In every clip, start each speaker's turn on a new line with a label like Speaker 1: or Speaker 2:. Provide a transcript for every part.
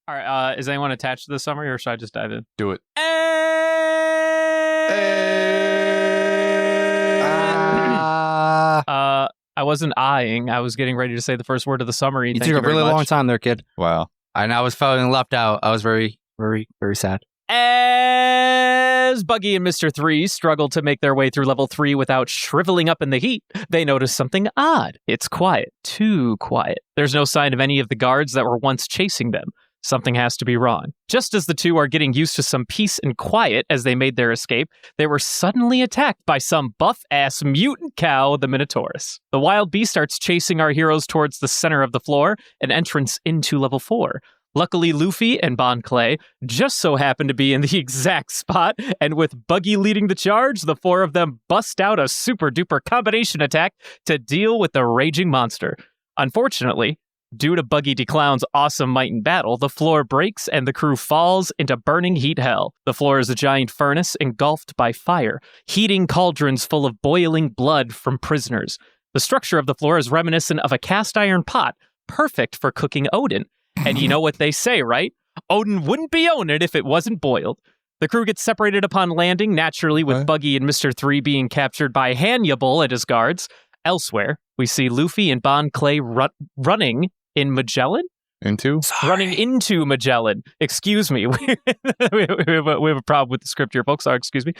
Speaker 1: All right, is anyone attached to the summary, or should I just dive in?
Speaker 2: Do it.
Speaker 1: I wasn't eyeing. I was getting ready to say the first word of the summary.
Speaker 3: You
Speaker 1: Thank
Speaker 3: took a really long time there, kid.
Speaker 2: Wow.
Speaker 3: And I was feeling left out. I was very, very, very sad.
Speaker 1: As Buggy and Mr. 3 struggle to make their way through level 3 without shriveling up in the heat, they notice something odd. It's quiet. Too quiet. There's no sign of any of the guards that were once chasing them. Something has to be wrong. Just as the two are getting used to some peace and quiet as they made their escape, they were suddenly attacked by some buff-ass mutant cow, the Minotaurus. The wild beast starts chasing our heroes towards the center of the floor, an entrance into level 4. Luckily, Luffy and Bon Clay just so happen to be in the exact spot, and with Buggy leading the charge, the four of them bust out a super-duper combination attack to deal with the raging monster. Unfortunately, due to Buggy DeClown's awesome might in battle, the floor breaks and the crew falls into burning heat hell. The floor is a giant furnace engulfed by fire, heating cauldrons full of boiling blood from prisoners. The structure of the floor is reminiscent of a cast iron pot, perfect for cooking Odin. And you know what they say, right? Odin wouldn't be Odin if it wasn't boiled. The crew gets separated upon landing, naturally with Buggy and Mr. 3 being captured by Hannibal and his guards. Elsewhere, we see Luffy and Bon Clay running in Magellan? Running into Magellan. Excuse me. we have a problem with the script here, folks. Sorry, excuse me.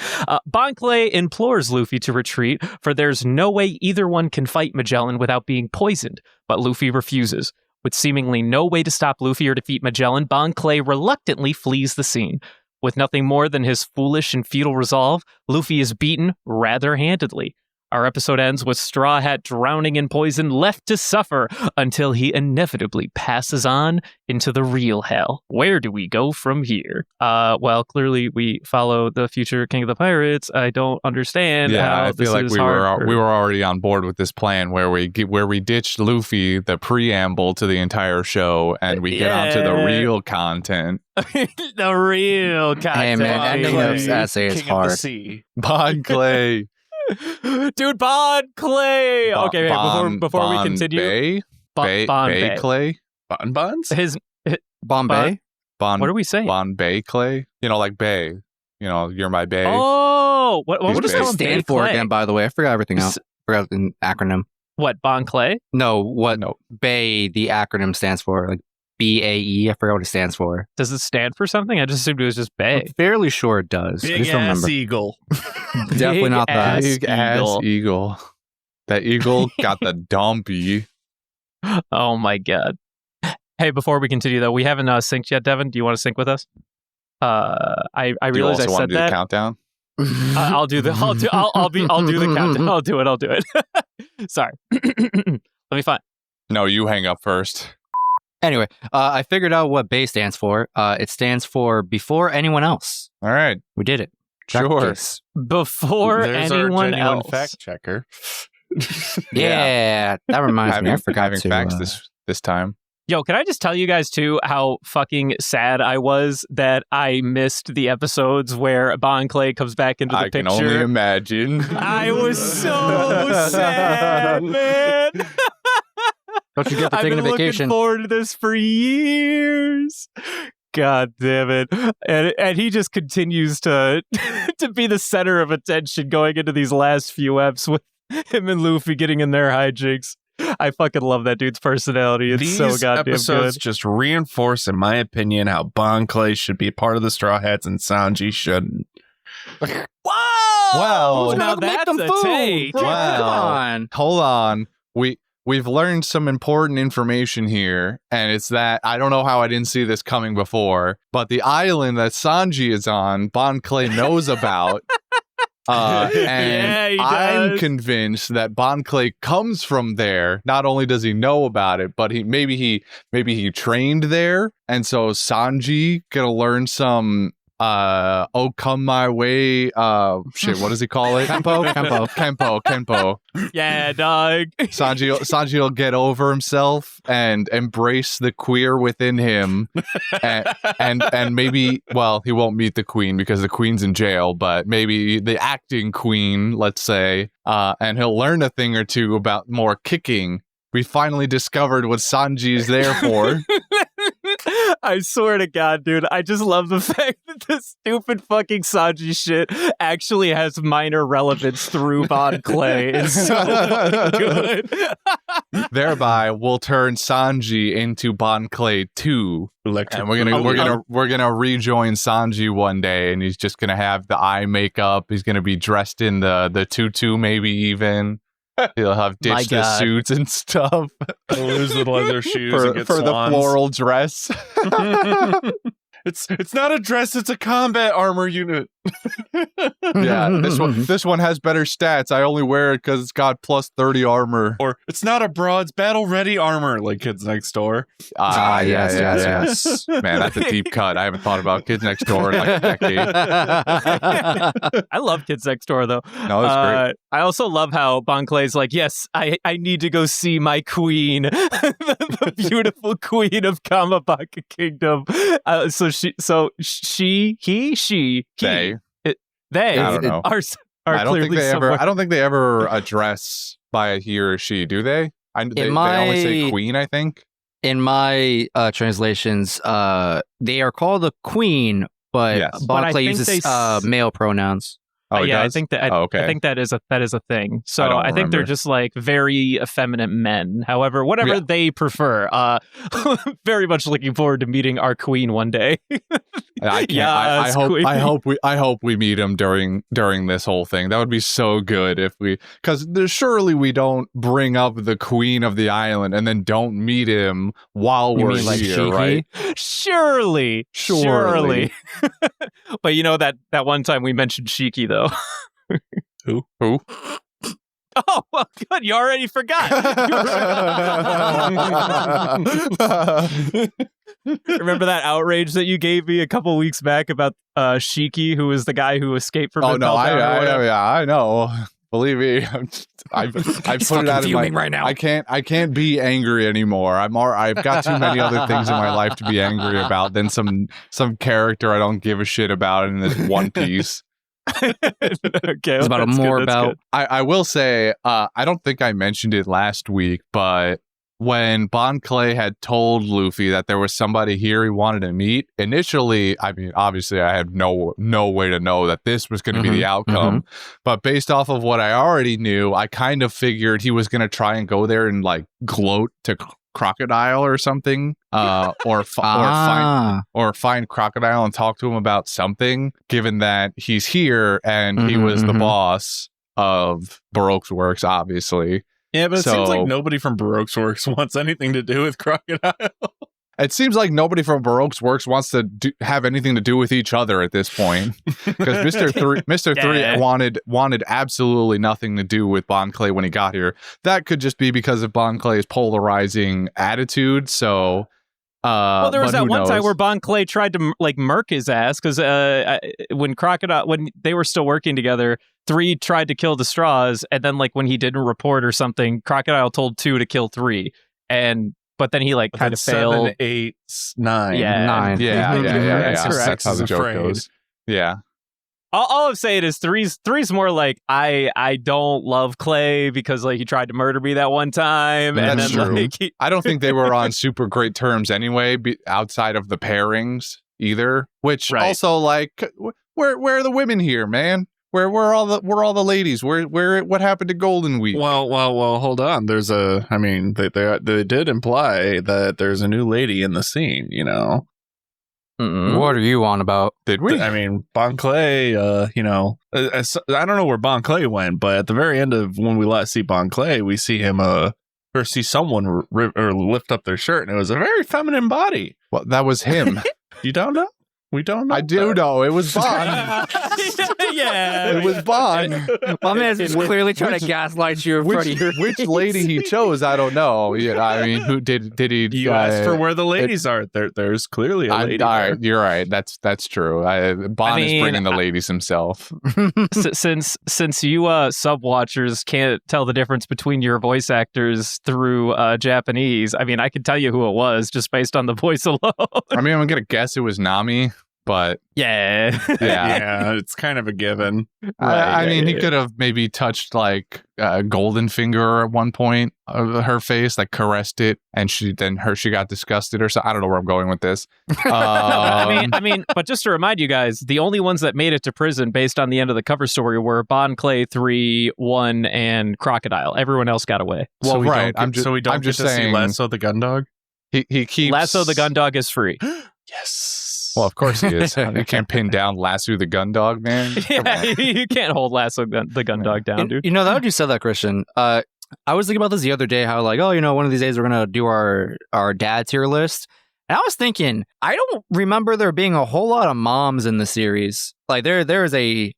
Speaker 1: Bon Clay implores Luffy to retreat, for there's no way either one can fight Magellan without being poisoned. But Luffy refuses. With seemingly no way to stop Luffy or defeat Magellan, Bon Clay reluctantly flees the scene. With nothing more than his foolish and futile resolve, Luffy is beaten rather handedly. Our episode ends with Straw Hat drowning in poison, left to suffer until he inevitably passes on into the real hell. Where do we go from here? Well, clearly we follow the future King of the Pirates. I don't understand how
Speaker 2: I feel like we were already on board with this plan where we ditched Luffy, the preamble to the entire show, and we get onto the real content.
Speaker 1: The real content.
Speaker 3: Hey, man, ending of essay is hard.
Speaker 2: Bon Clay.
Speaker 1: Dude, Bon Clay. Okay, before we continue,
Speaker 2: Bay Clay,
Speaker 4: Bonbons.
Speaker 3: Bombay.
Speaker 2: What
Speaker 1: are we saying?
Speaker 2: Bon Bay Clay. You know, like Bay. You know, you're my Bay.
Speaker 1: Oh, what does
Speaker 3: it
Speaker 1: that
Speaker 3: stand for again? By the way, I forgot everything else. Forgot the acronym.
Speaker 1: What, Bon Clay?
Speaker 3: No, Bay? The acronym stands for like BAE. I forgot what it stands for.
Speaker 1: Does it stand for something? I just assumed it was just Bay.
Speaker 3: I'm fairly sure it does.
Speaker 4: Big ass eagle.
Speaker 3: Definitely not that.
Speaker 2: Big ass eagle. That eagle got the dumpy.
Speaker 1: Oh my god. Hey, before we continue though, we haven't synced yet, Devin. Do you want to sync with us? I realize I said that.
Speaker 2: The countdown?
Speaker 1: I'll do the countdown. I'll do it. Sorry. Let me find.
Speaker 2: No, you hang up first.
Speaker 3: Anyway, I figured out what BAE stands for. It stands for before anyone else.
Speaker 2: All right.
Speaker 3: We did it.
Speaker 2: Sure.
Speaker 1: Before
Speaker 4: There's
Speaker 1: anyone
Speaker 4: our
Speaker 1: else.
Speaker 4: fact checker.
Speaker 3: Yeah, that reminds me. I forgot
Speaker 2: having
Speaker 3: to.
Speaker 2: facts this time.
Speaker 1: Yo, can I just tell you guys too how fucking sad I was that I missed the episodes where Bon Clay comes back into the picture?
Speaker 2: I can only imagine.
Speaker 1: I was so sad, man.
Speaker 3: Don't you get to taking a vacation?
Speaker 1: I've been looking forward to this for years. God damn it. And he just continues to to be the center of attention going into these last few eps with him and Luffy getting in their hijinks. I fucking love that dude's personality. It's so goddamn good.
Speaker 4: These episodes just reinforce, in my opinion, how Bon Clay should be part of the Straw Hats and Sanji shouldn't.
Speaker 1: Wow! Now that's a take.
Speaker 2: Wow.
Speaker 3: Come on.
Speaker 2: Hold on. We've learned some important information here, and it's that I don't know how I didn't see this coming before, but the island that Sanji is on, Bon Clay knows about. And I'm convinced that Bon Clay comes from there. Not only does he know about it, but maybe he trained there, and so Sanji gonna learn some oh come my way shit, what does he call it? Kempo.
Speaker 1: Yeah, dog.
Speaker 2: Sanji will get over himself and embrace the queer within him, and maybe, well, he won't meet the queen because the queen's in jail, but maybe the acting queen, let's say, and he'll learn a thing or two about more kicking. We finally discovered what Sanji's there for.
Speaker 1: I swear to God, dude, I just love the fact that this stupid fucking Sanji shit actually has minor relevance through Bon Clay. It's so fucking good.
Speaker 2: Thereby, we'll turn Sanji into Bon Clay 2. And we're gonna rejoin Sanji one day, and he's just gonna have the eye makeup. He's gonna be dressed in the tutu, maybe even. He'll have ditched the suits and stuff.
Speaker 4: He'll lose the leather shoes
Speaker 2: for the floral dress.
Speaker 4: It's not a dress, it's a combat armor unit.
Speaker 2: Yeah, this one has better stats. I only wear it because it's got plus 30 armor.
Speaker 4: Or it's not a bra, it's battle ready armor, like Kids Next Door.
Speaker 2: Yes. Man, that's a deep cut. I haven't thought about Kids Next Door in like a decade.
Speaker 1: I love Kids Next Door, though.
Speaker 2: No, it's great.
Speaker 1: I also love how Bon Clay's like, yes, I need to go see my queen, the beautiful queen of Kamabaka Kingdom. They
Speaker 2: I don't know.
Speaker 1: are
Speaker 2: I don't
Speaker 1: clearly
Speaker 2: I don't think they ever address by a he or she, do they? They only say queen, I think.
Speaker 3: In my translations, they are called a queen, but Bon Clay uses male pronouns.
Speaker 2: Oh,
Speaker 1: yeah,
Speaker 2: does?
Speaker 1: I think that.
Speaker 2: okay.
Speaker 1: I think that is a thing. So I think they're just like very effeminate men. However, whatever they prefer. Very much looking forward to meeting our queen one day.
Speaker 2: I can't. I hope we meet him during this whole thing. That would be so good if because surely we don't bring up the queen of the island and then don't meet him while we're here, right?
Speaker 1: Surely. But you know that one time we mentioned Shiki though.
Speaker 2: Who?
Speaker 1: Oh, well, good. You already forgot. Remember that outrage that you gave me a couple weeks back about Shiki, who was the guy who escaped from?
Speaker 2: Oh no, I know. Believe me, I put it out of my
Speaker 3: right now.
Speaker 2: I can't be angry anymore. I've got too many other things in my life to be angry about than some character I don't give a shit about in this One Piece.
Speaker 1: Okay,
Speaker 3: it's about more about.
Speaker 2: I will say, I don't think I mentioned it last week, but when Bon Clay had told Luffy that there was somebody here he wanted to meet, initially, I mean, obviously I had no way to know that this was going to be the outcome, but based off of what I already knew, I kind of figured he was going to try and go there and like gloat to Crocodile or something, or find Crocodile and talk to him about something, given that he's here and he was the boss of Baroque's Works, obviously.
Speaker 4: Yeah, but it seems like nobody from Baroque's Works wants anything to do with Crocodile.
Speaker 2: It seems like nobody from Baroque's Works wants to have anything to do with each other at this point, because Mr. 3 wanted absolutely nothing to do with Bon Clay when he got here. That could just be because of Bon Clay's polarizing attitude. So,
Speaker 1: well, there was that one time where Bon Clay tried to like murk his ass because when they were still working together, 3 tried to kill the Straws, and then like when he didn't report or something, Crocodile told 2 to kill 3, but then he like kind of failed.
Speaker 4: 7, 8, 9.
Speaker 1: Yeah,
Speaker 3: 9.
Speaker 2: Yeah. That's how the joke goes. Yeah.
Speaker 1: All I'm saying is three's more like I don't love Clay because like he tried to murder me that one time. And
Speaker 2: that's
Speaker 1: then,
Speaker 2: true.
Speaker 1: Like,
Speaker 2: I don't think they were on super great terms anyway, outside of the pairings either. Which also like where are the women here, man? Where are all the ladies? What happened to Golden Week?
Speaker 4: Well, hold on. There's they did imply that there's a new lady in the scene, you know.
Speaker 3: What are you on about?
Speaker 2: Did we?
Speaker 4: I mean, Bon Clay, I don't know where Bon Clay went, but at the very end of when we last see Bon Clay, we see him or see someone lift up their shirt, and it was a very feminine body.
Speaker 2: Well, that was him.
Speaker 4: You don't know? We don't know.
Speaker 2: I do know. It was Bond.
Speaker 1: Yeah.
Speaker 2: It was Bond.
Speaker 3: My man's just clearly trying to gaslight you in front of your
Speaker 2: Which lady he chose, I don't know. Yeah, I mean, who did he?
Speaker 4: You asked for where the ladies are. There's clearly a lady.
Speaker 2: All right, you're right. That's true. Bond is bringing the ladies himself.
Speaker 1: Since you sub-watchers can't tell the difference between your voice actors through Japanese, I mean, I can tell you who it was just based on the voice alone.
Speaker 2: I mean, I'm going to guess it was Nami. but
Speaker 1: Yeah.
Speaker 4: Yeah, it's kind of a given.
Speaker 2: I mean, he could have maybe touched like golden finger at one point of her face, like caressed it, and she got disgusted or something. I don't know where I'm going with this.
Speaker 1: I mean, but just to remind you guys, the only ones that made it to prison based on the end of the cover story were Bon Clay 3, 1, and Crocodile. Everyone else got away.
Speaker 2: Well,
Speaker 4: so we
Speaker 2: right.
Speaker 4: Don't get, so we don't
Speaker 2: I'm
Speaker 4: get
Speaker 2: just
Speaker 4: to
Speaker 2: saying,
Speaker 4: see Lasso the gun dog.
Speaker 2: He keeps
Speaker 1: Lasso the gun dog is free.
Speaker 4: Yes.
Speaker 2: Well, of course he is. You can't pin down Lasso the gun dog, man.
Speaker 1: Yeah, you can't hold Lasso the gun dog down, dude.
Speaker 3: You know, that you said that, Christian. I was thinking about this the other day, how like, oh, you know, one of these days we're going to do our dad tier list. And I was thinking, I don't remember there being a whole lot of moms in the series. Like there is a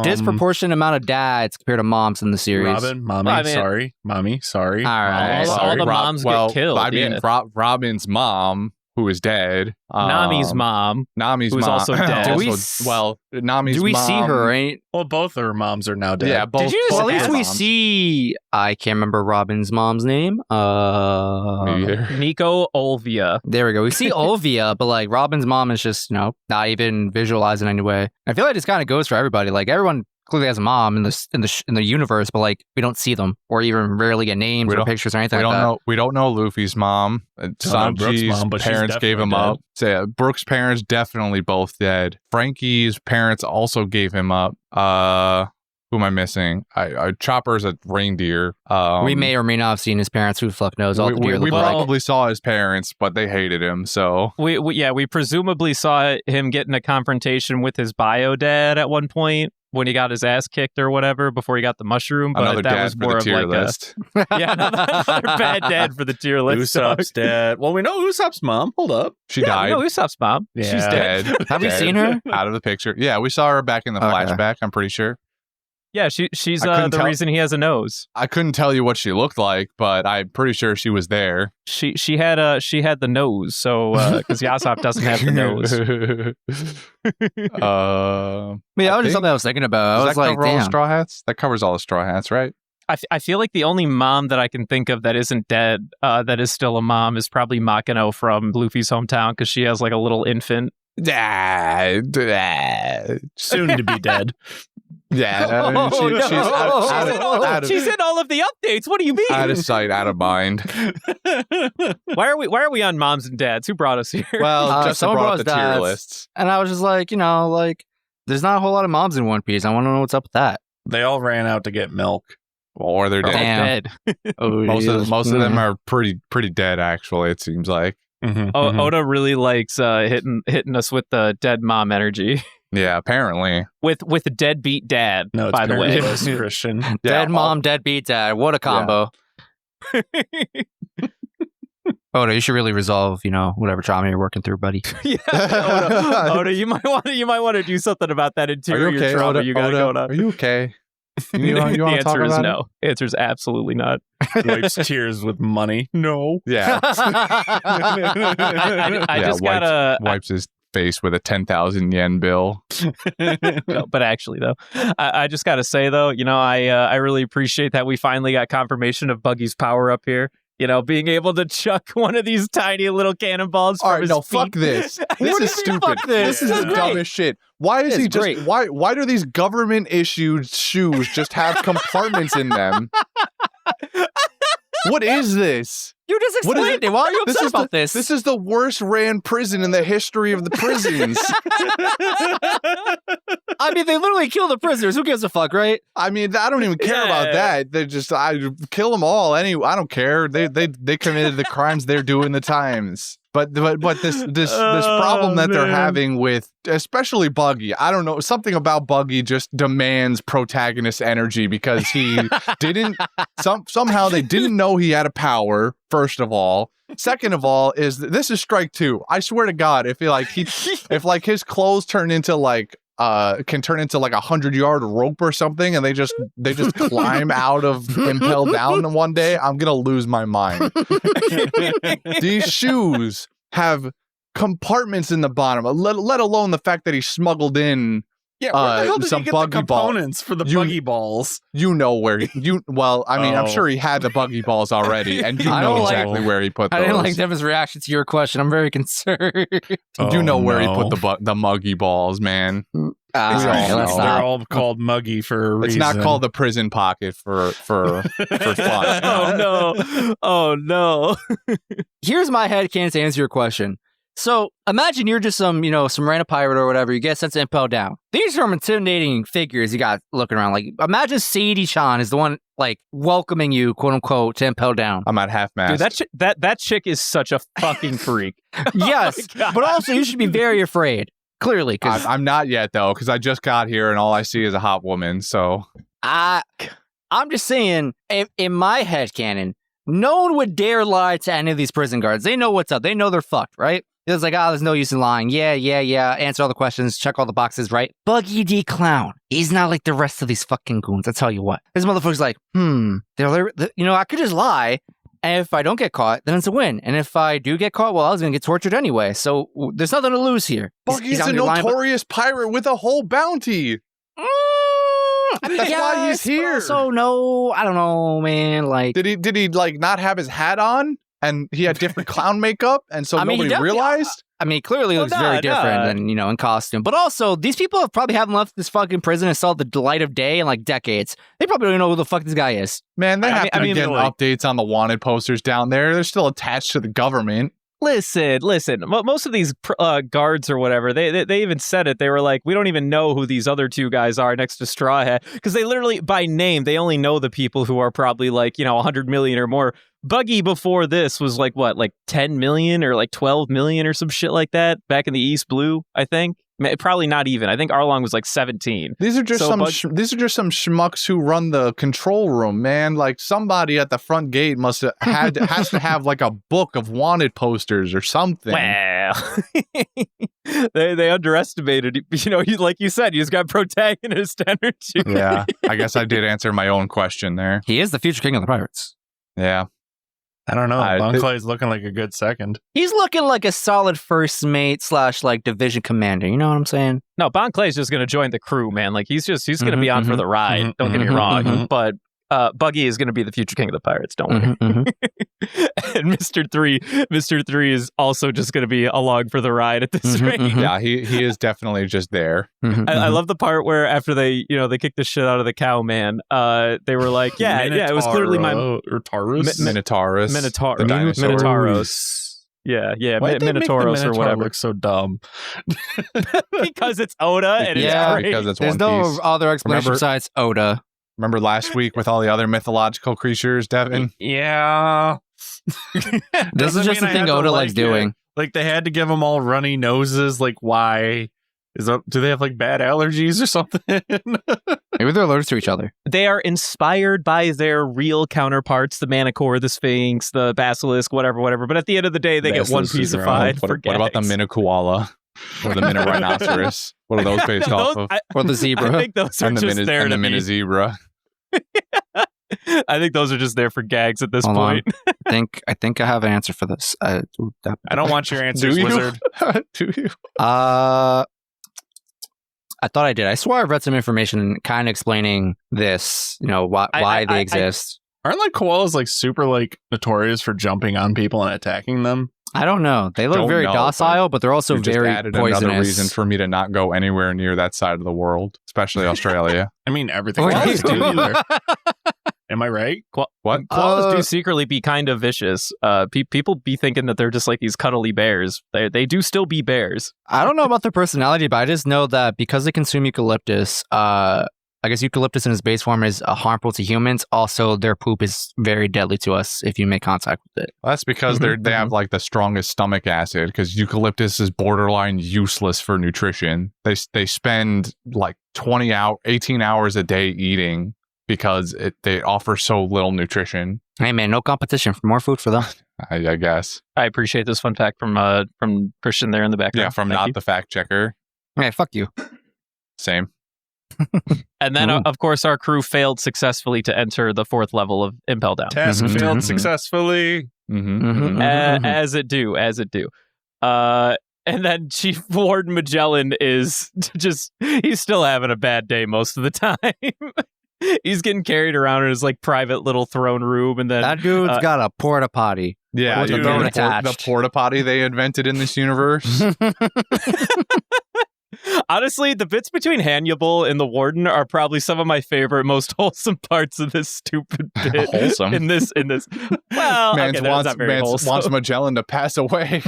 Speaker 3: disproportionate amount of dads compared to moms in the series.
Speaker 4: Robin, mommy, mommy, sorry.
Speaker 3: All right.
Speaker 1: All the moms get killed.
Speaker 2: I mean, Robin's mom, who is dead.
Speaker 1: Nami's mom.
Speaker 2: Nami's
Speaker 1: who's
Speaker 2: mom.
Speaker 1: also dead.
Speaker 2: Nami's mom.
Speaker 3: Do we see her, right?
Speaker 4: Well, both her moms are now dead.
Speaker 2: Yeah, both.
Speaker 3: Well, at least we
Speaker 2: moms.
Speaker 3: see. I can't remember Robin's mom's name.
Speaker 2: Me either.
Speaker 1: Nico Olvia.
Speaker 3: There we go. We see Olvia, but like Robin's mom is just, you know, not even visualized in any way. I feel like this kind of goes for everybody. Like everyone clearly has a mom in the universe, but like we don't see them or even rarely get names or pictures or anything.
Speaker 2: We don't know Luffy's mom. Sanji's
Speaker 4: mom, but
Speaker 2: parents gave him up. So, yeah, Brooke's parents definitely both dead. Frankie's parents also gave him up. Who am I missing? Chopper's a reindeer.
Speaker 3: We may or may not have seen his parents. Who the fuck knows? All the deer
Speaker 2: we
Speaker 3: look like.
Speaker 2: probably saw his parents, but they hated him. So
Speaker 1: we presumably saw him get in a confrontation with his bio dad at one point when he got his ass kicked or whatever before he got the mushroom. But
Speaker 2: another
Speaker 1: that
Speaker 2: dad
Speaker 1: was
Speaker 2: for
Speaker 1: more
Speaker 2: the
Speaker 1: of
Speaker 2: tier
Speaker 1: like
Speaker 2: list.
Speaker 1: another bad dad for the tier list.
Speaker 4: Usopp's dad. Well, we know Usopp's mom. Hold up.
Speaker 2: She died.
Speaker 1: No, Usopp's mom.
Speaker 4: Yeah.
Speaker 1: She's dead.
Speaker 3: Have we seen her?
Speaker 2: Out of the picture. Yeah, we saw her back in the flashback, I'm pretty sure.
Speaker 1: Yeah, she's the reason he has a nose.
Speaker 2: I couldn't tell you what she looked like, but I'm pretty sure she was there.
Speaker 1: She had the nose, so because Usopp doesn't have the nose.
Speaker 3: Yeah, that was just something I was thinking about. I was like,
Speaker 2: cover all the
Speaker 3: damn.
Speaker 2: straw hats? That covers all the straw hats, right?
Speaker 1: I feel like the only mom that I can think of that isn't dead, that is still a mom, is probably Makino from Luffy's hometown, because she has like a little infant.
Speaker 4: Soon to be dead.
Speaker 2: Yeah,
Speaker 1: she's in all of the updates. What do you mean?
Speaker 2: Out of sight, out of mind.
Speaker 1: Why are we on moms and dads? Who brought us here?
Speaker 2: Well, just
Speaker 3: someone
Speaker 2: brought up the
Speaker 3: brought
Speaker 2: tier
Speaker 3: dads.
Speaker 2: lists.
Speaker 3: And I was just like, you know, like there's not a whole lot of moms in One Piece. I want to know what's up with that.
Speaker 4: They all ran out to get milk.
Speaker 2: Or they're dead.
Speaker 1: Dead.
Speaker 2: Most of them are pretty dead. Actually, it seems like.
Speaker 1: Oda really likes hitting us with the dead mom energy.
Speaker 2: Yeah, apparently.
Speaker 1: With a deadbeat dad,
Speaker 4: No, it's
Speaker 1: by the way.
Speaker 4: Christian.
Speaker 3: Dead mom, deadbeat dad. What a combo. Oda, you should really resolve, you know, whatever trauma you're working through, buddy.
Speaker 1: Yeah, Oda, you might want to do something about that interior
Speaker 2: okay,
Speaker 1: trauma
Speaker 2: Oda,
Speaker 1: you got going on.
Speaker 2: Are you okay? You want
Speaker 1: the
Speaker 2: to talk
Speaker 1: answer is
Speaker 2: about
Speaker 1: no. The answer is absolutely not.
Speaker 4: Wipes tears with money. No.
Speaker 2: Yeah.
Speaker 1: I just gotta
Speaker 2: wipes his face with a 10,000 yen bill.
Speaker 1: No, but actually though, I just gotta say though, you know, I really appreciate that we finally got confirmation of Buggy's power up here. You know, being able to chuck one of these tiny little cannonballs from his feet.
Speaker 2: Fuck this. This is stupid. This is the dumbest shit. Why is he just
Speaker 3: great.
Speaker 2: why do these government issued shoes just have compartments in them? What is this?
Speaker 3: You just explained it. Why are you upset about this?
Speaker 2: This is the worst ran prison in the history of the prisons.
Speaker 3: I mean, they literally kill the prisoners. Who gives a fuck, right?
Speaker 2: I mean, I don't even care about that. They just I kill them all. Anyway, I don't care. They committed the crimes. They're doing the times. But this problem that they're having with especially Buggy, I don't know, something about Buggy just demands protagonist energy because he didn't somehow they didn't know he had a power. First of all, second of all, this is strike two. I swear to God, if his clothes turn into like can turn into like 100-yard rope or something, and they just climb out of impel down one day, I'm gonna lose my mind. These shoes have compartments in the bottom, let alone the fact that he smuggled in
Speaker 4: Yeah, where the hell did
Speaker 2: some
Speaker 4: he get
Speaker 2: buggy
Speaker 4: the components for the buggy balls?
Speaker 2: You know where well, I mean, I'm
Speaker 4: Oh.
Speaker 2: sure he had the buggy balls already, and you
Speaker 3: I
Speaker 2: know
Speaker 3: don't like-
Speaker 2: exactly where he put those.
Speaker 3: I didn't like Devin's reaction to your question. I'm very concerned.
Speaker 2: You know where he
Speaker 4: no.
Speaker 2: put the muggy balls, man.
Speaker 3: Let's
Speaker 2: know.
Speaker 3: not.
Speaker 4: They're all called muggy for a
Speaker 2: It's
Speaker 4: reason.
Speaker 2: not called the prison pocket for fun.
Speaker 1: Oh no! Oh no!
Speaker 3: Here's my headcanon to answer your question. So imagine you're just some random pirate or whatever. You get sent to impel down. These are some intimidating figures you got looking around. Like, imagine Sadie-chan is the one like welcoming you, quote unquote, to impel down.
Speaker 2: I'm at half mast.
Speaker 1: Dude, that chick is such a fucking freak.
Speaker 3: Yes,
Speaker 1: God.
Speaker 3: but also you should be very afraid. Clearly, because
Speaker 2: I'm not yet though, because I just got here and all I see is a hot woman. So
Speaker 3: I'm just saying, in my headcanon, no one would dare lie to any of these prison guards. They know what's up. They know they're fucked, right? It's like, there's no use in lying. Yeah. Answer all the questions, check all the boxes, right? Buggy D Clown. He's not like the rest of these fucking goons. I tell you what. This motherfucker's like, I could just lie. And if I don't get caught, then it's a win. And if I do get caught, well, I was going to get tortured anyway. So there's nothing to lose here.
Speaker 2: Buggy's
Speaker 3: out
Speaker 2: a
Speaker 3: here lying, but-
Speaker 2: notorious pirate with a whole bounty.
Speaker 3: I mean,
Speaker 2: That's why he's
Speaker 3: yes, but
Speaker 2: here.
Speaker 3: also, no, I don't know, man. Like,
Speaker 2: Did he like not have his hat on and he had different clown makeup and so
Speaker 3: I mean, he
Speaker 2: nobody
Speaker 3: definitely-
Speaker 2: realized?
Speaker 3: I mean, clearly it
Speaker 1: Well,
Speaker 3: looks very different
Speaker 1: nah.
Speaker 3: than, in costume. But also, these people probably haven't left this fucking prison and saw the light of day in like decades. They probably don't even know who the fuck this guy is.
Speaker 2: Man, they
Speaker 1: I
Speaker 2: have
Speaker 1: mean-
Speaker 2: to
Speaker 1: I
Speaker 2: be
Speaker 1: mean,
Speaker 2: getting
Speaker 1: like-
Speaker 2: updates on the wanted posters down there. They're still attached to the government.
Speaker 1: Listen. Most of these guards or whatever, they even said it. They were like, we don't even know who these other two guys are next to Straw Hat, because they literally, by name, they only know the people who are probably like 100 million or more. Buggy before this was like 10 million or like 12 million or some shit like that back in the East Blue, I think. Probably not even. I think Arlong was like 17.
Speaker 2: These are just
Speaker 1: So
Speaker 2: these are just some schmucks who run the control room, man. Like somebody at the front gate has to have like a book of wanted posters or something.
Speaker 1: Well, they underestimated. Like you said, he's got protagonist energy.
Speaker 2: Yeah, I guess I did answer my own question there.
Speaker 3: He is the future king of the pirates.
Speaker 2: Yeah.
Speaker 4: I don't know.
Speaker 2: I-
Speaker 4: Bon Clay's looking like a good second.
Speaker 3: He's looking like a solid first mate / like division commander. You know what I'm saying?
Speaker 1: No, Bon Clay's just going to join the crew, man. Like he's going to be on for the ride.
Speaker 4: mhm,
Speaker 1: Don't get me
Speaker 3: mhm,
Speaker 1: wrong,
Speaker 3: mhm.
Speaker 1: but Buggy is going to be the future king of the pirates. Don't worry. And Mr. 3 is also just going to be along for the ride at this
Speaker 3: Mhm,
Speaker 1: rate.
Speaker 3: mhm.
Speaker 2: Yeah, he is definitely just there.
Speaker 1: I love the part where after they kicked the shit out of the cow man, they were like, yeah, it was clearly my
Speaker 4: Or Taurus.
Speaker 2: Minotaurus.
Speaker 1: Minotaur,
Speaker 2: the dinosaur.
Speaker 1: Minotauros. Yeah,
Speaker 4: Why'd they make the
Speaker 1: Minotauros or
Speaker 4: Minotaur
Speaker 1: whatever.
Speaker 4: look so dumb?
Speaker 1: Because it's Oda and
Speaker 3: Yeah,
Speaker 1: it's great.
Speaker 2: because it's
Speaker 3: There's
Speaker 2: One
Speaker 3: no
Speaker 2: Piece.
Speaker 3: other explanation
Speaker 2: Remember-
Speaker 3: besides Oda.
Speaker 2: Remember last week with all the other mythological creatures, Devin?
Speaker 4: Yeah.
Speaker 3: This is
Speaker 4: Doesn't
Speaker 3: just
Speaker 4: mean
Speaker 3: the
Speaker 4: I have
Speaker 3: thing
Speaker 4: to
Speaker 3: Oda
Speaker 4: like
Speaker 3: likes
Speaker 4: it.
Speaker 3: doing.
Speaker 4: Like they had to give them all runny noses. Like why? Do they have like bad allergies or something?
Speaker 3: Maybe they're allergic to each other.
Speaker 1: They are inspired by their real counterparts, the Manicore, the Sphinx, the Basilisk, whatever. But at the end of the day, they get one
Speaker 4: Basilisk is
Speaker 1: pieceified for
Speaker 2: What about the
Speaker 1: gags.
Speaker 2: Minokoala? Or the Mini Rhinoceros? What are those based off
Speaker 1: Those-
Speaker 2: of?
Speaker 3: Or the
Speaker 1: I
Speaker 3: zebra.
Speaker 1: think those are
Speaker 2: And the
Speaker 1: just
Speaker 2: Mini
Speaker 1: there
Speaker 2: and
Speaker 1: to
Speaker 2: the Mini
Speaker 1: be.
Speaker 2: Zebra.
Speaker 1: I think those are just there for gags at this
Speaker 3: Hold on.
Speaker 1: point.
Speaker 3: I think I have an answer for this.
Speaker 4: I don't want your answers,
Speaker 2: Do you?
Speaker 4: wizard.
Speaker 2: Do you?
Speaker 3: I thought I did. I swore I read some information kind of explaining this, why they exist.
Speaker 4: Aren't like koalas like super like notorious for jumping on people and attacking them?
Speaker 3: I don't know. They look
Speaker 2: Don't
Speaker 3: very
Speaker 2: know,
Speaker 3: docile, but they're also
Speaker 2: You just
Speaker 3: very
Speaker 2: added
Speaker 3: poisonous.
Speaker 2: another reason for me to not go anywhere near that side of the world, especially Australia.
Speaker 4: I mean everything.
Speaker 3: Wait,
Speaker 4: Koalas do
Speaker 3: wait.
Speaker 4: either. Am I right?
Speaker 2: What?
Speaker 1: Koalas do secretly be kind of vicious. People be thinking that they're just like these cuddly bears. They do still be bears.
Speaker 3: I don't know about their personality, but I just know that because they consume eucalyptus, I guess eucalyptus in its base form is harmful to humans. Also, their poop is very deadly to us if you make contact with it.
Speaker 2: Well, that's because they have like the strongest stomach acid. Because eucalyptus is borderline useless for nutrition. They spend like 18 hours a day eating because they offer so little nutrition.
Speaker 3: Hey man, no competition for more food for them.
Speaker 2: I guess.
Speaker 1: I appreciate this fun fact from Christian there in the background.
Speaker 2: Yeah, from
Speaker 1: Thank
Speaker 2: not
Speaker 1: you.
Speaker 2: the fact checker.
Speaker 3: Hey, fuck you.
Speaker 2: Same.
Speaker 1: And then,
Speaker 3: Ooh.
Speaker 1: of course, our crew failed successfully to enter the 4th level of Impel Down.
Speaker 4: Task
Speaker 3: Mhm,
Speaker 4: failed
Speaker 3: mhm.
Speaker 4: successfully.
Speaker 2: Mm-hmm.
Speaker 3: Mhm, mhm, mhm.
Speaker 1: As it do. And then Chief Warden Magellan is just, he's still having a bad day most of the time. He's getting carried around in his like private little throne room. And then
Speaker 3: That dude's got a porta potty.
Speaker 2: Yeah,
Speaker 3: With
Speaker 2: dude,
Speaker 3: a drone
Speaker 2: the
Speaker 3: attached.
Speaker 2: porta potty they invented in this universe.
Speaker 1: honestly, the bits between Hannibal and the Warden are probably some of my favorite, most wholesome parts of this stupid bit.
Speaker 2: Wholesome?
Speaker 1: In this. Well,
Speaker 2: Mans
Speaker 1: okay, that's not very wholesome.
Speaker 2: wants Magellan to pass away.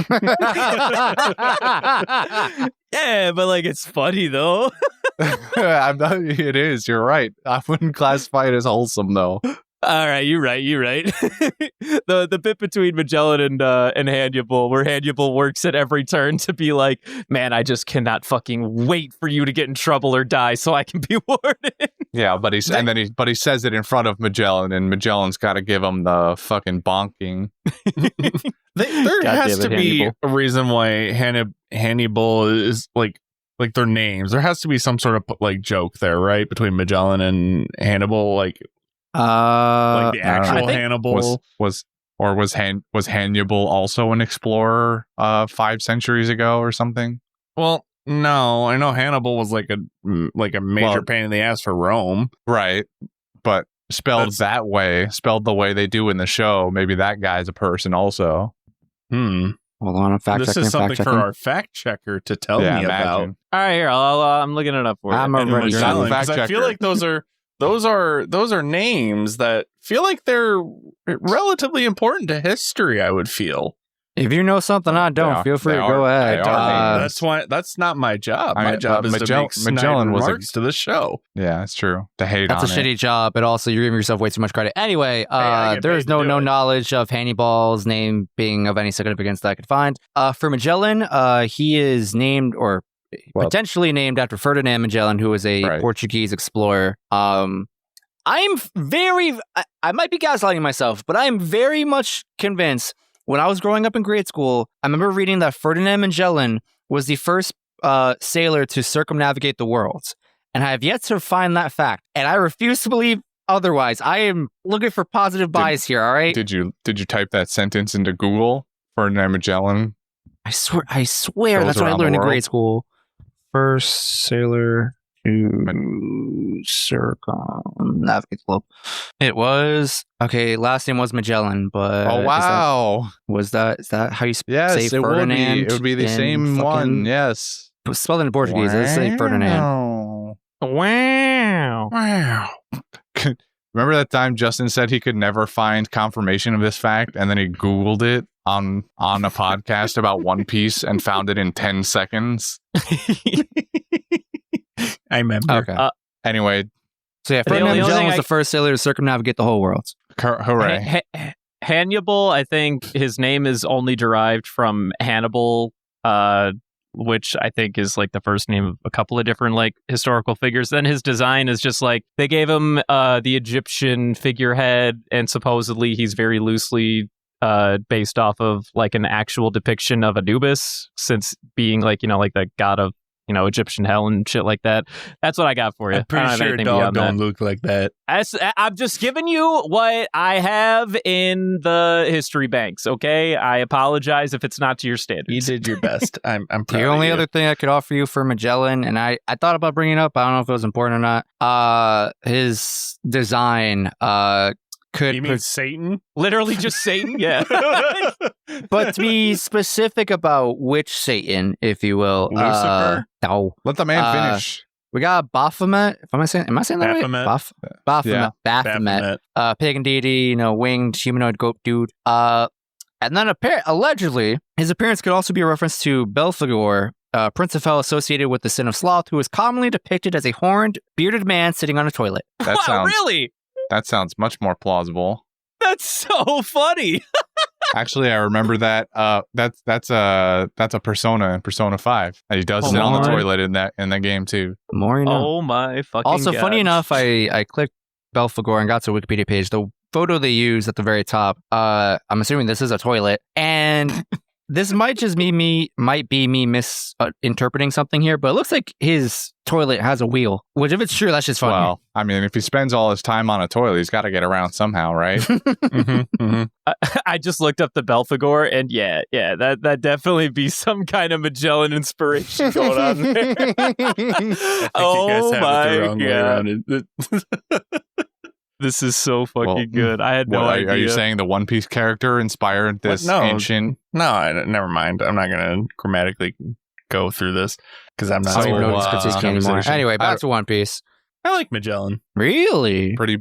Speaker 1: Yeah, but like it's funny though.
Speaker 2: It is. You're right. I wouldn't classify it as wholesome though.
Speaker 1: All right, you're right. The bit between Magellan and Hannibal, where Hannibal works at every turn to be like, man, I just cannot fucking wait for you to get in trouble or die so I can be warden.
Speaker 2: Yeah, but he says it in front of Magellan, and Magellan's got to give him the fucking bonking.
Speaker 4: There
Speaker 1: God
Speaker 4: has
Speaker 1: damn
Speaker 4: to
Speaker 1: it,
Speaker 4: be
Speaker 1: Hannibal.
Speaker 4: a reason why Hannibal is like their names. There has to be some sort of like joke there, right, between Magellan and Hannibal, like the actual Hannibal
Speaker 2: was Hannibal also an explorer 5 centuries ago or something?
Speaker 4: Well, no, I know Hannibal was like a major pain in the ass for Rome,
Speaker 2: right? But spelled the way they do in the show. Maybe that guy's a person also.
Speaker 3: Hold on, I'm fact
Speaker 4: This
Speaker 3: checking.
Speaker 4: is something for our fact checker to tell me about.
Speaker 2: Imagine.
Speaker 1: All right, here, I'm looking it up for you.
Speaker 3: I'm a
Speaker 4: And
Speaker 3: ready.
Speaker 4: Magellan,
Speaker 2: fact
Speaker 4: 'cause I feel
Speaker 2: checker.
Speaker 4: like those are names that feel like they're relatively important to history. I would feel.
Speaker 3: If you know something I don't,
Speaker 2: They
Speaker 3: feel free to
Speaker 2: are-
Speaker 3: go ahead.
Speaker 2: they are names.
Speaker 4: That's why. That's not my job.
Speaker 2: I
Speaker 4: My
Speaker 2: mean,
Speaker 4: job is to make
Speaker 2: Magellan was
Speaker 4: remarks to the show.
Speaker 2: Yeah, that's true. To hate
Speaker 3: That's a
Speaker 2: on it.
Speaker 3: shitty job, but also you're giving yourself way too much credit. Anyway,
Speaker 4: I get
Speaker 3: there
Speaker 4: paid
Speaker 3: is
Speaker 4: to
Speaker 3: no
Speaker 4: do it.
Speaker 3: knowledge of Hannibal's name being of any significance that I could find. For Magellan, he is named or potentially named after Ferdinand Magellan, who was a
Speaker 2: Right.
Speaker 3: Portuguese explorer. I'm I might be gaslighting myself, but I am very much convinced when I was growing up in grade school, I remember reading that Ferdinand Magellan was the first sailor to circumnavigate the world. And I have yet to find that fact. And I refuse to believe otherwise. I am looking for positive bias here, all right?
Speaker 2: Did you type that sentence into Google? Ferdinand Magellan.
Speaker 3: I swear
Speaker 2: Goes
Speaker 3: that's what I
Speaker 2: around the
Speaker 3: learned in
Speaker 2: world?
Speaker 3: grade school. First sailor to circumnavigate the globe. It was okay. Last name was Magellan, but
Speaker 2: Oh wow!
Speaker 3: is that how you say
Speaker 2: Yes, it would be.
Speaker 3: Ferdinand?
Speaker 2: It would be the
Speaker 3: in
Speaker 2: same
Speaker 3: fucking-
Speaker 2: one. Yes.
Speaker 3: spelled in Portuguese. Let's say Ferdinand.
Speaker 1: Wow.
Speaker 2: Remember that time Justin said he could never find confirmation of this fact, and then he Googled it on a podcast about One Piece and found it in 10 seconds.
Speaker 4: I remember.
Speaker 3: Okay.
Speaker 2: Anyway,
Speaker 3: So yeah,
Speaker 1: The
Speaker 3: Ferdinand
Speaker 1: only
Speaker 3: Magellan
Speaker 1: thing
Speaker 3: was the first sailor to circumnavigate the whole world.
Speaker 2: hooray!
Speaker 1: Hannibal, I think his name is only derived from Hannibal, which I think is like the first name of a couple of different like historical figures. Then his design is just like they gave him the Egyptian figurehead, and supposedly he's very loosely based off of like an actual depiction of Anubis, since being like like the god of Egyptian hell and shit like that. That's what I got for you.
Speaker 4: I'm pretty
Speaker 1: I don't have
Speaker 4: sure a
Speaker 1: anything
Speaker 4: dog
Speaker 1: beyond that.
Speaker 4: don't look like that.
Speaker 1: I'm just giving you what I have in the history banks, okay? I apologize if it's not to your standards.
Speaker 4: You did your best. I'm proud
Speaker 3: The
Speaker 4: of
Speaker 3: only
Speaker 4: you.
Speaker 3: other thing I could offer you for Magellan, and I thought about bringing it up, I don't know if it was important or not. His design could,
Speaker 4: You mean Satan?
Speaker 1: Literally just Satan, yeah.
Speaker 3: but to be specific about which Satan, if you will.
Speaker 4: Lucifer?
Speaker 3: No,
Speaker 2: Let the man finish.
Speaker 3: we got Baphomet. Am I saying that right?
Speaker 4: Baphomet.
Speaker 3: Baphomet.
Speaker 2: Yeah.
Speaker 3: Baphomet. Pagan deity, winged humanoid goat dude. And then allegedly, his appearance could also be a reference to Belphegor, Prince of Hell associated with the sin of sloth, who is commonly depicted as a horned, bearded man sitting on a toilet.
Speaker 2: That
Speaker 1: Wow,
Speaker 2: sounds
Speaker 1: really?
Speaker 2: that sounds much more plausible.
Speaker 1: That's so funny.
Speaker 2: Actually, I remember that. That's a persona in Persona 5. And he does sit on the
Speaker 3: Lord.
Speaker 2: toilet in that game too.
Speaker 3: The more you know.
Speaker 1: Oh my fucking
Speaker 3: Also,
Speaker 1: God.
Speaker 3: funny enough, I clicked Belphegor and got to a Wikipedia page. The photo they use at the very top, I'm assuming this is a toilet, and this might just be me misinterpreting something here, but it looks like his toilet has a wheel. Which, if it's true, that's just funny.
Speaker 2: Well, I mean, if he spends all his time on a toilet, he's got to get around somehow, right?
Speaker 1: I just looked up the Belphegor, and yeah, that definitely be some kind of Magellan inspiration going on there. Oh my god. This is so fucking good. I had no idea.
Speaker 2: Are you saying the One Piece character inspired this ancient?
Speaker 4: No, never mind. I'm not going to grammatically go through this because I'm not.
Speaker 3: I don't even know this critique anymore. Anyway, back to One Piece.
Speaker 4: I like Magellan.
Speaker 3: Really?
Speaker 2: Pretty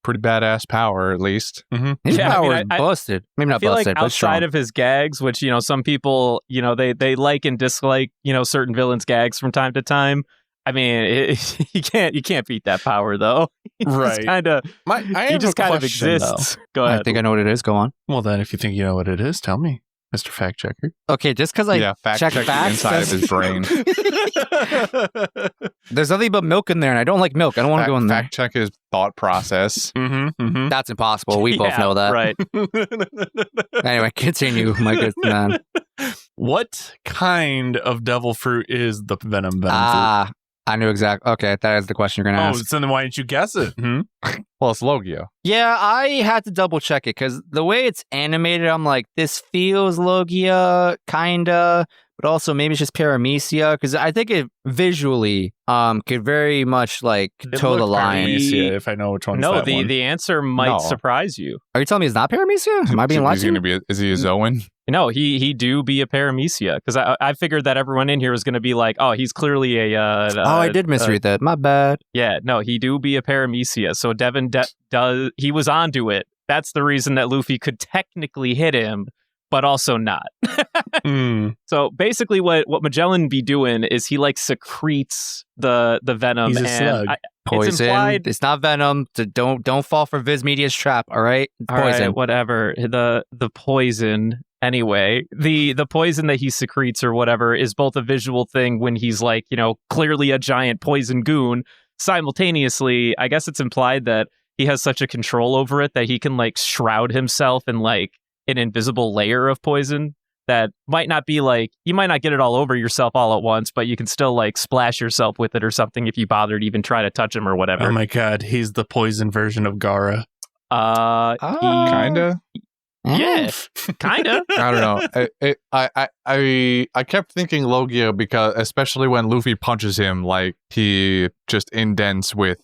Speaker 2: badass power, at least.
Speaker 3: His power is busted. Maybe not
Speaker 1: I feel
Speaker 3: busted,
Speaker 1: like
Speaker 3: but
Speaker 1: outside
Speaker 3: strong.
Speaker 1: of his gags, which, you know, some people, you know, they like and dislike, you know, certain villains' gags from time to time. I mean, you can't beat that power, though. He
Speaker 4: Right.
Speaker 1: He just kind of exists. Go ahead.
Speaker 3: I think I know what it is. Go on.
Speaker 4: Well, then, if you think you know what it is, tell me, Mr. Fact Checker.
Speaker 3: Okay, just because I
Speaker 2: fact
Speaker 3: check
Speaker 2: check the
Speaker 3: facts,
Speaker 2: inside of his brain.
Speaker 3: there's nothing but milk in there, and I don't like milk. I don't want to go in there.
Speaker 2: Fact check his thought process.
Speaker 3: That's impossible. We both know that.
Speaker 1: Right.
Speaker 3: Anyway, continue, my good man.
Speaker 4: What kind of devil fruit is the Venom-Venom Fruit?
Speaker 3: I knew exactly. Okay, that is the question you're going to
Speaker 4: Oh,
Speaker 3: ask.
Speaker 4: so then why didn't you guess it?
Speaker 2: Well, it's Logia.
Speaker 3: Yeah, I had to double check it because the way it's animated, I'm like, this feels Logia, kinda, but also maybe it's just Paramecia because I think it visually could very much like toe the line.
Speaker 4: Paramecia, if I know which one's
Speaker 1: No,
Speaker 4: that one.
Speaker 1: the answer might surprise you.
Speaker 3: Are you telling me it's not Paramecia? Am I being lied to?
Speaker 2: Is he a Zoan?
Speaker 1: No, he do be a Paramecia because I figured that everyone in here was going to be like, oh, he's clearly a.
Speaker 3: I did misread that. My bad.
Speaker 1: Yeah, no, he do be a Paramecia. So Devin he was onto it. That's the reason that Luffy could technically hit him, but also not. So basically, what Magellan be doing is he like secretes the venom.
Speaker 4: He's a slug.
Speaker 3: Poison.
Speaker 1: It's implied.
Speaker 3: It's not venom. Don't fall for Viz Media's trap. All right,
Speaker 1: All
Speaker 3: poison.
Speaker 1: right, whatever. The poison. Anyway, the poison that he secretes or whatever is both a visual thing when he's like, you know, clearly a giant poison goon. Simultaneously, I guess it's implied that he has such a control over it that he can like shroud himself in like an invisible layer of poison that might not be like, you might not get it all over yourself all at once, but you can still like splash yourself with it or something if you bother to even try to touch him or whatever.
Speaker 4: Oh my god, he's the poison version of Gaara.
Speaker 2: Kinda.
Speaker 1: Yeah, kind of.
Speaker 2: I don't know. I kept thinking Logia because, especially when Luffy punches him, like he just indents with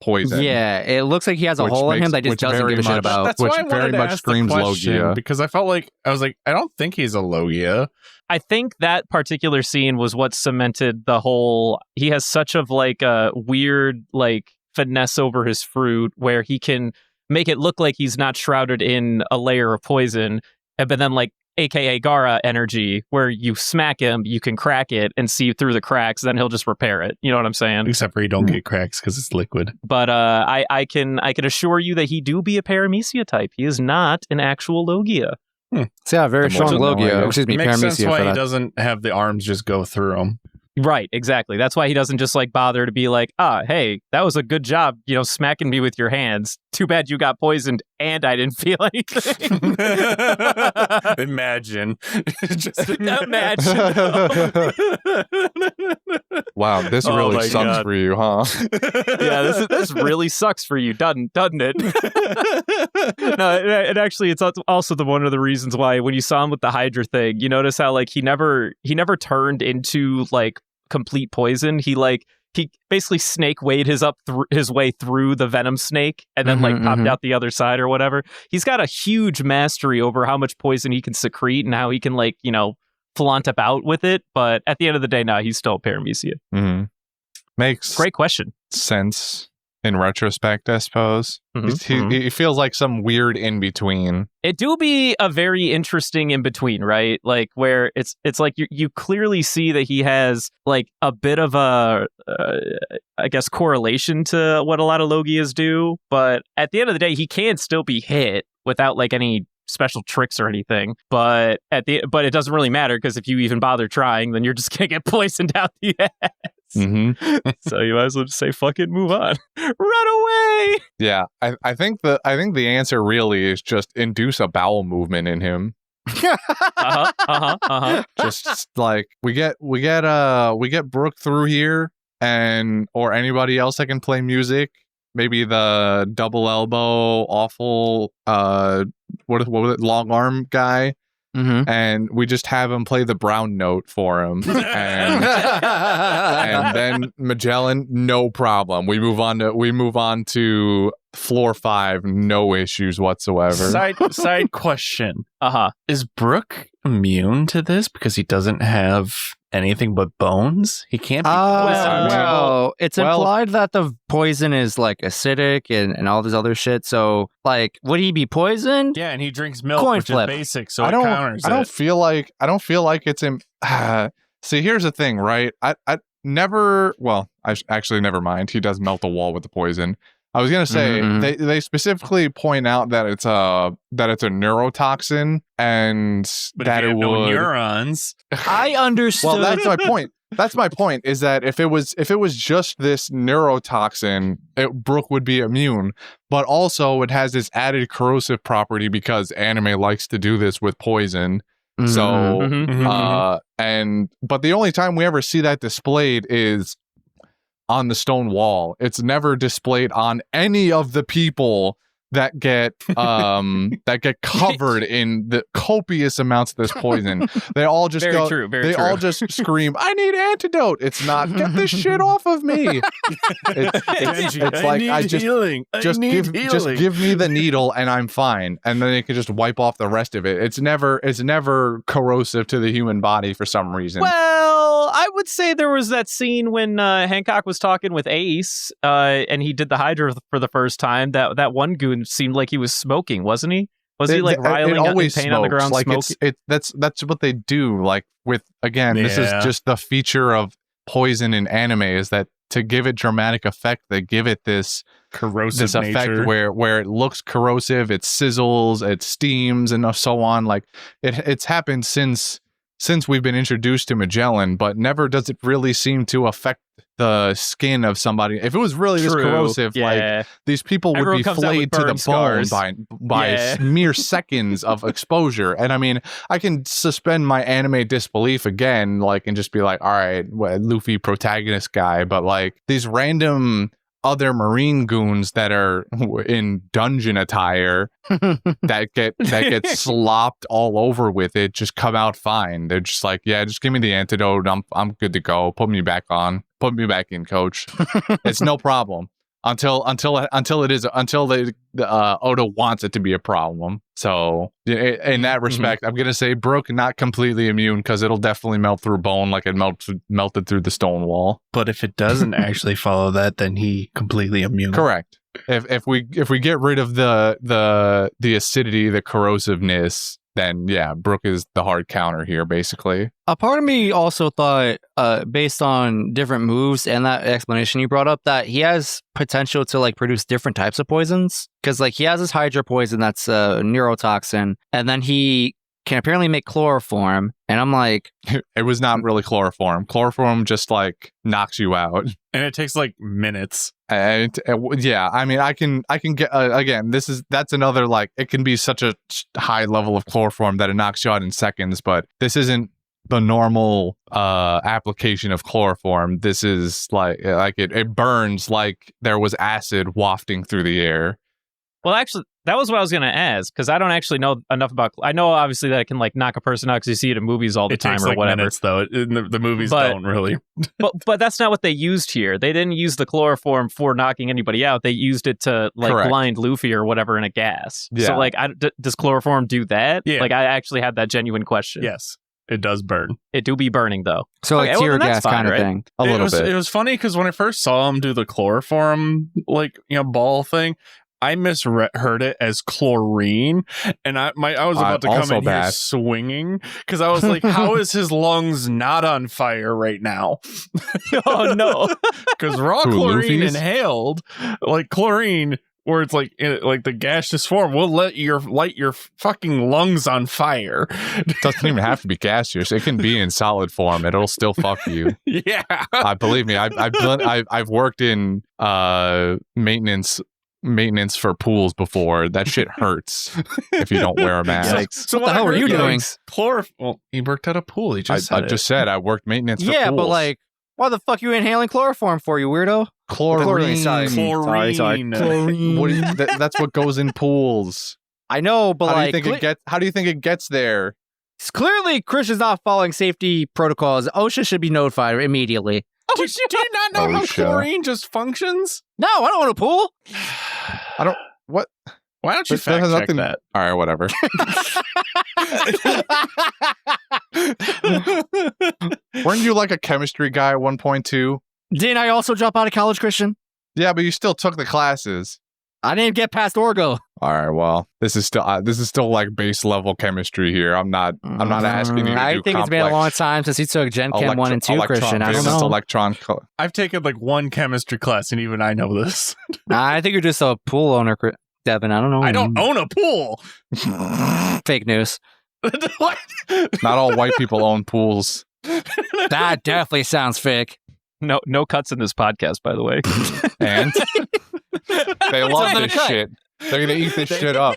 Speaker 2: poison.
Speaker 3: Yeah, it looks like he has a hole in him that he just doesn't give a shit about.
Speaker 4: That's
Speaker 2: which
Speaker 4: why I wanted
Speaker 2: very
Speaker 4: to
Speaker 2: much
Speaker 4: ask the
Speaker 2: screams
Speaker 4: question,
Speaker 2: Logia.
Speaker 4: because I was like, I don't think he's a Logia.
Speaker 1: I think that particular scene was what cemented the whole. He has such of like a weird like finesse over his fruit where he can make it look like he's not shrouded in a layer of poison, but then like AKA Gaara energy, where you smack him, you can crack it and see through the cracks, then he'll just repair it. You know what I'm saying?
Speaker 4: Except for you don't get cracks because it's liquid.
Speaker 1: But I can assure you that he do be a Paramecia type. He is not an actual Logia.
Speaker 3: So yeah, very strong Logia. Excuse me,
Speaker 4: Makes sense
Speaker 3: Paramecia.
Speaker 4: why he doesn't have the arms just go through him.
Speaker 1: Right, exactly. That's why he doesn't just like bother to be like, hey, that was a good job, you know, smacking me with your hands. Too bad you got poisoned and I didn't feel anything.
Speaker 4: Imagine. Just
Speaker 1: imagine.
Speaker 2: Wow, this really sucks
Speaker 4: God.
Speaker 2: for you, huh?
Speaker 1: Yeah, this really sucks for you, doesn't it? No, and actually, it's also one of the reasons why when you saw him with the Hydra thing, you notice how like he never turned into like complete poison. He basically snake weighed his way through the venom snake and then like popped out the other side or whatever. He's got a huge mastery over how much poison he can secrete and how he can like, you know, flaunt about with it. But at the end of the day, now he's still Paramecia.
Speaker 2: Makes
Speaker 1: Great question.
Speaker 2: sense in retrospect, I suppose. He feels like some weird in between.
Speaker 1: It do be a very interesting in between, right? Like where it's like you clearly see that he has like a bit of a I guess correlation to what a lot of Logias do, but at the end of the day, he can still be hit without like any special tricks or anything. But it doesn't really matter because if you even bother trying, then you're just gonna get poisoned out the ass. So you might as well just say fuck it, move on, run away.
Speaker 2: Yeah, I think the answer really is just induce a bowel movement in him. Just like we get Brooke through here, and or anybody else that can play music. Maybe the double elbow, awful, what was it, long arm guy.
Speaker 3: Mm-hmm.
Speaker 2: And we just have him play the brown note for him, and then Magellan, no problem. We move on to floor 5, no issues whatsoever.
Speaker 4: Side question:
Speaker 1: Uh-huh.
Speaker 4: Is Brooke immune to this because he doesn't have anything but bones? He can't be poisoned.
Speaker 3: Well, it's implied that the poison is like acidic and all this other shit. So, like, would he be poisoned?
Speaker 4: Yeah, and he drinks milk,
Speaker 3: Coin
Speaker 4: which
Speaker 3: flip.
Speaker 4: is basic, so
Speaker 2: I
Speaker 4: it
Speaker 2: don't
Speaker 4: counters
Speaker 2: I don't
Speaker 4: it.
Speaker 2: feel like it's in. See, here's the thing, right? I never. Well, actually never mind. He does melt the wall with the poison. I was gonna say they specifically point out that it's a neurotoxin and
Speaker 4: But
Speaker 2: that
Speaker 4: if you
Speaker 2: it
Speaker 4: have no
Speaker 2: would.
Speaker 3: I
Speaker 4: neurons.
Speaker 3: understood.
Speaker 2: Well, that's my point. That's my point. Is that if it was just this neurotoxin, Brooke would be immune. But also, it has this added corrosive property because anime likes to do this with poison. So, but the only time we ever see that displayed is on the stone wall. It's never displayed on any of the people that get covered in the copious amounts of this poison. They all just all just scream, "I need antidote." It's not, "Get this shit off of me." It's like, just give me the needle and I'm fine, and then they can just wipe off the rest of it. It's never corrosive to the human body for some reason.
Speaker 1: Well, I would say there was that scene when Hancock was talking with Ace, and he did the Hydra for the first time. That one goon seemed like he was smoking, wasn't he? Was he like riling in pain on the ground,
Speaker 2: like
Speaker 1: smoking?
Speaker 2: that's what they do. Like with, again, this is just the feature of poison in anime, is that to give it dramatic effect, they give it this
Speaker 4: corrosive
Speaker 2: effect
Speaker 4: nature.
Speaker 2: where it looks corrosive, it sizzles, it steams, and so on. Like it's happened since we've been introduced to Magellan, but never does it really seem to affect the skin of somebody. If it was really this corrosive, like these people would
Speaker 1: Everyone
Speaker 2: be
Speaker 1: comes out
Speaker 2: flayed
Speaker 1: with
Speaker 2: to the
Speaker 1: burn scars.
Speaker 2: bone by mere seconds of exposure. And I mean, I can suspend my anime disbelief again, like, and just be like, all right, Luffy protagonist guy, but like these random other marine goons that are in dungeon attire that get slopped all over with it just come out fine. They're just like, yeah, just give me the antidote. I'm good to go. Put me back in, coach. It's no problem until the Oda wants it to be a problem. So in that respect, I'm gonna say Brooke not completely immune, because it'll definitely melt through bone like it melted through the stone wall.
Speaker 4: But if it doesn't actually follow that, then he completely immune.
Speaker 2: Correct. If we get rid of the acidity, the corrosiveness, then yeah, Brooke is the hard counter here, basically.
Speaker 3: A part of me also thought, based on different moves and that explanation you brought up, that he has potential to like produce different types of poisons. Because like he has this Hydra poison that's a neurotoxin, and then he can apparently make chloroform. And I'm like,
Speaker 2: it was not really chloroform. Chloroform just like knocks you out,
Speaker 4: and it takes like minutes.
Speaker 2: And yeah, I mean, I can get again. That's another, like, it can be such a high level of chloroform that it knocks you out in seconds. But this isn't the normal application of chloroform. This is like it burns like there was acid wafting through the air.
Speaker 1: Well, actually, that was what I was going to ask, because I don't actually know enough about. I know obviously that it can like knock a person out because you see it in movies all the time,
Speaker 4: takes
Speaker 1: or
Speaker 4: like
Speaker 1: whatever.
Speaker 4: Minutes, though. The movies don't really.
Speaker 1: but that's not what they used here. They didn't use the chloroform for knocking anybody out. They used it to like blind Luffy or whatever in a gas. Yeah. So like, does chloroform do that?
Speaker 4: Yeah.
Speaker 1: Like, I actually had that genuine question.
Speaker 4: Yes, it does burn.
Speaker 1: It do be burning though.
Speaker 3: So like tear gas kind of thing.
Speaker 2: A little bit.
Speaker 4: It was funny because when I first saw him do the chloroform ball thing, I misheard it as chlorine, and I was about to come in here swinging, because I was like, how is his lungs not on fire right now?
Speaker 1: Oh no.
Speaker 4: Because raw chlorine inhaled, like chlorine, where it's like the gaseous form, will light your fucking lungs on fire.
Speaker 2: It doesn't even have to be gaseous. It can be in solid form. It'll still fuck you.
Speaker 4: Yeah.
Speaker 2: Believe me, I've worked in maintenance maintenance for pools before. That shit hurts if you don't wear a mask.
Speaker 4: So
Speaker 3: What the hell were you doing?
Speaker 4: Well, he worked at a pool. He just
Speaker 2: I just said I worked maintenance for
Speaker 3: Yeah,
Speaker 2: pools.
Speaker 3: but like, why the fuck you inhaling chloroform for, you weirdo?
Speaker 2: Chlorine.
Speaker 3: Sorry.
Speaker 4: Chlorine.
Speaker 2: What do you, that's what goes in pools.
Speaker 3: I know, but
Speaker 2: How do you
Speaker 3: like,
Speaker 2: think it gets? How do you think it gets there?
Speaker 3: clearly Chris is not following safety protocols. OSHA should be notified immediately.
Speaker 4: Do you not know how
Speaker 2: OSHA.
Speaker 4: chlorine just functions?
Speaker 3: No, I don't want a pool.
Speaker 2: I don't. What?
Speaker 4: Why don't you
Speaker 2: That has
Speaker 4: fact check
Speaker 2: nothing-
Speaker 4: that?
Speaker 2: All right, whatever. Weren't you like a chemistry guy at 1.2?
Speaker 3: Didn't I also drop out of college, Christian?
Speaker 2: Yeah, but you still took the classes.
Speaker 3: I didn't get past Orgo.
Speaker 2: All right, well, this is still like base level chemistry here. I'm not asking you to
Speaker 3: I
Speaker 2: do
Speaker 3: think it's been a
Speaker 2: complex
Speaker 3: long time since he took Gen Chem 1 and 2, Christian. I don't
Speaker 2: business
Speaker 3: know.
Speaker 2: electron.
Speaker 4: I've taken like one chemistry class, and even I know this.
Speaker 3: I think you're just a pool owner, Devin. I don't know.
Speaker 4: I don't own a pool.
Speaker 3: Fake news.
Speaker 4: What?
Speaker 2: Not all white people own pools.
Speaker 3: That definitely sounds fake.
Speaker 1: No cuts in this podcast, by the way.
Speaker 2: And they love
Speaker 3: another
Speaker 2: this
Speaker 3: cut.
Speaker 2: shit. They're gonna eat this shit up.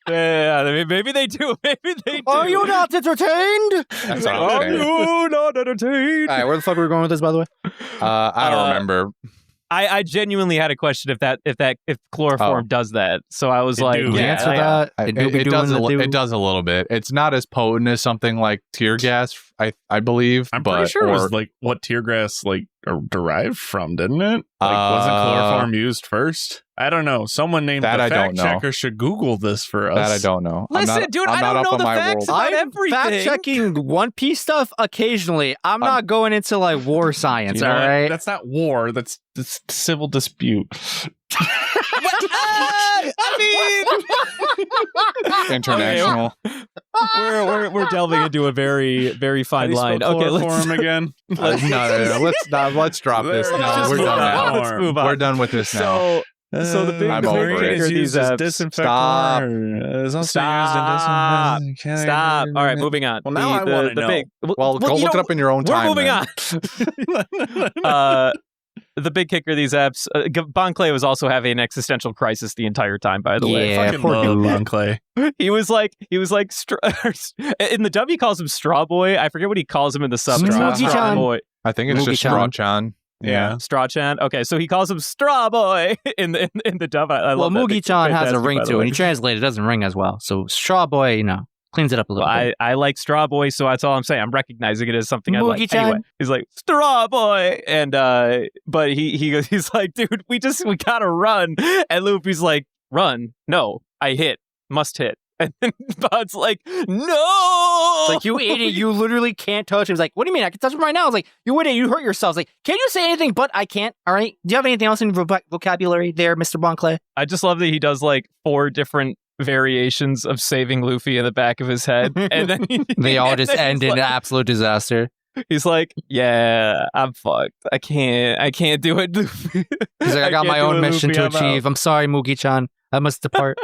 Speaker 1: Yeah, maybe they do. Maybe they do.
Speaker 3: Are you not entertained?
Speaker 2: That's what I'm
Speaker 1: Are
Speaker 2: saying.
Speaker 1: you not entertained?
Speaker 3: All right, where the fuck are we going with this, by the way?
Speaker 2: I don't remember.
Speaker 1: I genuinely had a question if chloroform does that. So I was
Speaker 4: It
Speaker 1: like,
Speaker 4: do.
Speaker 3: The
Speaker 1: yeah,
Speaker 3: answer to that?
Speaker 2: It,
Speaker 3: do be
Speaker 2: it
Speaker 3: doing
Speaker 2: does.
Speaker 3: the do.
Speaker 2: It does a little bit. It's not as potent as something like tear gas. I believe.
Speaker 4: I'm
Speaker 2: but,
Speaker 4: pretty sure it
Speaker 2: or-
Speaker 4: was like what tear gas like derived from, didn't it? Like, wasn't chloroform used first? I don't know. Someone named
Speaker 2: That
Speaker 4: the
Speaker 2: I
Speaker 4: fact
Speaker 2: don't know.
Speaker 4: checker should Google this for us.
Speaker 2: that I don't know.
Speaker 1: Listen, dude, I don't know the facts about
Speaker 3: I'm
Speaker 1: everything.
Speaker 3: fact checking One Piece stuff occasionally. I'm not going into like war science,
Speaker 4: You know
Speaker 3: all
Speaker 4: what?
Speaker 3: right?
Speaker 4: That's not war. That's civil dispute.
Speaker 2: International.
Speaker 1: we're delving into a very fine line. Okay, let's
Speaker 4: again.
Speaker 2: No. Let's drop this.
Speaker 4: Let's
Speaker 2: No,
Speaker 4: just
Speaker 2: we're
Speaker 4: move
Speaker 2: done
Speaker 4: on.
Speaker 2: now.
Speaker 1: Let's move on.
Speaker 2: We're done with this now.
Speaker 1: So the big
Speaker 2: I'm over it.
Speaker 1: kicker
Speaker 4: is
Speaker 1: these
Speaker 4: used as
Speaker 1: apps.
Speaker 4: disinfectant.
Speaker 2: Stop.
Speaker 4: It's also
Speaker 1: Stop.
Speaker 4: used in disinfectant.
Speaker 1: Stop. All right, moving on.
Speaker 4: Well, now I wanna know.
Speaker 2: Well, go
Speaker 1: you
Speaker 2: look it
Speaker 1: know,
Speaker 2: up in your own
Speaker 1: We're
Speaker 2: time.
Speaker 1: moving
Speaker 2: then.
Speaker 1: on. The big kicker of these apps, Bon Clay was also having an existential crisis the entire time, by the way.
Speaker 3: Yeah,
Speaker 4: Fucking
Speaker 3: poor
Speaker 4: love
Speaker 3: dude.
Speaker 4: Bon Clay.
Speaker 1: He was like in the dub he calls him Straw Boy. I forget what he calls him in the sub. It's not
Speaker 3: Moogie-chan.
Speaker 1: Straw Boy.
Speaker 2: I think it's just
Speaker 3: Mugi-chan.
Speaker 2: Straw-chan.
Speaker 4: Yeah.
Speaker 1: Straw Chan. Okay, so he calls him Straw Boy in the dub. I
Speaker 3: Well,
Speaker 1: love that.
Speaker 3: Mugi-chan has a
Speaker 1: Fantastic,
Speaker 3: ring
Speaker 1: by the
Speaker 3: to it.
Speaker 1: way.
Speaker 3: When you translate it, doesn't ring as well. So Straw Boy, cleans it up a little bit.
Speaker 1: I like Straw Boy, so that's all I'm saying. I'm recognizing it as something I like.
Speaker 3: Mugi-chan.
Speaker 1: Anyway, he's like Straw Boy, and but he's like, dude, we gotta run, and Luffy's like, run? No, I hit, must hit, and then Bon's like, no,
Speaker 3: It's like, you idiot, you literally can't touch him. He's like, what do you mean? I can touch him right now. I was like, you idiot, you hurt yourself. It's like, can you say anything but I can't? All right. Do you have anything else in your vocabulary there, Mr. Bon Clay?
Speaker 1: I just love that he does like 4 different variations of saving Luffy in the back of his head, and then
Speaker 3: They all
Speaker 1: and
Speaker 3: just
Speaker 1: then
Speaker 3: end
Speaker 1: he's
Speaker 3: in
Speaker 1: like,
Speaker 3: absolute disaster.
Speaker 1: He's like, yeah, I'm fucked. I can't do it. Luffy.
Speaker 3: He's like, I got
Speaker 1: can't
Speaker 3: my
Speaker 1: do
Speaker 3: own
Speaker 1: it,
Speaker 3: mission
Speaker 1: Luffy,
Speaker 3: to
Speaker 1: I'm out."
Speaker 3: achieve. I'm sorry, Mugi-chan. I must depart.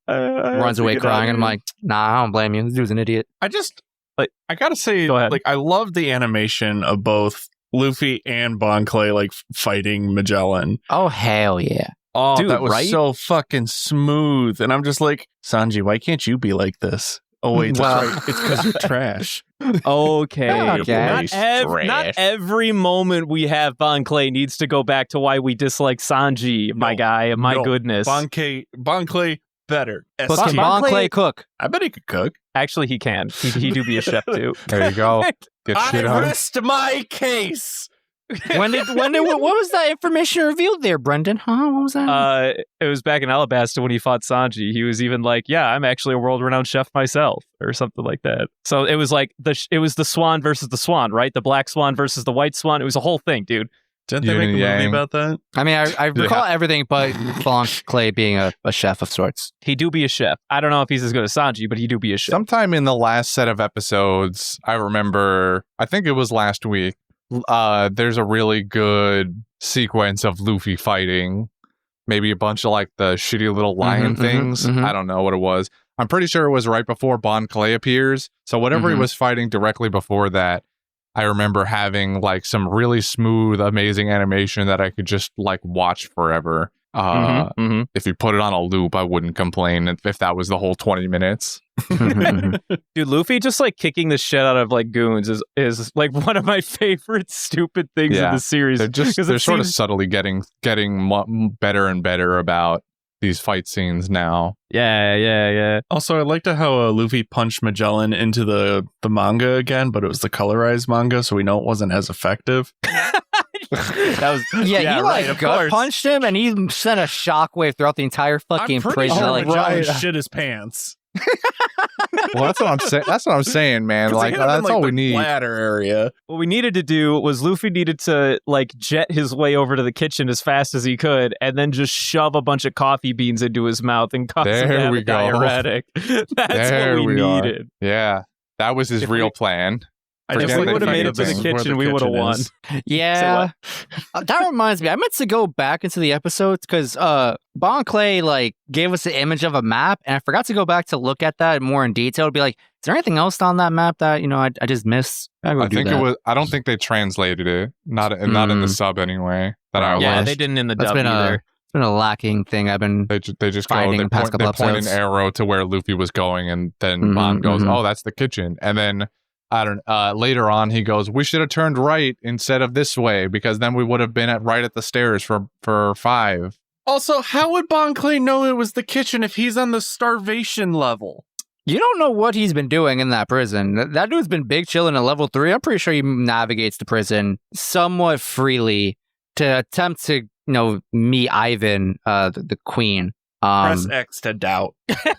Speaker 3: Runs away crying, and I'm like, nah, I don't blame you. This dude's an idiot.
Speaker 4: I just
Speaker 1: Like-
Speaker 4: I gotta say,
Speaker 1: Go ahead.
Speaker 4: like, I love the animation of both Luffy and Bon Clay like fighting Magellan.
Speaker 3: Oh, hell yeah.
Speaker 4: Oh,
Speaker 1: Dude,
Speaker 4: that was
Speaker 1: right?
Speaker 4: so fucking smooth. And I'm just like, Sanji, why can't you be like this? Oh wait, that's
Speaker 3: Well-
Speaker 4: right. It's because you're trash.
Speaker 1: Okay.
Speaker 3: Okay.
Speaker 1: Not every moment we have Bon Clay needs to go back to why we dislike Sanji, my
Speaker 4: No.
Speaker 1: guy. My
Speaker 4: No.
Speaker 1: goodness.
Speaker 4: Bon Clay better.
Speaker 3: But
Speaker 1: Bon
Speaker 3: can
Speaker 4: ST.
Speaker 3: Bon
Speaker 1: Clay-
Speaker 3: Clay cook?
Speaker 4: I bet he could cook.
Speaker 1: Actually, he can. He do be a chef too.
Speaker 2: There you go. Get shit
Speaker 4: I
Speaker 2: on.
Speaker 4: rest my case.
Speaker 3: What was that information revealed there, Brendan? Huh? What was that?
Speaker 1: It was back in Alabasta when he fought Sanji. He was even like, "Yeah, I'm actually a world-renowned chef myself," or something like that. So it was like it was the swan versus the swan, right? The black swan versus the white swan. It was a whole thing, dude.
Speaker 4: Didn't they
Speaker 2: Yin
Speaker 4: make a
Speaker 2: and
Speaker 4: movie
Speaker 2: yang.
Speaker 4: about that?
Speaker 3: I mean, I recall everything but Bon Clay being a chef of sorts.
Speaker 1: He do be a chef. I don't know if he's as good as Sanji, but he do be a chef.
Speaker 2: Sometime in the last set of episodes, I remember, I think it was last week, there's a really good sequence of Luffy fighting maybe a bunch of like the shitty little lion things. I don't know what it was. I'm pretty sure it was right before Bon Clay appears. So whatever he was fighting directly before that, I remember having like some really smooth, amazing animation that I could just like watch forever. If you put it on a loop, I wouldn't complain if that was the whole 20 minutes.
Speaker 1: Dude, Luffy just like kicking the shit out of like goons is like one of my favorite stupid things in the series.
Speaker 2: They're sort of subtly getting better and better about these fight scenes now.
Speaker 1: Yeah.
Speaker 4: Also, I liked how Luffy punched Magellan into the manga again, but it was the colorized manga, so we know it wasn't as effective.
Speaker 1: That was
Speaker 3: he like
Speaker 1: of
Speaker 3: gut
Speaker 1: course.
Speaker 3: punched him, and he sent a shockwave throughout the entire fucking prison.
Speaker 4: Magellan shit his pants.
Speaker 2: Well, that's what I'm saying. That's what I'm saying, man. Like that's all we need.
Speaker 4: Bladder area.
Speaker 1: What we needed to do was Luffy needed to like jet his way over to the kitchen as fast as he could, and then just shove a bunch of coffee beans into his mouth and cause him to have a diuretic. That's what we needed.
Speaker 2: Yeah, that was his real plan.
Speaker 1: If we would have made it to the kitchen, we would have won.
Speaker 3: Yeah. That reminds me, I meant to go back into the episodes because Bon Clay like gave us an image of a map, and I forgot to go back to look at that more in detail. To be like, is there anything else on that map that I just missed?
Speaker 2: I think it was. I don't think they translated it. Not in the sub anyway. That I watched.
Speaker 1: They didn't in the dub either.
Speaker 3: It's been a lacking thing. I've been
Speaker 2: they just
Speaker 3: fighting
Speaker 2: go.
Speaker 3: the past couple
Speaker 2: they point
Speaker 3: episodes.
Speaker 2: an arrow to where Luffy was going, and then Bon goes, "Oh, that's the kitchen," and then. Later on, he goes, "We should have turned right instead of this way because then we would have been right at the stairs for 5."
Speaker 4: Also, how would Bon Clay know it was the kitchen if he's on the starvation level?
Speaker 3: You don't know what he's been doing in that prison. That dude's been big chilling at level 3. I'm pretty sure he navigates the prison somewhat freely to attempt to, meet Ivan, the queen.
Speaker 4: Press X to doubt.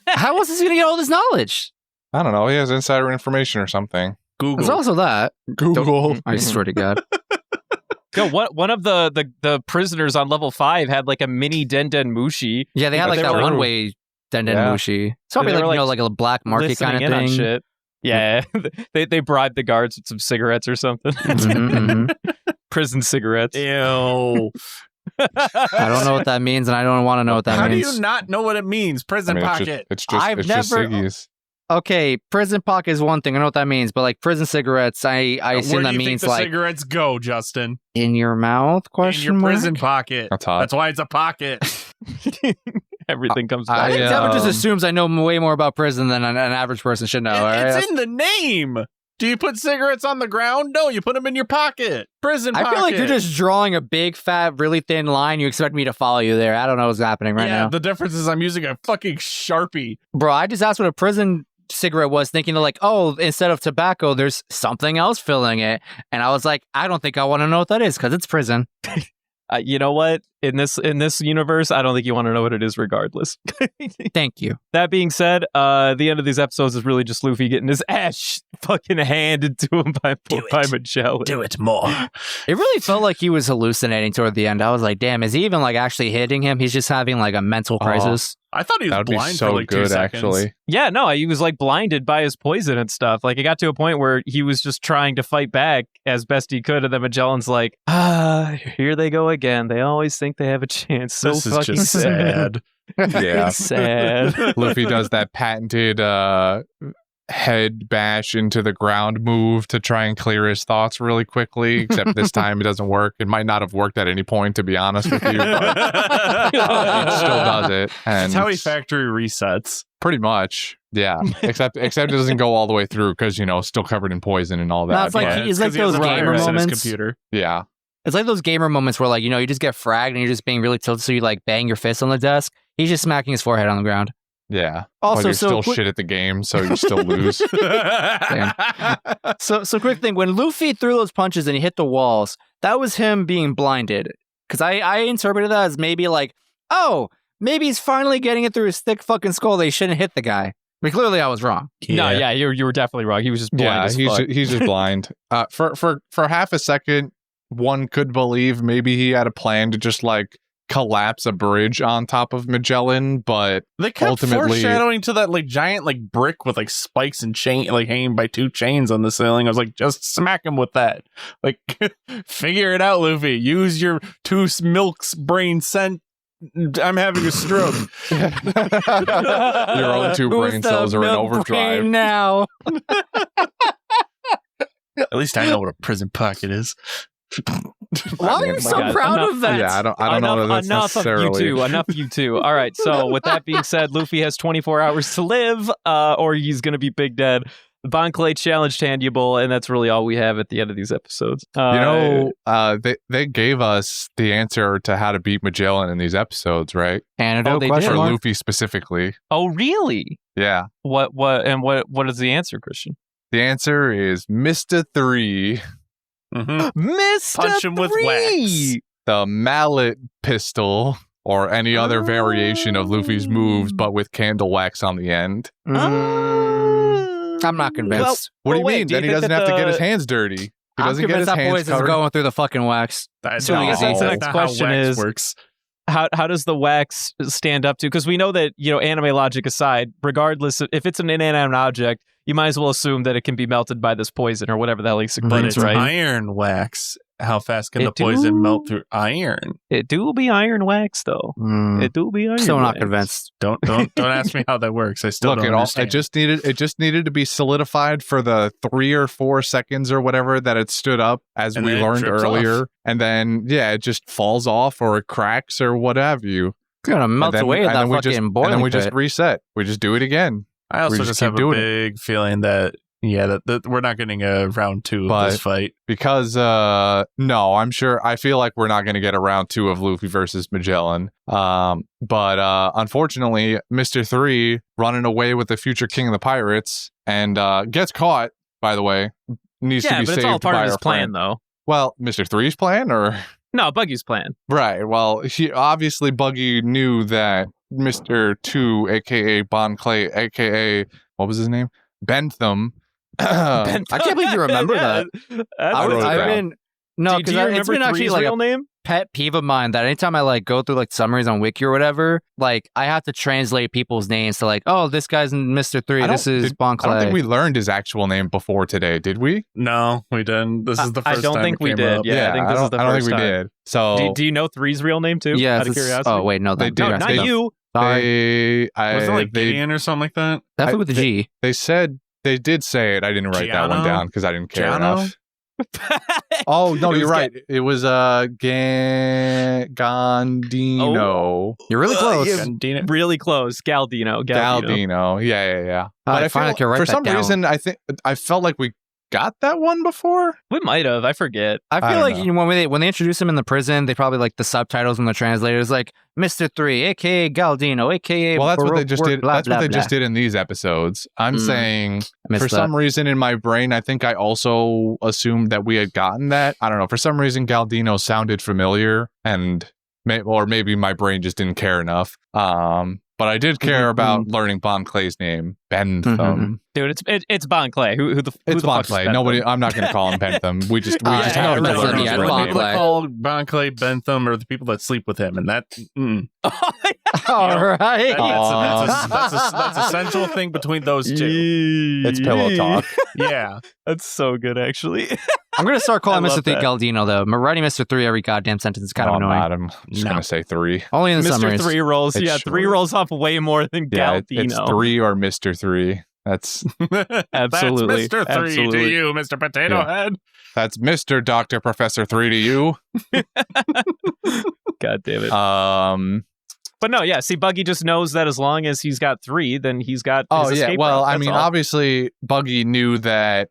Speaker 3: How else is he gonna get all this knowledge?
Speaker 2: I don't know. He has insider information or something.
Speaker 4: Google.
Speaker 3: There's also that.
Speaker 2: Google.
Speaker 3: I swear to God.
Speaker 1: Yo, one of the prisoners on level 5 had like a mini Den Mushi.
Speaker 3: Yeah, they had like that one-way Den Mushi. It's probably like a black market kind of thing.
Speaker 1: Shit. Yeah, they bribed the guards with some cigarettes or something. Prison cigarettes.
Speaker 4: Ew.
Speaker 3: I don't know what that means, and I don't want to know what that means.
Speaker 4: How do you not know what it means? Prison pocket.
Speaker 2: It's just ciggies.
Speaker 3: Okay, prison pocket is one thing. I know what that means, but like prison cigarettes, I assume that means like
Speaker 4: cigarettes go, Justin.
Speaker 3: In your mouth?
Speaker 4: In your prison pocket.
Speaker 2: That's hot.
Speaker 4: That's why it's a pocket.
Speaker 1: Everything comes back.
Speaker 3: I think Devin just assumes I know way more about prison than an average person should know.
Speaker 4: It's in the name. Do you put cigarettes on the ground? No, you put them in your pocket. Prison pocket.
Speaker 3: I feel like you're just drawing a big, fat, really thin line. You expect me to follow you there. I don't know what's happening right now.
Speaker 4: The difference is I'm using a fucking Sharpie.
Speaker 3: Bro, I just asked what a prison cigarette was, thinking like, oh, instead of tobacco, there's something else filling it. And I was like, I don't think I want to know what that is because it's prison.
Speaker 1: You know what? In this universe, I don't think you want to know what it is regardless.
Speaker 3: Thank you.
Speaker 1: That being said, the end of these episodes is really just Luffy getting his ass fucking handed to him by Magellan.
Speaker 4: Do it more.
Speaker 3: It really felt like he was hallucinating toward the end. I was like, damn, is he even like actually hitting him? He's just having like a mental crisis.
Speaker 4: I thought he was blind for like 2 seconds.
Speaker 2: Actually.
Speaker 1: Yeah, no, he was like blinded by his poison and stuff. Like it got to a point where he was just trying to fight back as best he could, and then Magellan's like, here they go again. They always think they have a chance. So
Speaker 4: this is
Speaker 1: fucking
Speaker 4: just sad.
Speaker 2: Yeah.
Speaker 1: Sad.
Speaker 2: Luffy does that patented head bash into the ground move to try and clear his thoughts really quickly, except this time it doesn't work. It might not have worked at any point, to be honest with you, but it still does it. And
Speaker 4: that's how he factory resets.
Speaker 2: Pretty much. Yeah. Except it doesn't go all the way through because, still covered in poison and all that.
Speaker 3: No, it's like it's like those gamer moments.
Speaker 4: Computer.
Speaker 2: Yeah.
Speaker 3: It's like those gamer moments where like, you just get fragged and you're just being really tilted, so you like bang your fist on the desk. He's just smacking his forehead on the ground.
Speaker 2: Yeah.
Speaker 3: Also,
Speaker 2: you're still shit at the game, so you still lose.
Speaker 3: So quick thing, when Luffy threw those punches and he hit the walls, that was him being blinded. Because I interpreted that as maybe like, oh, maybe he's finally getting it through his thick fucking skull that he shouldn't hit the guy. But clearly I was wrong.
Speaker 1: No, yeah, you were definitely wrong. He was just blind as fuck.
Speaker 2: He's just blind. For half a second, one could believe maybe he had a plan to just like collapse a bridge on top of Magellan, but
Speaker 4: they kept
Speaker 2: ultimately
Speaker 4: foreshadowing to that like giant like brick with like spikes and chain like hanging by 2 chains on the ceiling. I was like, just smack him with that. Like, figure it out, Luffy. Use your 2 milk's brain scent. I'm having a stroke.
Speaker 2: Your own 2 brain cells are in overdrive
Speaker 3: now.
Speaker 4: At least I know what a prison pocket is.
Speaker 3: Why are you so proud of that?
Speaker 2: Yeah, I don't know that that's
Speaker 1: enough
Speaker 2: necessarily.
Speaker 1: Enough of you two. All right. So with that being said, Luffy has 24 hours to live, or he's going to be big dead. Bon Clay challenged Hannibal, and that's really all we have at the end of these episodes.
Speaker 2: They gave us the answer to how to beat Magellan in these episodes, right?
Speaker 3: Antidote
Speaker 1: they
Speaker 3: question
Speaker 2: For
Speaker 3: mark?
Speaker 2: Luffy specifically.
Speaker 1: Oh, really?
Speaker 2: Yeah.
Speaker 1: What is the answer, Christian?
Speaker 2: The answer is Mr. 3,
Speaker 1: Mr.
Speaker 4: Punch him with wax.
Speaker 2: the mallet pistol, or any other variation of Luffy's moves, but with candle wax on the end.
Speaker 3: I'm not convinced.
Speaker 2: What do you
Speaker 1: wait,
Speaker 2: mean?
Speaker 1: do you
Speaker 2: Then he
Speaker 1: think
Speaker 2: doesn't
Speaker 1: that
Speaker 2: have to get
Speaker 1: the-
Speaker 2: his hands dirty. He
Speaker 3: I'm
Speaker 2: doesn't get his
Speaker 3: convinced that
Speaker 2: hands
Speaker 3: boys is
Speaker 2: covered.
Speaker 3: going through the fucking wax.
Speaker 4: That's
Speaker 1: So I guess that's the next
Speaker 4: not
Speaker 1: question
Speaker 4: how wax
Speaker 1: is-
Speaker 4: works.
Speaker 1: How does the wax stand up to? Because we know that, anime logic aside, regardless if it's an inanimate object, you might as well assume that it can be melted by this poison or whatever the hell he
Speaker 4: But
Speaker 1: secretes,
Speaker 4: it's right?
Speaker 1: right?
Speaker 4: Iron wax. How fast can
Speaker 1: It
Speaker 4: the poison
Speaker 1: do-
Speaker 4: melt through iron?
Speaker 1: It do be iron wax though. It do be iron.
Speaker 3: Still not
Speaker 1: wax.
Speaker 3: convinced.
Speaker 4: Don't ask me how that works. I still
Speaker 2: Look,
Speaker 4: don't understand.
Speaker 2: it just needed to be solidified for the 3 or 4 seconds or whatever that it stood up, as
Speaker 4: And
Speaker 2: we
Speaker 4: then it
Speaker 2: learned
Speaker 4: drips
Speaker 2: earlier.
Speaker 4: off.
Speaker 2: And then it just falls off or it cracks or what have you.
Speaker 3: It's gonna melt
Speaker 2: And then-
Speaker 3: away in
Speaker 2: and
Speaker 3: that
Speaker 2: then we
Speaker 3: fucking
Speaker 2: just,
Speaker 3: boiling
Speaker 2: and then we
Speaker 3: pit.
Speaker 2: just reset. We just do it again.
Speaker 4: I also
Speaker 2: we
Speaker 4: just
Speaker 2: just
Speaker 4: have
Speaker 2: keep
Speaker 4: a
Speaker 2: doing
Speaker 4: big feeling that that we're not getting a round 2 of
Speaker 2: But-
Speaker 4: this fight.
Speaker 2: Because no, I feel like we're not going to get a round 2 of Luffy versus Magellan. But unfortunately, Mr. 3 running away with the future king of the pirates and gets caught, by the way, needs to
Speaker 1: Yeah,
Speaker 2: be
Speaker 1: but
Speaker 2: saved
Speaker 1: it's all part
Speaker 2: by
Speaker 1: of his
Speaker 2: our
Speaker 1: plan,
Speaker 2: friend.
Speaker 1: though.
Speaker 2: Well, Mr. 3's plan, or
Speaker 1: No, Buggy's plan.
Speaker 2: right? Well, obviously Buggy knew that Mr. 2, aka Bon Clay, aka what was his name, Bentham.
Speaker 3: I can't believe you remember that.
Speaker 2: I wrote it
Speaker 3: I've
Speaker 2: down.
Speaker 3: been no,
Speaker 1: do
Speaker 3: because
Speaker 1: you
Speaker 3: it's
Speaker 1: remember
Speaker 3: been actually
Speaker 1: Three's
Speaker 3: like
Speaker 1: real
Speaker 3: a
Speaker 1: name?
Speaker 3: pet peeve of mine that anytime I go through summaries on Wiki or whatever, I have to translate people's names to oh, this guy's Mr. 3, this is Bon
Speaker 2: I
Speaker 3: Clay.
Speaker 2: don't think we learned his actual name before today, did we?
Speaker 4: No, we didn't. This is the
Speaker 1: I
Speaker 4: first
Speaker 1: don't
Speaker 4: time
Speaker 1: think
Speaker 4: it
Speaker 1: we
Speaker 4: came
Speaker 1: did.
Speaker 4: up.
Speaker 1: Yeah, I think this is the
Speaker 2: I don't
Speaker 1: first
Speaker 2: think we
Speaker 1: time.
Speaker 2: did. So
Speaker 1: Do you know Three's real name too?
Speaker 3: Yeah,
Speaker 1: out of curiosity.
Speaker 3: oh wait, no,
Speaker 2: They
Speaker 3: that,
Speaker 2: did.
Speaker 1: No,
Speaker 3: yeah,
Speaker 1: not
Speaker 2: They-
Speaker 1: you.
Speaker 3: Sorry.
Speaker 4: Was it like
Speaker 2: they
Speaker 4: Gideon or something like that?
Speaker 3: Definitely with the G.
Speaker 2: they said they did say it. I didn't write that one
Speaker 4: Giano?
Speaker 2: down because I didn't care
Speaker 4: Giano?
Speaker 2: enough. Oh no,
Speaker 1: It
Speaker 2: you're
Speaker 1: was
Speaker 2: right. It was Gandino.
Speaker 3: You're really close.
Speaker 1: yeah. Really close. Galdino.
Speaker 2: Galdino. Yeah.
Speaker 3: I
Speaker 2: But I
Speaker 3: finally
Speaker 2: feel
Speaker 3: can write
Speaker 2: for
Speaker 3: that
Speaker 2: some
Speaker 3: down.
Speaker 2: reason I felt like we got that one before.
Speaker 1: We might have. I forget.
Speaker 3: I feel
Speaker 2: don't
Speaker 3: like
Speaker 2: know.
Speaker 3: when they introduce him in the prison, they probably the subtitles from the translators Mr. 3, aka Galdino, aka
Speaker 2: Well, that's what they just
Speaker 3: Baroque
Speaker 2: did.
Speaker 3: blah,
Speaker 2: That's what
Speaker 3: blah,
Speaker 2: they
Speaker 3: blah.
Speaker 2: just did in these episodes. I'm
Speaker 3: Mm.
Speaker 2: saying
Speaker 3: I missed
Speaker 2: for
Speaker 3: that.
Speaker 2: some reason in my brain, I think I also assumed that we had gotten that. I don't know. For some reason, Galdino sounded familiar, and or maybe my brain just didn't care enough. But I did care about learning Bon Clay's name, Bentham.
Speaker 1: Dude, it's Bon Clay. Who the
Speaker 2: It's
Speaker 1: who the
Speaker 2: Bon
Speaker 1: fuck's
Speaker 2: Clay.
Speaker 1: Bentham?
Speaker 2: Nobody. I'm not going to call him Bentham. We just
Speaker 3: Yeah,
Speaker 2: have
Speaker 3: no,
Speaker 2: to
Speaker 3: that's
Speaker 2: learn
Speaker 3: what-
Speaker 2: his
Speaker 3: yeah,
Speaker 2: real
Speaker 3: Bon
Speaker 2: name.
Speaker 3: Clay.
Speaker 4: Call Bon Clay Bentham, or the people that sleep with him, and that
Speaker 3: All right.
Speaker 4: that's a central thing between those two.
Speaker 2: It's pillow talk.
Speaker 4: Yeah,
Speaker 1: That's so good, actually.
Speaker 3: I'm gonna start calling
Speaker 1: I
Speaker 3: Mr.
Speaker 1: love
Speaker 3: 3
Speaker 1: that.
Speaker 3: Galdino though. Writing Mr. 3 every goddamn sentence is kind
Speaker 2: No,
Speaker 3: of
Speaker 2: I'm
Speaker 3: annoying.
Speaker 2: not. I'm just
Speaker 4: No.
Speaker 2: going to say 3.
Speaker 3: Only in the
Speaker 1: Mr.
Speaker 3: summaries.
Speaker 1: 3 rolls.
Speaker 2: It's
Speaker 1: Yeah,
Speaker 2: short.
Speaker 1: 3 rolls off way more than
Speaker 2: Yeah,
Speaker 1: Galdino.
Speaker 2: it's 3 or Mr. 3. That's
Speaker 1: Absolutely.
Speaker 4: That's Mr. 3
Speaker 1: Absolutely.
Speaker 4: to you, Mr. Potato
Speaker 2: Yeah.
Speaker 4: Head.
Speaker 2: that's Mr. Dr. Professor 3 to you.
Speaker 1: God damn it.
Speaker 2: But
Speaker 1: no, yeah. See, Buggy just knows that as long as he's got 3, then he's got.
Speaker 2: oh
Speaker 1: his
Speaker 2: yeah.
Speaker 1: escape
Speaker 2: Well,
Speaker 1: route.
Speaker 2: I
Speaker 1: That's
Speaker 2: mean,
Speaker 1: all.
Speaker 2: obviously Buggy knew that.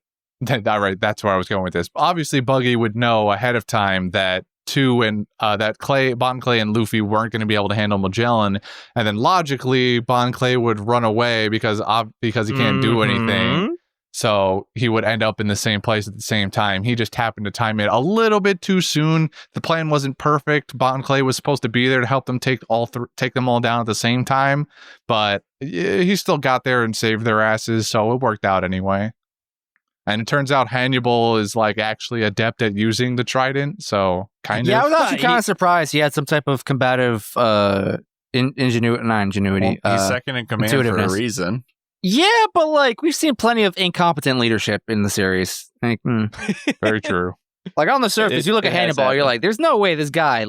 Speaker 2: All right, that's where I was going with this. Obviously, Buggy would know ahead of time that Bon Clay and Luffy weren't going to be able to handle Magellan, and then logically Bon Clay would run away because he can't do anything.
Speaker 1: Mhm.
Speaker 2: So he would end up in the same place at the same time. He just happened to time it a little bit too soon. The plan wasn't perfect. Bon Clay was supposed to be there to help them take them all down at the same time, but he still got there and saved their asses. So it worked out anyway. And it turns out Hannibal is actually adept at using the trident. So kind
Speaker 3: Yeah, I
Speaker 2: of.
Speaker 3: was actually kind of surprised he had some type of combative ingenuity.
Speaker 4: He's second in command for a
Speaker 3: intuitiveness.
Speaker 4: reason.
Speaker 3: Yeah, but we've seen plenty of incompetent leadership in the series.
Speaker 2: Very true.
Speaker 3: On the surface, you look at
Speaker 1: it has
Speaker 3: Hannibal, you're
Speaker 1: happened.
Speaker 3: like, there's no way this guy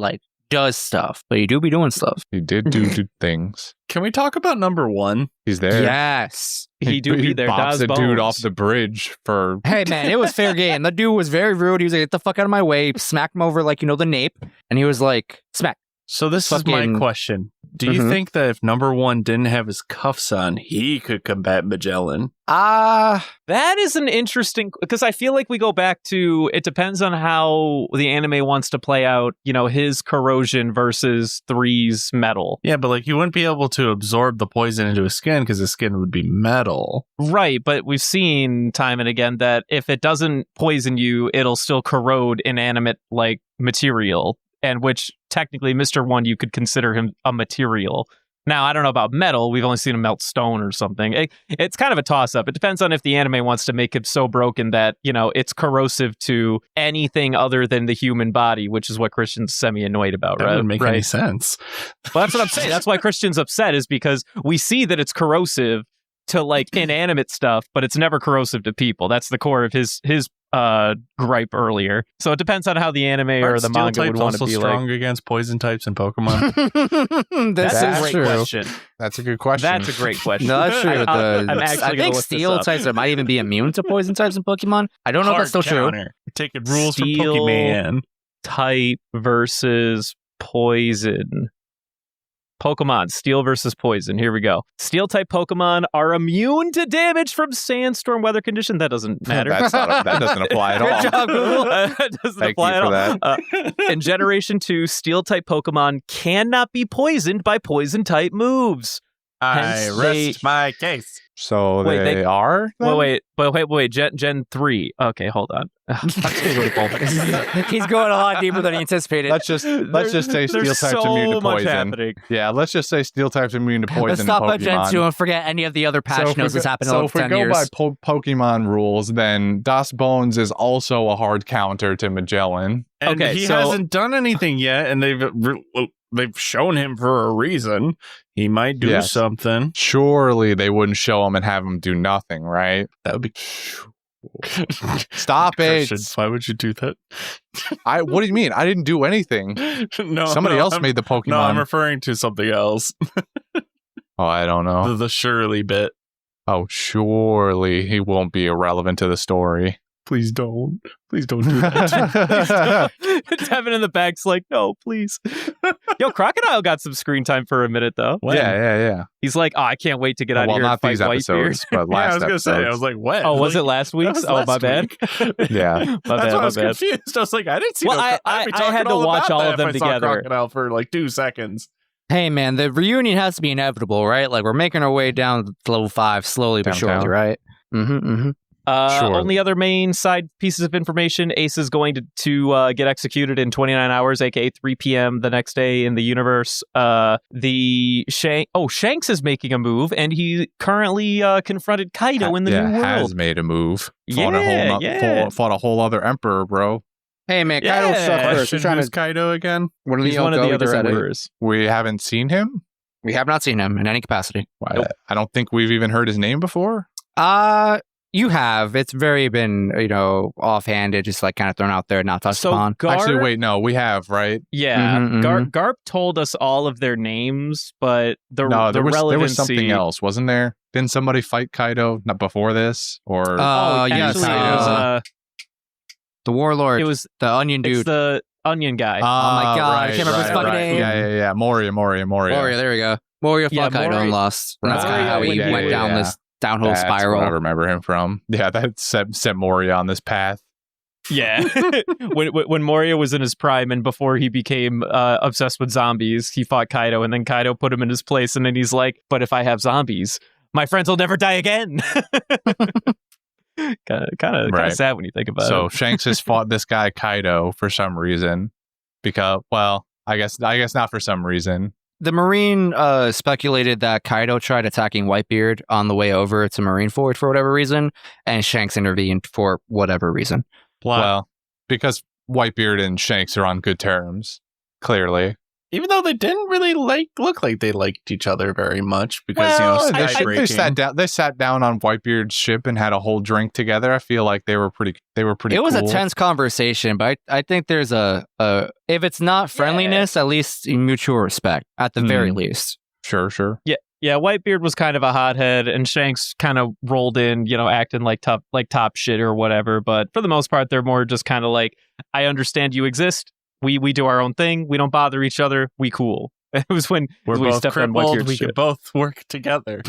Speaker 3: does stuff, but he do be doing stuff.
Speaker 2: He did do things.
Speaker 4: Can we talk about number one?
Speaker 2: He's there.
Speaker 3: Yes.
Speaker 1: He do be there.
Speaker 2: Bops
Speaker 1: Das
Speaker 2: a dude
Speaker 1: Bones.
Speaker 2: off the bridge for.
Speaker 3: Hey, man, it was fair game. The dude was very rude. He was like, get the fuck out of my way. Smacked him over, like, the nape. And he was like, smack.
Speaker 4: So this is my question. Do you think that if number one didn't have his cuffs on, he could combat Magellan?
Speaker 1: That is an interesting, because I feel like we go back to, it depends on how the anime wants to play out, his corrosion versus 3's metal.
Speaker 4: Yeah, but like he wouldn't be able to absorb the poison into his skin because his skin would be metal.
Speaker 1: Right, but we've seen time and again that if it doesn't poison you, it'll still corrode inanimate like material, and which technically Mr. One, you could consider him a material. Now, I don't know about metal. We've only seen him melt stone or something. It's kind of a toss-up. It depends on if the anime wants to make him so broken that, it's corrosive to anything other than the human body, which is what Christian's semi-annoyed about,
Speaker 4: That
Speaker 1: right?
Speaker 4: doesn't make any sense.
Speaker 1: Well, that's what I'm saying. That's why Christian's upset, is because we see that it's corrosive to, like, inanimate stuff, but it's never corrosive to people. That's the core of his gripe earlier. So it depends on how the anime or the manga would want to be
Speaker 4: strong against poison types in Pokemon.
Speaker 1: That's a great
Speaker 3: true.
Speaker 1: question.
Speaker 2: That's a good question.
Speaker 1: That's a great question.
Speaker 3: No, that's true.
Speaker 1: I
Speaker 3: think steel types might even be immune to poison types in Pokemon. I don't know if that's still true.
Speaker 4: Taking rules from
Speaker 1: Steel
Speaker 4: Pokemon.
Speaker 1: Type versus poison. Pokemon, steel versus poison. Here we go. Steel type Pokemon are immune to damage from sandstorm weather condition. That doesn't matter.
Speaker 2: that doesn't apply at all.
Speaker 1: Good job, Google. That doesn't
Speaker 2: Thank
Speaker 1: apply
Speaker 2: you
Speaker 1: at
Speaker 2: for
Speaker 1: all.
Speaker 2: that.
Speaker 1: In Generation 2, steel type Pokemon cannot be poisoned by poison type moves.
Speaker 4: I
Speaker 1: Hence
Speaker 4: rest my case.
Speaker 2: So
Speaker 1: Wait,
Speaker 2: they are? then?
Speaker 1: Wait. Gen 3. Okay, hold on.
Speaker 3: He's going a lot deeper than he anticipated.
Speaker 2: Let's just say steel
Speaker 1: There's
Speaker 2: types
Speaker 1: so
Speaker 2: immune to
Speaker 1: much
Speaker 2: poison.
Speaker 1: happening.
Speaker 2: Yeah, let's just say steel types immune to poison.
Speaker 3: Let's stop
Speaker 2: in
Speaker 3: at Gen
Speaker 2: Pokemon.
Speaker 3: 2 and forget any of the other patch notes that's happened in
Speaker 2: So
Speaker 3: the
Speaker 2: if we
Speaker 3: 10
Speaker 2: go
Speaker 3: years.
Speaker 2: by Pokemon rules, then Das Bones is also a hard counter to Magellan.
Speaker 4: And
Speaker 1: Okay,
Speaker 4: he
Speaker 1: so-
Speaker 4: hasn't done anything yet, and they've shown him for a reason. He might do
Speaker 2: Yes.
Speaker 4: something.
Speaker 2: Surely they wouldn't show him and have him do nothing, right?
Speaker 4: That would be.
Speaker 2: Stop it.
Speaker 4: Christian, why would you do that?
Speaker 2: What do you mean? I didn't do anything. Somebody else made the Pokemon.
Speaker 4: No, I'm referring to something else.
Speaker 2: Oh, I don't know.
Speaker 4: The Shirley bit.
Speaker 2: Oh, surely he won't be irrelevant to the story.
Speaker 4: Please don't. Please don't do that.
Speaker 1: Devin in the back's like, no, please. Yo, Crocodile got some screen time for a minute, though.
Speaker 4: When?
Speaker 2: Yeah.
Speaker 1: He's like, oh, I can't wait to get out of
Speaker 2: Well,
Speaker 1: here
Speaker 2: not
Speaker 1: and fight
Speaker 2: these
Speaker 1: Whitebeard.
Speaker 2: episodes, but
Speaker 4: Yeah, I
Speaker 2: last
Speaker 4: was gonna say. I
Speaker 2: episodes.
Speaker 4: was like, when?
Speaker 1: Oh, was
Speaker 4: Like,
Speaker 1: it last
Speaker 4: that
Speaker 1: week's?
Speaker 4: was
Speaker 1: Oh,
Speaker 4: last
Speaker 1: my bad.
Speaker 4: week.
Speaker 2: Yeah.
Speaker 1: My
Speaker 4: That's
Speaker 1: bad,
Speaker 4: why I
Speaker 1: my
Speaker 4: was
Speaker 1: bad.
Speaker 4: confused. I was like, I didn't see.
Speaker 1: Well,
Speaker 4: no
Speaker 1: I
Speaker 4: be
Speaker 1: had
Speaker 4: talking
Speaker 1: to watch
Speaker 4: about
Speaker 1: all
Speaker 4: that
Speaker 1: of them
Speaker 4: if I saw
Speaker 1: together.
Speaker 4: Crocodile for like 2 seconds.
Speaker 3: Hey, man, the reunion has to be inevitable, right? Like, we're making our way down to level 5 slowly but
Speaker 2: Downtown.
Speaker 3: surely, right? Mm-hmm.
Speaker 2: Sure.
Speaker 1: Only other main side pieces of information: Ace is going to get executed in 29 hours, aka 3 p.m. the next day in the universe. Shanks is making a move, and he currently confronted Kaido in the new world.
Speaker 2: has made a move. Fought
Speaker 1: Yeah.
Speaker 2: fought a whole other emperor, bro.
Speaker 3: Hey, man,
Speaker 1: Yeah.
Speaker 3: Kaido sucked first.
Speaker 4: Question,
Speaker 3: He's trying
Speaker 4: who's
Speaker 3: to...
Speaker 4: Kaido again?
Speaker 3: One of
Speaker 1: He's one of the other
Speaker 3: said it.
Speaker 1: emperors.
Speaker 2: We haven't seen him.
Speaker 3: We have not seen him in any capacity.
Speaker 1: Nope.
Speaker 2: I don't think we've even heard his name before.
Speaker 3: You have. It's very been, offhanded, just like kind of thrown out there, not touched
Speaker 1: So
Speaker 3: upon.
Speaker 2: Actually, wait, no, we have, right?
Speaker 1: Yeah,
Speaker 3: Mhm, mhm.
Speaker 1: Garp told us all of their names, but the
Speaker 2: There was
Speaker 1: relevancy.
Speaker 2: something else, wasn't there? Didn't somebody fight Kaido not before this? Or
Speaker 3: Yes,
Speaker 1: actually, it was,
Speaker 3: the warlord,
Speaker 1: it was
Speaker 3: the onion
Speaker 1: it's
Speaker 3: dude.
Speaker 1: the onion guy.
Speaker 3: my God, I can't remember his fucking name.
Speaker 2: Yeah. Moria.
Speaker 3: Moria, there we go. Moria
Speaker 1: Yeah,
Speaker 3: fought Kaido and
Speaker 1: Moria-
Speaker 3: lost. And that's kind of how he
Speaker 1: Moria,
Speaker 3: went down this downhill
Speaker 2: That's
Speaker 3: spiral.
Speaker 2: what I remember him from. Yeah, that set Moria on this path.
Speaker 1: Yeah, when Moria was in his prime and before he became obsessed with zombies, he fought Kaido, and then Kaido put him in his place, and then he's like, "But if I have zombies, my friends will never die again." Kind of
Speaker 2: Right.
Speaker 1: sad when you think about
Speaker 2: So
Speaker 1: it.
Speaker 2: Shanks has fought this guy Kaido for some reason. Because, well, I guess not for some reason.
Speaker 3: The Marine speculated that Kaido tried attacking Whitebeard on the way over to Marineford for whatever reason, and Shanks intervened for whatever reason.
Speaker 2: Well, because Whitebeard and Shanks are on good terms, clearly.
Speaker 4: Even though they didn't really look like they liked each other very much because
Speaker 2: they sat down on Whitebeard's ship and had a whole drink together. I feel like they were pretty.
Speaker 3: It was a tense conversation, but I think there's a if it's not friendliness, at least mutual respect at the very least.
Speaker 2: Sure.
Speaker 1: Yeah, Whitebeard was kind of a hothead, and Shanks kind of rolled in, acting like top shit or whatever. But for the most part, they're more just kind of like, I understand you exist. We do our own thing. We don't bother each other. We cool. It was when
Speaker 4: we're
Speaker 1: we
Speaker 4: both
Speaker 1: stepped on
Speaker 4: crippled.
Speaker 1: Whitebeard's
Speaker 4: We
Speaker 1: ship.
Speaker 4: could both work together.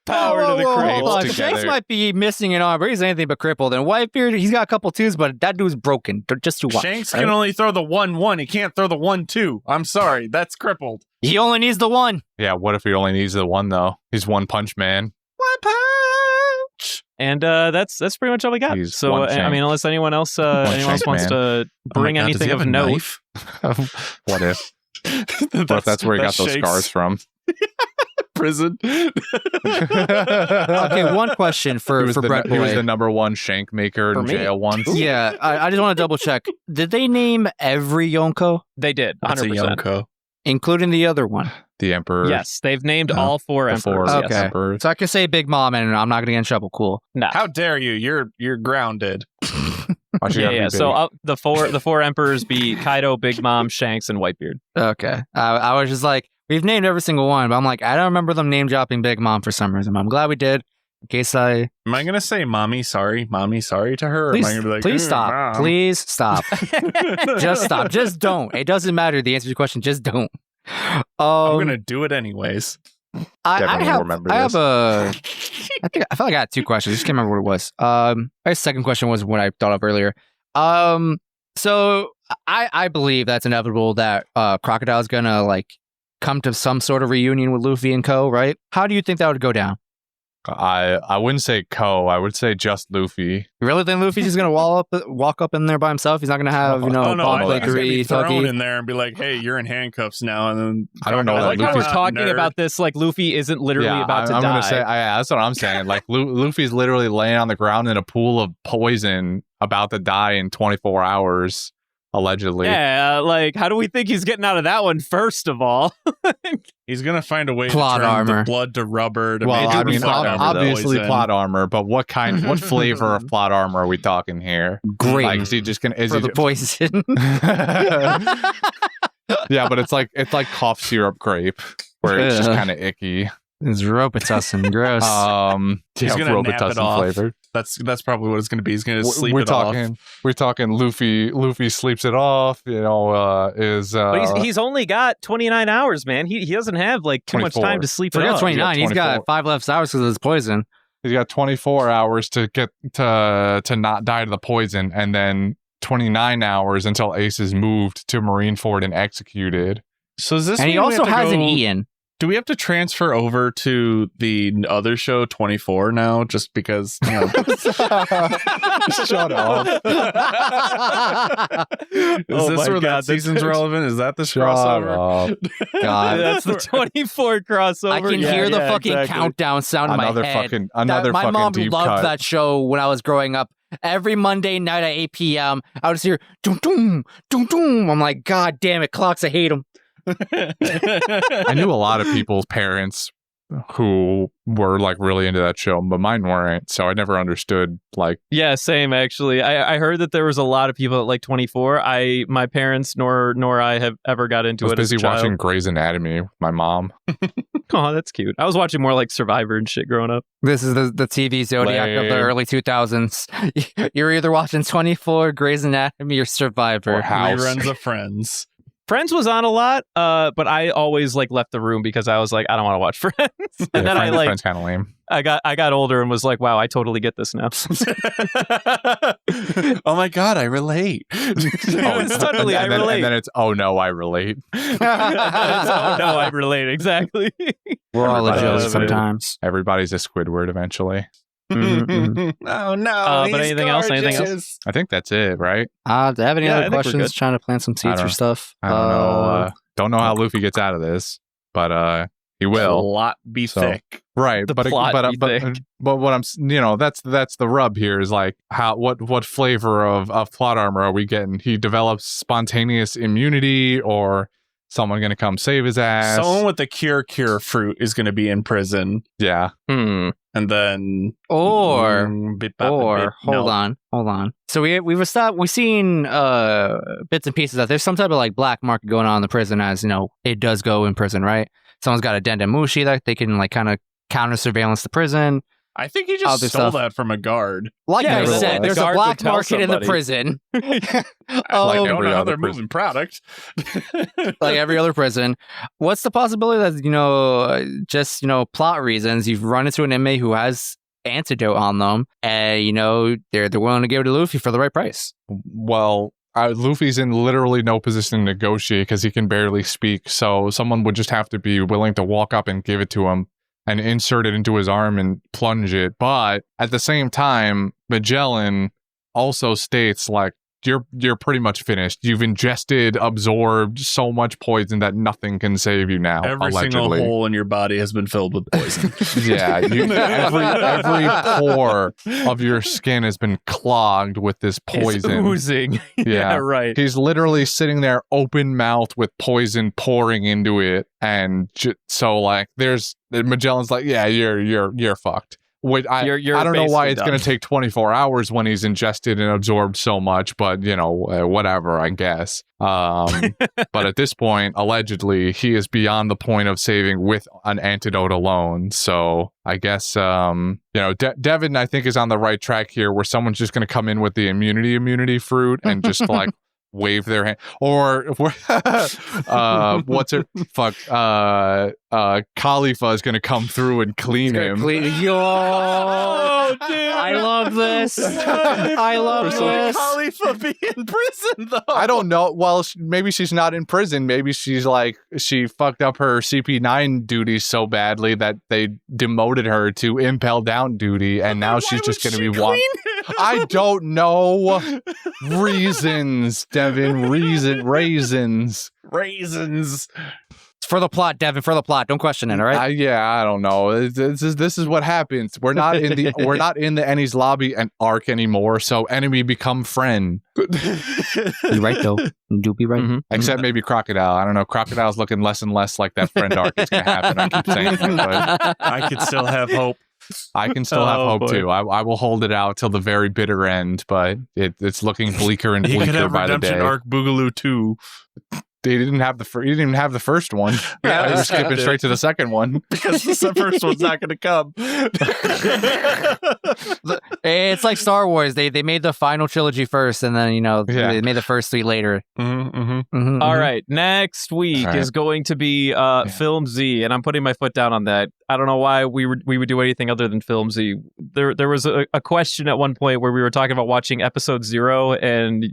Speaker 1: Power to the crippled.
Speaker 3: Shanks might be missing an arm, but he's anything but crippled. And Whitebeard, he's got a couple twos, but that dude's broken. Just too much.
Speaker 4: Shanks can only throw the 1-1. He can't throw the 1-2. I'm sorry, that's crippled.
Speaker 3: He only needs the one.
Speaker 2: Yeah, what if he only needs the one though? He's one punch man.
Speaker 4: One punch.
Speaker 1: And that's pretty much all we got.
Speaker 2: He's
Speaker 1: So
Speaker 2: one
Speaker 1: I
Speaker 2: shank.
Speaker 1: mean, unless anyone else wants
Speaker 2: man.
Speaker 1: to bring
Speaker 4: Oh my God, does he
Speaker 1: anything
Speaker 4: have
Speaker 1: of
Speaker 4: a
Speaker 1: note.
Speaker 4: knife?
Speaker 2: What if? What if that's where he got those
Speaker 4: Shanks'
Speaker 2: scars from?
Speaker 4: Prison.
Speaker 3: Okay, one question for Brett
Speaker 2: He was
Speaker 3: Boy.
Speaker 2: the number one shank maker
Speaker 1: For
Speaker 2: in
Speaker 1: me?
Speaker 2: jail once.
Speaker 3: Yeah, I just want to double check. Did they name every Yonko,
Speaker 1: They did,
Speaker 4: That's a
Speaker 1: 100%.
Speaker 4: Yonko.
Speaker 3: including the other one?
Speaker 2: The emperor.
Speaker 1: Yes, they've named all four
Speaker 2: the
Speaker 1: emperors.
Speaker 2: four
Speaker 3: Okay.
Speaker 1: Yes.
Speaker 2: emperors.
Speaker 3: So I can say Big Mom, and I'm not going to get in trouble. Cool.
Speaker 1: No.
Speaker 4: How dare you? You're grounded.
Speaker 2: Why'd you gotta be
Speaker 1: Yeah.
Speaker 2: big?
Speaker 1: So the four emperors be Kaido, Big Mom, Shanks, and Whitebeard.
Speaker 3: Okay. I was just like, we've named every single one, but I'm like, I don't remember them name dropping Big Mom for some reason. I'm glad we did. In case
Speaker 4: Am I gonna say mommy sorry to her? Or am I
Speaker 3: please,
Speaker 4: gonna be like,
Speaker 3: please stop.
Speaker 4: Mom.
Speaker 3: Please stop. Just stop. Just don't. It doesn't matter the answer to your question. Just don't.
Speaker 4: I'm gonna do it anyways.
Speaker 3: I
Speaker 2: Devin will
Speaker 3: have
Speaker 2: remember
Speaker 3: I
Speaker 2: this.
Speaker 3: have a I felt like I had two questions. I just can't remember what it was. My second question was what I thought of earlier. So I believe that's inevitable that Crocodile's gonna like come to some sort of reunion with Luffy and Co. Right? How do you think that would go down?
Speaker 2: I wouldn't say Ko. I would say just Luffy.
Speaker 3: You really think Luffy's just gonna walk up in there by himself? He's not gonna have
Speaker 4: Oh no,
Speaker 3: Bob
Speaker 4: I think he's gonna be
Speaker 3: Bakery,
Speaker 4: thrown
Speaker 3: Tuggy?
Speaker 4: in there and be like, "Hey, you're in handcuffs now." And then
Speaker 2: I don't know
Speaker 1: I
Speaker 2: that
Speaker 1: like how we're
Speaker 2: Luffy's-
Speaker 1: talking
Speaker 4: nerd.
Speaker 1: about this like Luffy isn't literally about to
Speaker 2: I'm
Speaker 1: die.
Speaker 2: gonna say that's what I'm saying. Like Luffy's literally laying on the ground in a pool of poison, about to die in 24 hours, allegedly.
Speaker 1: Yeah, like how do we think he's getting out of that one? First of all,
Speaker 4: He's gonna find a way
Speaker 3: Plot
Speaker 4: to turn
Speaker 3: armor.
Speaker 4: the blood to rubber. To
Speaker 2: Well,
Speaker 4: make
Speaker 2: I
Speaker 4: it
Speaker 2: mean,
Speaker 4: fuck over the
Speaker 2: obviously
Speaker 4: poison.
Speaker 2: plot armor, but what flavor of plot armor are we talking here?
Speaker 3: Great
Speaker 2: Like, is he just gonna? Is
Speaker 3: for
Speaker 2: he,
Speaker 3: the poison.
Speaker 2: yeah, but it's like cough syrup grape, where it's just
Speaker 3: Ugh.
Speaker 2: kind of icky.
Speaker 3: It's Robitussin, gross.
Speaker 4: He's gonna nap it
Speaker 2: Robitussin
Speaker 4: off.
Speaker 2: flavored.
Speaker 4: That's probably what it's gonna be. He's gonna sleep
Speaker 2: we're
Speaker 4: it
Speaker 2: talking,
Speaker 4: off.
Speaker 2: We're talking. Luffy sleeps it off.
Speaker 1: but he's only got 29 hours, man. He doesn't have like too much
Speaker 2: 24.
Speaker 1: time to sleep
Speaker 3: So
Speaker 1: it
Speaker 3: he got
Speaker 1: off.
Speaker 3: 29. He's got
Speaker 2: 24.
Speaker 3: 5 left hours because of his poison.
Speaker 2: He's got 24 hours to get to not die to the poison, and then 29 hours until Ace is moved to Marineford and executed.
Speaker 4: So is this?
Speaker 3: And he
Speaker 4: mean we
Speaker 3: also
Speaker 4: have to
Speaker 3: hasn't
Speaker 4: go-
Speaker 3: eaten.
Speaker 4: Do we have to transfer over to the other show 24 now? Just because, you know.
Speaker 2: Shut up.
Speaker 4: Is
Speaker 1: Oh
Speaker 4: this
Speaker 1: my
Speaker 4: where that
Speaker 1: God,
Speaker 4: season's relevant? Is that the
Speaker 2: Shut
Speaker 4: crossover?
Speaker 2: up.
Speaker 3: God.
Speaker 1: That's the 24 crossover.
Speaker 3: I can
Speaker 1: Yeah,
Speaker 3: hear the
Speaker 1: yeah,
Speaker 3: fucking
Speaker 1: exactly.
Speaker 3: countdown sound in my head. My mom
Speaker 2: deep
Speaker 3: loved
Speaker 2: cut.
Speaker 3: that show when I was growing up. Every Monday night at 8 p.m., I would just hear doom doom doom doom. I'm like, God damn it, clocks! I hate them.
Speaker 2: I knew a lot of people's parents who were like really into that show, but mine weren't. So I never understood like
Speaker 1: Yeah, same actually. I heard that there was a lot of people at like 24. My parents nor I have ever got into
Speaker 2: I was
Speaker 1: it as
Speaker 2: busy
Speaker 1: a child.
Speaker 2: watching Grey's Anatomy with my mom.
Speaker 1: Oh, that's cute. I was watching more like Survivor and shit growing up.
Speaker 3: This is the TV Zodiac of the
Speaker 2: Lame.
Speaker 3: early 2000s. You're either watching 24, Grey's Anatomy, or Survivor.
Speaker 2: Or House.
Speaker 4: Reruns of Friends.
Speaker 1: Friends was on a lot, but I always like left the room because I was like, I don't want to watch Friends. And then
Speaker 2: Friends kind of lame.
Speaker 1: I got older and was like, wow, I totally get this now.
Speaker 4: Oh my God, I relate.
Speaker 1: Suddenly I relate.
Speaker 2: And then it's, oh no, I relate.
Speaker 1: Oh, no, I relate exactly.
Speaker 3: We're all a
Speaker 2: Everybody-
Speaker 3: joke sometimes.
Speaker 2: Everybody's a Squidward eventually.
Speaker 4: Oh no!
Speaker 1: But anything else? Anything
Speaker 4: else?
Speaker 2: I think that's it, right?
Speaker 3: Do I have any
Speaker 1: Yeah, I
Speaker 3: other
Speaker 1: think we're
Speaker 3: questions?
Speaker 1: good.
Speaker 3: Trying to plant some seeds
Speaker 2: I
Speaker 3: for stuff.
Speaker 2: I don't know. Don't know how Luffy gets out of this, but He will.
Speaker 4: Plot be
Speaker 2: So-
Speaker 4: thick.
Speaker 2: Right,
Speaker 1: The
Speaker 2: but
Speaker 1: plot be
Speaker 2: but
Speaker 1: thick.
Speaker 2: but what I'm that's the rub here is like what flavor of plot armor are we getting? He develops spontaneous immunity, or someone gonna come save his ass?
Speaker 4: Someone with the cure fruit is going to be in prison,
Speaker 2: Yeah,
Speaker 4: and then
Speaker 3: Or
Speaker 4: hold
Speaker 3: hold on. So we've seen bits and pieces that there's some type of like black market going on in the prison, as it does go in prison, right? Someone's got a dendamushi that they can like kind of counter surveillance the prison.
Speaker 4: I think he just
Speaker 3: Other
Speaker 4: stole
Speaker 3: stuff.
Speaker 4: that from a guard.
Speaker 3: Like
Speaker 1: Yeah,
Speaker 3: I
Speaker 2: the
Speaker 3: said, there's a
Speaker 1: guard
Speaker 3: black
Speaker 1: would tell
Speaker 3: market in the
Speaker 1: somebody.
Speaker 3: prison.
Speaker 4: Like
Speaker 2: every
Speaker 4: don't know how
Speaker 2: other
Speaker 4: they're moving product.
Speaker 3: Like every other prison. What's the possibility that, just, plot reasons, you've run into an inmate who has antidote on them, and, they're willing to give it to Luffy for the right price?
Speaker 2: well, Luffy's in literally no position to negotiate because he can barely speak. So someone would just have to be willing to walk up and give it to him and insert it into his arm and plunge it. But at the same time, Magellan also states like, you're pretty much finished. You've absorbed so much poison that nothing can save you now.
Speaker 4: Every single
Speaker 2: allegedly.
Speaker 4: hole in your body has been filled with poison.
Speaker 2: Yeah, every pore of your skin has been clogged with this
Speaker 1: It's
Speaker 2: poison.
Speaker 1: oozing.
Speaker 2: Yeah.
Speaker 1: right.
Speaker 2: He's literally sitting there open mouth with poison pouring into it, and so like Magellan's like, yeah, you're fucked. Wait, I don't know why
Speaker 1: basically
Speaker 2: it's going to take 24 hours when he's ingested and absorbed so much, but whatever, I guess. But at this point, allegedly, he is beyond the point of saving with an antidote alone. So I guess, Devin, I think, is on the right track here, where someone's just going to come in with the immunity fruit and just like wave their hand, or what's it? Fuck. Khalifa is going to come through and clean him.
Speaker 3: Yo,
Speaker 1: dude.
Speaker 3: I love this. I love this.
Speaker 4: Khalifa be in prison though.
Speaker 2: I don't know. Well, maybe she's not in prison. Maybe she's like, she fucked up her CP9 duties so badly that they demoted her to impel down duty, and now she's just going to be walking. I don't know. Reasons, Devin. Raisins.
Speaker 4: Raisins.
Speaker 3: It's for the plot, Devin. For the plot. Don't question it. All right.
Speaker 2: I don't know. This is what happens. We're not in the Ennie's lobby and arc anymore. So enemy become friend.
Speaker 3: You're right though. You do be right.
Speaker 1: Mhm.
Speaker 2: Except maybe Crocodile. I don't know. Crocodile's looking less and less like that friend arc is going to happen. I keep saying that, but
Speaker 4: I could still have hope.
Speaker 2: I can still have
Speaker 1: Oh,
Speaker 2: hope
Speaker 1: boy.
Speaker 2: too. I will hold it out till the very bitter end, but it's looking bleaker and
Speaker 4: He could
Speaker 2: bleaker
Speaker 4: have
Speaker 2: by the
Speaker 4: Redemption
Speaker 2: day.
Speaker 4: Arc Boogaloo 2.
Speaker 2: He didn't have the first one.
Speaker 4: Yeah,
Speaker 2: They were
Speaker 4: they
Speaker 2: skipping
Speaker 4: skipped
Speaker 2: straight
Speaker 4: it.
Speaker 2: to the second one.
Speaker 4: Because the first one's not going to come.
Speaker 3: It's like Star Wars. They made the final trilogy first, and then
Speaker 2: Yeah.
Speaker 3: they made the first three later.
Speaker 4: Mm-hmm.
Speaker 1: All right, next week
Speaker 2: All right.
Speaker 1: is going to be Film Z, and I'm putting my foot down on that. I don't know why we would do anything other than Film Z. There was a question at one point where we were talking about watching episode 0, and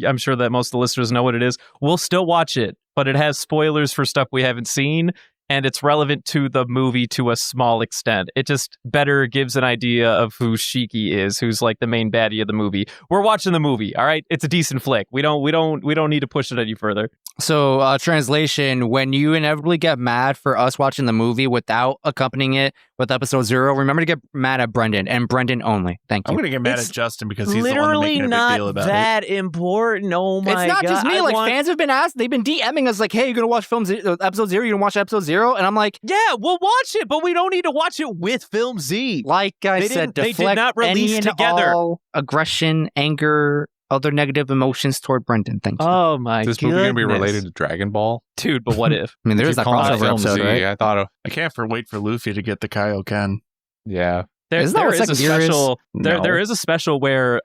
Speaker 1: I'm sure that most of the listeners know what it is. We'll still watch it, but it has spoilers for stuff we haven't seen, and it's relevant to the movie to a small extent. It just better gives an idea of who Shiki is, who's like the main baddie of the movie. We're watching the movie, all right? It's a decent flick. We don't need to push it any further.
Speaker 3: So, translation: when you inevitably get mad for us watching the movie without accompanying it with episode 0, remember to get mad at Brendan and Brendan only. Thank
Speaker 4: I'm
Speaker 3: you.
Speaker 4: going to get mad
Speaker 1: It's
Speaker 4: at Justin because he's the one making a big deal about it.
Speaker 1: important. Oh my god!
Speaker 3: It's not just me. Fans have been asked. They've been DMing us like, "Hey, you're gonna watch episode 0? You gonna watch episode 0?" And I'm like,
Speaker 1: Yeah, we'll watch it, but we don't need to watch it with Film Z.
Speaker 3: like I
Speaker 1: They
Speaker 3: said,
Speaker 1: didn't- they did
Speaker 3: deflect
Speaker 1: not release
Speaker 3: any and
Speaker 1: together.
Speaker 3: all aggression, anger, other negative emotions toward Brendan. Thank you.
Speaker 1: Oh my
Speaker 2: Is this movie going to be related to Dragon Ball?
Speaker 1: dude? But what if?
Speaker 3: I mean, there is that crossover
Speaker 2: Film
Speaker 3: episode,
Speaker 2: Z.
Speaker 3: right?
Speaker 2: I thought,
Speaker 4: I can't wait for Luffy to get the Kaioken.
Speaker 2: yeah.
Speaker 3: Isn't that
Speaker 1: There
Speaker 3: what
Speaker 1: is a
Speaker 3: second year is?
Speaker 1: special.
Speaker 4: No.
Speaker 1: There is a special where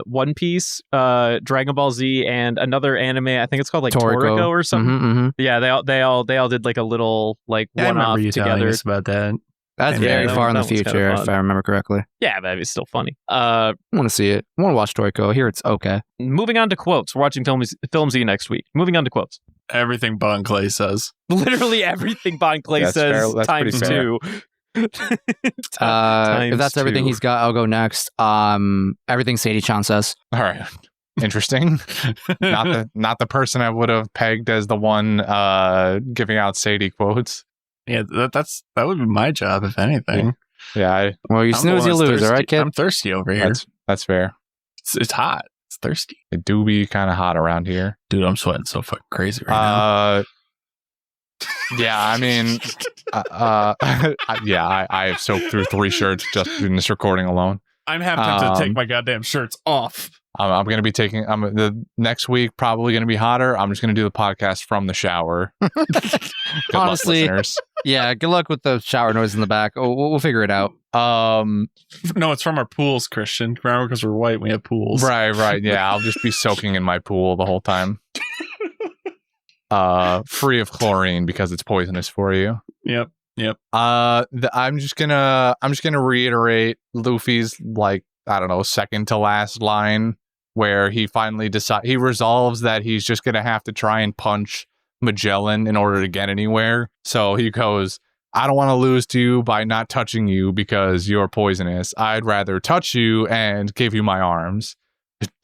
Speaker 1: One Piece, Dragon Ball Z, and another anime. I think it's called like Toriko or something.
Speaker 3: Mhm.
Speaker 1: Yeah, they all did like a little like
Speaker 4: Yeah, I
Speaker 1: one off
Speaker 4: remember you telling
Speaker 1: together.
Speaker 4: us about that.
Speaker 3: That's
Speaker 1: Yeah,
Speaker 3: very
Speaker 1: that
Speaker 3: far in the
Speaker 1: was kinda
Speaker 3: future,
Speaker 1: fun.
Speaker 3: if I remember correctly.
Speaker 1: Yeah, but it's still funny.
Speaker 3: I want to see it. I want to watch Toriko. I hear it's okay.
Speaker 1: Moving on to quotes. We're watching Film Z next week. Moving on to quotes.
Speaker 4: Everything Bon Clay says.
Speaker 1: Literally everything Bon Clay
Speaker 2: That's
Speaker 1: says
Speaker 2: fair. That's
Speaker 1: times
Speaker 2: pretty fair.
Speaker 1: 2.
Speaker 3: If
Speaker 1: Times
Speaker 3: that's everything
Speaker 1: 2.
Speaker 3: he's got, I'll go next. Everything Sadie-chan says.
Speaker 2: All right. Interesting. not the person I would have pegged as the one giving out Sadie quotes.
Speaker 4: Yeah, that would be my job if anything.
Speaker 2: Yeah,
Speaker 3: Well, you
Speaker 4: I'm
Speaker 3: snooze,
Speaker 4: the
Speaker 3: you
Speaker 4: one that's
Speaker 3: lose, all right,
Speaker 4: thirsty.
Speaker 3: kid?
Speaker 4: I'm thirsty over here.
Speaker 2: that's fair.
Speaker 4: It's hot. It's thirsty.
Speaker 2: It do be kind of hot around here.
Speaker 4: Dude, I'm sweating so fucking crazy right now.
Speaker 2: Yeah, I mean, I have soaked through 3 shirts just in this recording alone.
Speaker 4: I'm half tempted to take my goddamn shirts off.
Speaker 2: I'm going to be taking. The next week probably going to be hotter. I'm just going to do the podcast from the shower. Good
Speaker 3: Honestly,
Speaker 2: luck, listeners.
Speaker 3: Yeah, good luck with the shower noise in the back. We'll figure it out.
Speaker 4: No, it's from our pools, Christian. Remember, because we're white, we have pools.
Speaker 2: Right. Yeah, I'll just be soaking in my pool the whole time. Free of chlorine because it's poisonous for you.
Speaker 4: Yep.
Speaker 2: I'm just gonna reiterate Luffy's second to last line where he finally he resolves that he's just gonna have to try and punch Magellan in order to get anywhere. So he goes, I don't want to lose to you by not touching you because you're poisonous. I'd rather touch you and give you my arms.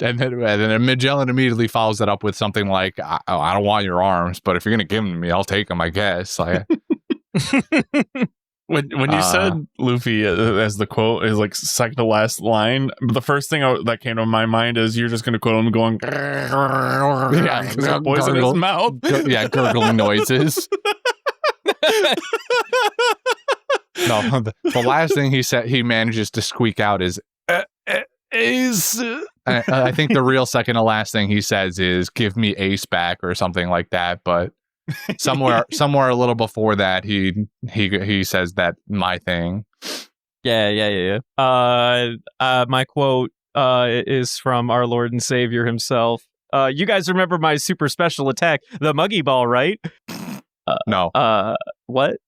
Speaker 2: And then Magellan immediately follows that up with something like, I don't want your arms, but if you're gonna give them to me, I'll take them, I guess. Like,
Speaker 4: when you said Luffy as the quote is like second to last line, the first thing that came to my mind is you're just going to quote him going, poison his mouth.
Speaker 2: Gurgling noises. No, the last thing he said he manages to squeak out is. I think the real second to last thing he says is "give me Ace back" or something like that, but. somewhere a little before that he says that my thing.
Speaker 1: Yeah. My quote is from our Lord and Savior himself. You guys remember my super special attack, the Muggy Ball, right?
Speaker 2: No.
Speaker 1: What?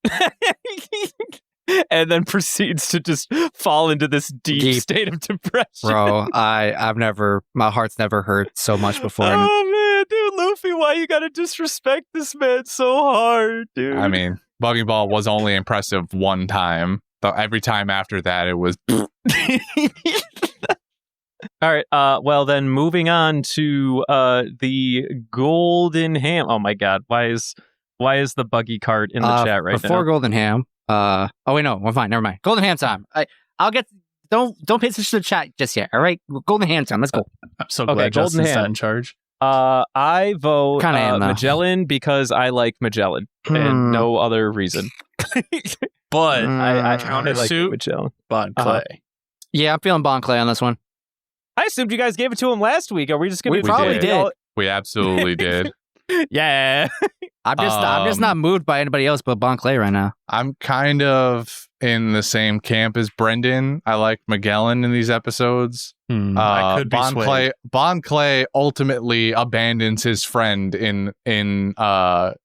Speaker 1: And then proceeds to just fall into this deep state of depression.
Speaker 3: Bro, my heart's never hurt so much before.
Speaker 1: Oh man, dude, Luffy, why you gotta disrespect this man so hard, dude?
Speaker 2: I mean, Buggy Ball was only impressive one time. But every time after that, it was.
Speaker 1: All right. Well, then moving on to the golden ham. Oh my God, why is the buggy cart in the chat right now?
Speaker 3: Before golden ham. Oh wait, no, we're fine. Never mind. Golden ham time. I'll get. Don't pay attention to the chat just yet. All right, golden ham time. Let's go.
Speaker 4: I'm so glad Justin's not in charge.
Speaker 1: I vote
Speaker 3: Magellan
Speaker 1: because I like Magellan and no other reason.
Speaker 4: But
Speaker 1: I
Speaker 4: countersuit
Speaker 1: like Magellan.
Speaker 4: Bon Clay.
Speaker 3: Yeah, I'm feeling Bon Clay on this one.
Speaker 1: I assumed you guys gave it to him last week. Are we just gonna?
Speaker 3: We probably did.
Speaker 2: We absolutely did.
Speaker 1: Yeah.
Speaker 3: I'm just not moved by anybody else but Bon Clay right now.
Speaker 2: I'm kind of in the same camp as Brendan. I like Magellan in these episodes.
Speaker 4: I could be swayed.
Speaker 2: Bon Clay ultimately abandons his friend in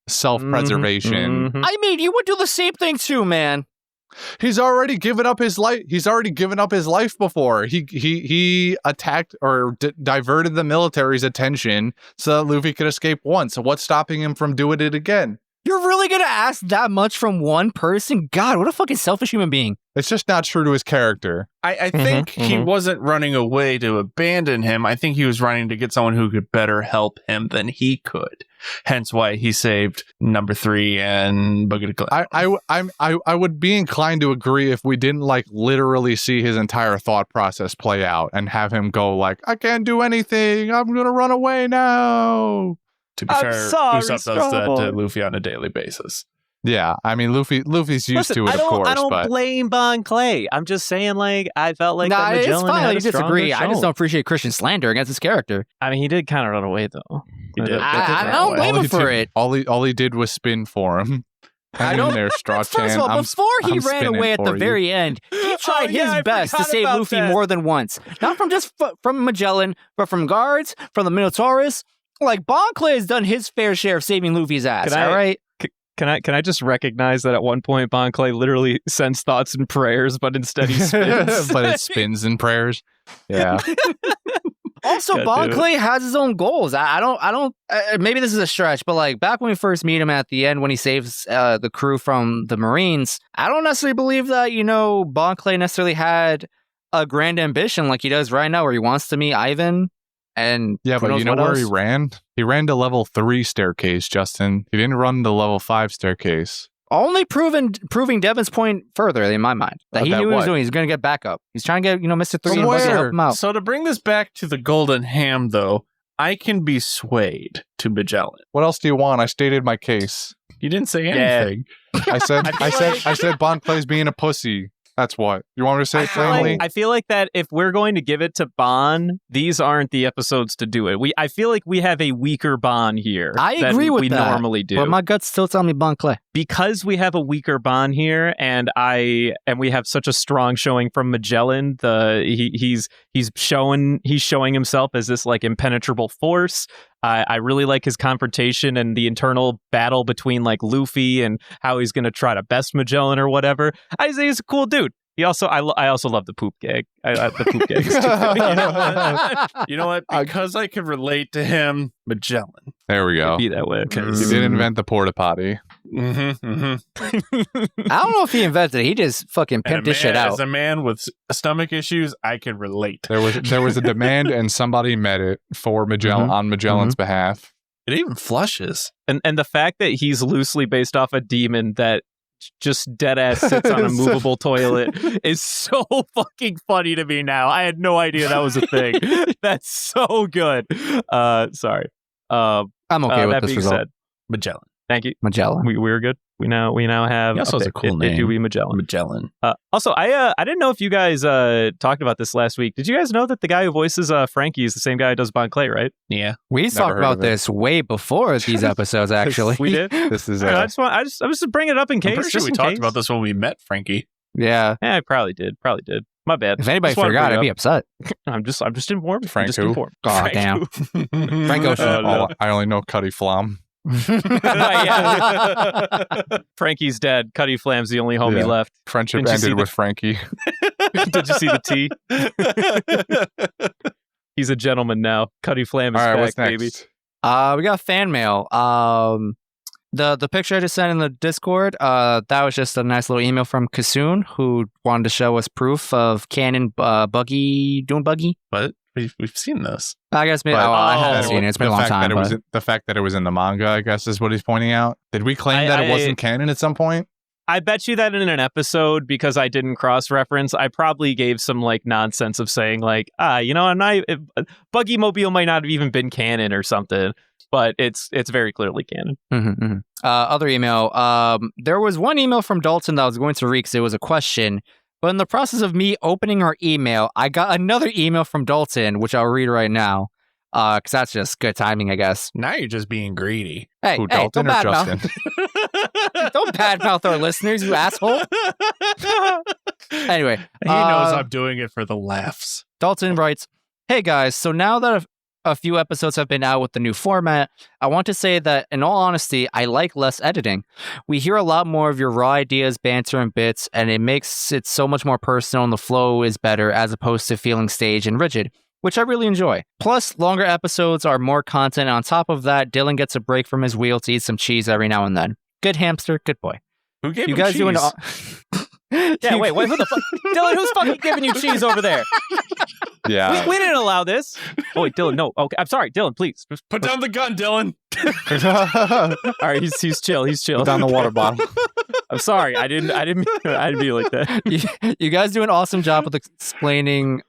Speaker 2: self-preservation.
Speaker 1: Mm-hmm.
Speaker 3: I mean, you would do the same thing too, man.
Speaker 2: He's already given up his life. He's already given up his life before. He attacked or diverted the military's attention so that Luffy could escape once. So what's stopping him from doing it again?
Speaker 3: You're really gonna ask that much from one person? God, what a fucking selfish human being.
Speaker 2: It's just not true to his character.
Speaker 4: I think he wasn't running away to abandon him. I think he was running to get someone who could better help him than he could. Hence why he saved number 3 and Bucket of Clay.
Speaker 2: I would be inclined to agree if we didn't literally see his entire thought process play out and have him go I can't do anything. I'm gonna run away now.
Speaker 4: To be fair, Usopp does that to Luffy on a daily basis.
Speaker 2: Yeah, I mean Luffy's used to it, of course.
Speaker 1: I don't
Speaker 2: but
Speaker 1: blame Bon Clay. I'm just saying, I felt like
Speaker 3: that
Speaker 1: Magellan
Speaker 3: it's fine.
Speaker 1: had
Speaker 3: You
Speaker 1: a stronger
Speaker 3: disagree. I just
Speaker 1: show.
Speaker 3: don't appreciate Christian slander against his character.
Speaker 1: I mean, he did kind of run away though.
Speaker 4: He did.
Speaker 3: I don't blame him for it.
Speaker 2: All he did was spin for him.
Speaker 3: I don't.
Speaker 2: There, Straw
Speaker 3: First of all, before he ran away at the very end, he tried his best to save Luffy more than once. Not from just from Magellan, but from guards, from the Minotaurus. Bon Clay has done his fair share of saving Luffy's ass. All right.
Speaker 1: Can I just recognize that at one point Bon Clay literally sends thoughts and prayers, but instead he spins.
Speaker 2: But it spins in prayers. Yeah.
Speaker 3: Also, Bon Clay has his own goals. I don't. Maybe this is a stretch, but back when we first meet him at the end when he saves the crew from the Marines, I don't necessarily believe that Bon Clay necessarily had a grand ambition like he does right now, where he wants to meet Ivan. And
Speaker 2: yeah, but you know where he ran? He ran to level 3 staircase, Justin. He didn't run the level 5 staircase.
Speaker 3: Only proving Devin's point further in my mind. That he
Speaker 2: That
Speaker 3: knew what he was
Speaker 2: what?
Speaker 3: doing. He's going to get backup. He's trying to get, Mr. 3
Speaker 2: From
Speaker 3: and Buggy to
Speaker 2: where?
Speaker 3: help him out.
Speaker 4: So to bring this back to the golden ham, though, I can be swayed to Magellan.
Speaker 2: What else do you want? I stated my case.
Speaker 4: You didn't say anything.
Speaker 2: I said
Speaker 1: I feel
Speaker 2: I said Bon Clay's being a pussy. That's what. You want me to say it plainly?
Speaker 1: I feel like that if we're going to give it to Bon, these aren't the episodes to do it. I feel like we have a weaker Bon here.
Speaker 3: I
Speaker 1: than
Speaker 3: agree with
Speaker 1: we
Speaker 3: that,
Speaker 1: normally do.
Speaker 3: But my guts still tell me Bon Clay.
Speaker 1: Because we have a weaker Bon here, and we have such a strong showing from Magellan. He's showing himself as this like impenetrable force. I really like his confrontation and the internal battle between like Luffy and how he's going to try to best Magellan or whatever. I say he's a cool dude. I also love the poop gag. The poop gag is too funny.
Speaker 4: You know what? Because I can relate to him, Magellan.
Speaker 2: There we go.
Speaker 1: Be that way.
Speaker 2: He did invent the porta potty.
Speaker 3: I don't know if he invented it. He just fucking pimped this shit out.
Speaker 4: As a man with stomach issues, I can relate.
Speaker 2: There was a demand, and somebody met it for Magellan on Magellan's behalf.
Speaker 4: It even flushes.
Speaker 1: And the fact that he's loosely based off a demon that just dead ass sits on a movable toilet is so fucking funny to me now. I had no idea that was a thing. That's so good. Sorry.
Speaker 3: I'm okay with
Speaker 1: that
Speaker 3: this
Speaker 1: being
Speaker 3: result.
Speaker 1: said,
Speaker 4: Magellan.
Speaker 1: thank you.
Speaker 3: Magellan.
Speaker 1: We're good. We now have.
Speaker 4: He also has a cool
Speaker 1: It do
Speaker 4: name.
Speaker 1: be Magellan.
Speaker 4: Magellan.
Speaker 1: Also, I didn't know if you guys talked about this last week. Did you guys know that the guy who voices Frankie is the same guy who does Bon Clay, right?
Speaker 4: Yeah.
Speaker 3: We
Speaker 2: Never
Speaker 3: talked
Speaker 2: heard
Speaker 3: about
Speaker 2: of it.
Speaker 3: this way before these episodes, actually.
Speaker 1: We did.
Speaker 2: This is
Speaker 1: I was just bringing it up in
Speaker 4: I'm
Speaker 1: case.
Speaker 4: pretty sure
Speaker 1: just
Speaker 4: we
Speaker 1: in
Speaker 4: talked
Speaker 1: case.
Speaker 4: about this when we met Frankie.
Speaker 3: Yeah.
Speaker 1: Yeah, I probably did. My bad.
Speaker 3: If anybody
Speaker 1: Just wanted to
Speaker 3: forgot,
Speaker 1: bring
Speaker 3: I'd
Speaker 1: it
Speaker 3: be upset.
Speaker 1: I'm just informed.
Speaker 2: Frank
Speaker 1: I'm just
Speaker 2: who?
Speaker 1: informed.
Speaker 3: God
Speaker 1: Frank
Speaker 3: damn.
Speaker 1: who?
Speaker 3: Frank Ocean.
Speaker 1: No.
Speaker 2: I only know Cuddy Flom.
Speaker 1: Yeah. Frankie's dead. Cuddy Flam's the only homie
Speaker 2: Yeah.
Speaker 1: left.
Speaker 2: Friendship
Speaker 1: Didn't you see
Speaker 2: ended
Speaker 1: the-
Speaker 2: with Frankie.
Speaker 1: Did you see the T? He's a gentleman now. Cuddy Flam is
Speaker 2: All right,
Speaker 1: back,
Speaker 2: what's next?
Speaker 1: baby.
Speaker 3: We got fan mail. The picture I just sent in the Discord, that was just a nice little email from Kasoon, who wanted to show us proof of canon Buggy doing Buggy.
Speaker 4: But we've seen this.
Speaker 3: I guess maybe.
Speaker 2: But-
Speaker 3: I haven't seen it. It's been a long time.
Speaker 2: The fact that it was in the manga, I guess, is what he's pointing out. Did we claim that it wasn't canon at some point?
Speaker 1: I bet you that in an episode, because I didn't cross-reference, I probably gave some like nonsense of saying like, Buggy Mobile might not have even been canon or something, but it's very clearly canon.
Speaker 3: Other email. There was one email from Dalton that I was going to read because it was a question. But in the process of me opening our email, I got another email from Dalton, which I'll read right now. Because that's just good timing, I guess.
Speaker 4: Now you're just being greedy.
Speaker 3: Hey,
Speaker 2: Who, Dalton
Speaker 3: don't
Speaker 2: or
Speaker 3: badmouth.
Speaker 2: Justin?
Speaker 3: Don't badmouth our listeners, you asshole. Anyway.
Speaker 4: He knows I'm doing it for the laughs.
Speaker 3: Dalton writes, "Hey guys, so now that a few episodes have been out with the new format, I want to say that, in all honesty, I like less editing. We hear a lot more of your raw ideas, banter, and bits, and it makes it so much more personal and the flow is better as opposed to feeling staged and rigid, which I really enjoy. Plus, longer episodes are more content, and on top of that, Dylan gets a break from his wheel to eat some cheese every now and then. Good hamster, good boy.
Speaker 4: Who gave
Speaker 3: You
Speaker 4: him
Speaker 3: guys
Speaker 4: cheese?
Speaker 3: doing...
Speaker 1: Yeah, wait, who the fuck? Dylan, who's fucking giving you cheese over there?
Speaker 2: Yeah.
Speaker 1: We didn't allow this. Oh, wait, Dylan, no. Okay, I'm sorry, Dylan, please.
Speaker 4: Put down the gun, Dylan.
Speaker 1: All right, he's chill. He's chill.
Speaker 2: Put down the water bottle.
Speaker 1: I'm sorry. I didn't be like that.
Speaker 3: You guys do an awesome job with explaining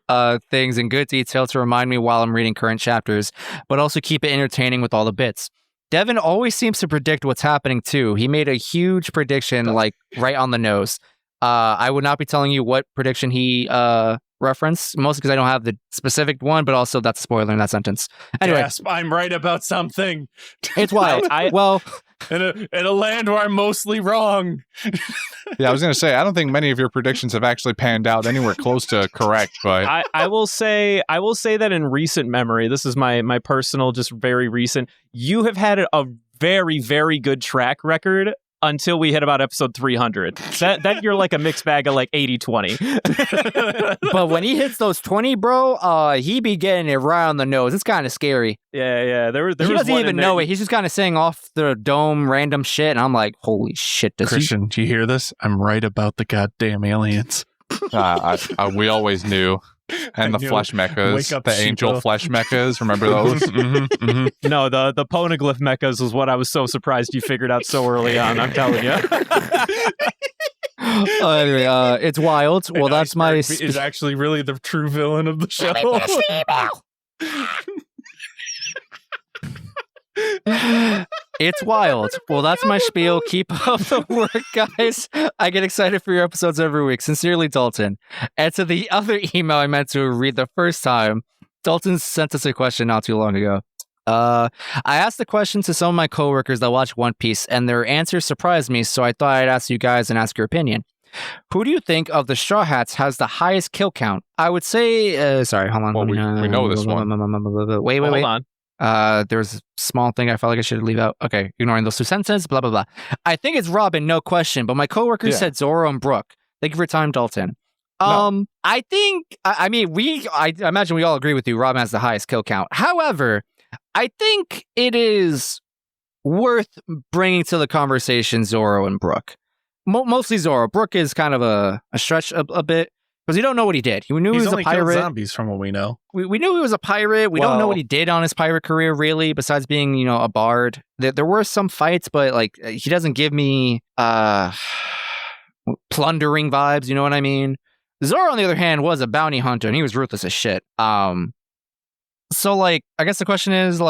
Speaker 3: things in good detail to remind me while I'm reading current chapters, but also keep it entertaining with all the bits. Devin always seems to predict what's happening too. He made a huge prediction, like right on the nose. I would not be telling you what prediction he referenced, mostly because I don't have the specific one, but also that's a spoiler in that sentence. Anyway,
Speaker 4: Gasp, I'm right about something.
Speaker 3: it's wild. Well,
Speaker 4: in a land where I'm mostly wrong.
Speaker 2: Yeah, I was going to say, I don't think many of your predictions have actually panned out anywhere close to correct, but
Speaker 1: I will say that in recent memory, this is my personal, just very recent, you have had a very, very good track record until we hit about episode 300. That you're like a mixed bag of like 80-20.
Speaker 3: but when he hits those 20, bro, he be getting it right on the nose. It's kind of scary.
Speaker 1: Yeah. There
Speaker 3: He
Speaker 1: was
Speaker 3: doesn't
Speaker 1: one
Speaker 3: even
Speaker 1: in there.
Speaker 3: know it. He's just kind of saying off the dome random shit, and I'm like, holy shit, does
Speaker 4: Christian, do you hear this? I'm right about the goddamn aliens.
Speaker 2: we always knew. And the flesh mechas, the angel flesh mechas. Remember those?
Speaker 1: No, the poneglyph mechas was what I was so surprised you figured out so early on. I'm telling you.
Speaker 3: Anyway, it's wild. Well, that's my.
Speaker 4: Is actually really the true villain of the show.
Speaker 3: It's wild. Well, that's my spiel. Keep up the work, guys. I get excited for your episodes every week. Sincerely, Dalton. And to the other email I meant to read the first time, Dalton sent us a question not too long ago. I asked the question to some of my coworkers that watch One Piece, and their answers surprised me, so I thought I'd ask you guys and ask your opinion. Who do you think of the Straw Hats has the highest kill count? I would say... sorry, hold on.
Speaker 2: Well, we know this one.
Speaker 3: Wait.
Speaker 1: Hold on.
Speaker 3: There's a small thing I felt like I should leave out. Okay, ignoring those two sentences, blah, blah, blah. I think it's Robin, no question, but my coworker said Zoro and Brook. Thank you for your time, Dalton.
Speaker 2: No.
Speaker 3: I think, I imagine we all agree with you, Robin has the highest kill count. However, I think it is worth bringing to the conversation Zoro and Brook. Mostly Zoro. Brook is kind of a stretch a bit. Because we don't know what he did. We knew he was a pirate.
Speaker 4: Zombies from what we know.
Speaker 3: We knew he was a pirate. We don't know what he did on his pirate career, really, besides being, a bard. There were some fights, but he doesn't give me plundering vibes. You know what I mean? Zoro, on the other hand, was a bounty hunter, and he was ruthless as shit. So, I guess the question is,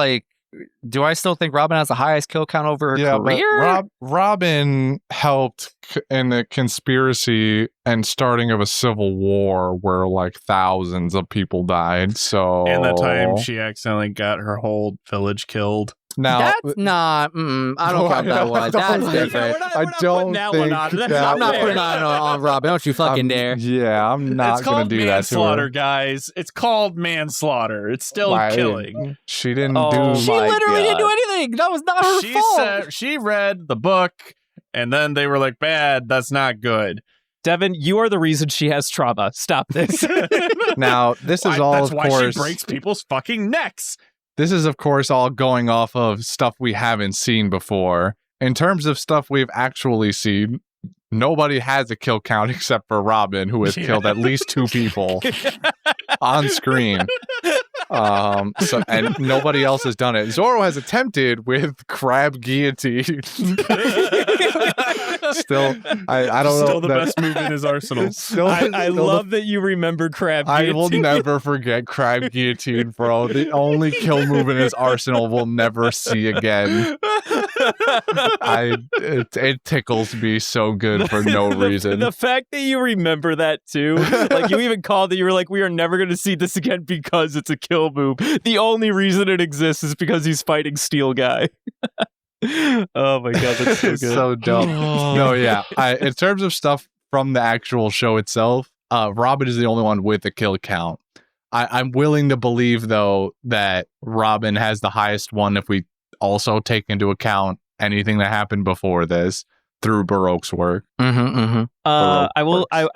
Speaker 3: do I still think Robin has the highest kill count over her career?
Speaker 2: But Robin helped in the conspiracy and starting of a civil war where thousands of people died. So
Speaker 4: and the time she accidentally got her whole village killed.
Speaker 3: Now that's not. I don't count that one. That's different.
Speaker 2: I don't think
Speaker 3: I'm not putting that on Robin. Don't you fucking dare?
Speaker 2: Yeah, I'm not going to do that to her.
Speaker 4: Manslaughter, guys. It's called manslaughter. It's still killing.
Speaker 2: She didn't do.
Speaker 3: She literally didn't do anything. That was not her fault.
Speaker 4: She read the book, and then they were like, "Bad. That's not good."
Speaker 1: Devin, you are the reason she has trauma. Stop this.
Speaker 2: Now, this is all,
Speaker 4: that's
Speaker 2: of
Speaker 4: why
Speaker 2: course,
Speaker 4: she breaks people's fucking necks.
Speaker 2: This is, of course, all going off of stuff we haven't seen before. In terms of stuff we've actually seen, nobody has a kill count except for Robin, who has killed at least 2 people on screen. And nobody else has done it. Zoro has attempted with crab guillotine. Still, I don't know.
Speaker 4: Still the best move in his arsenal.
Speaker 1: I love that you remember crab guillotine.
Speaker 2: I will never forget crab guillotine, bro. The only kill move in his arsenal we'll never see again. It tickles me so good for no reason.
Speaker 1: The fact that you remember that too, you even called it, you were like, we are never going to see this again because it's a kill move. The only reason it exists is because he's fighting Steel Guy. Oh my god, that's so good.
Speaker 2: So dumb. No, yeah. In terms of stuff from the actual show itself, Robin is the only one with a kill count. I'm willing to believe, though, that Robin has the highest one if we also take into account anything that happened before this through Baroque's work.
Speaker 1: I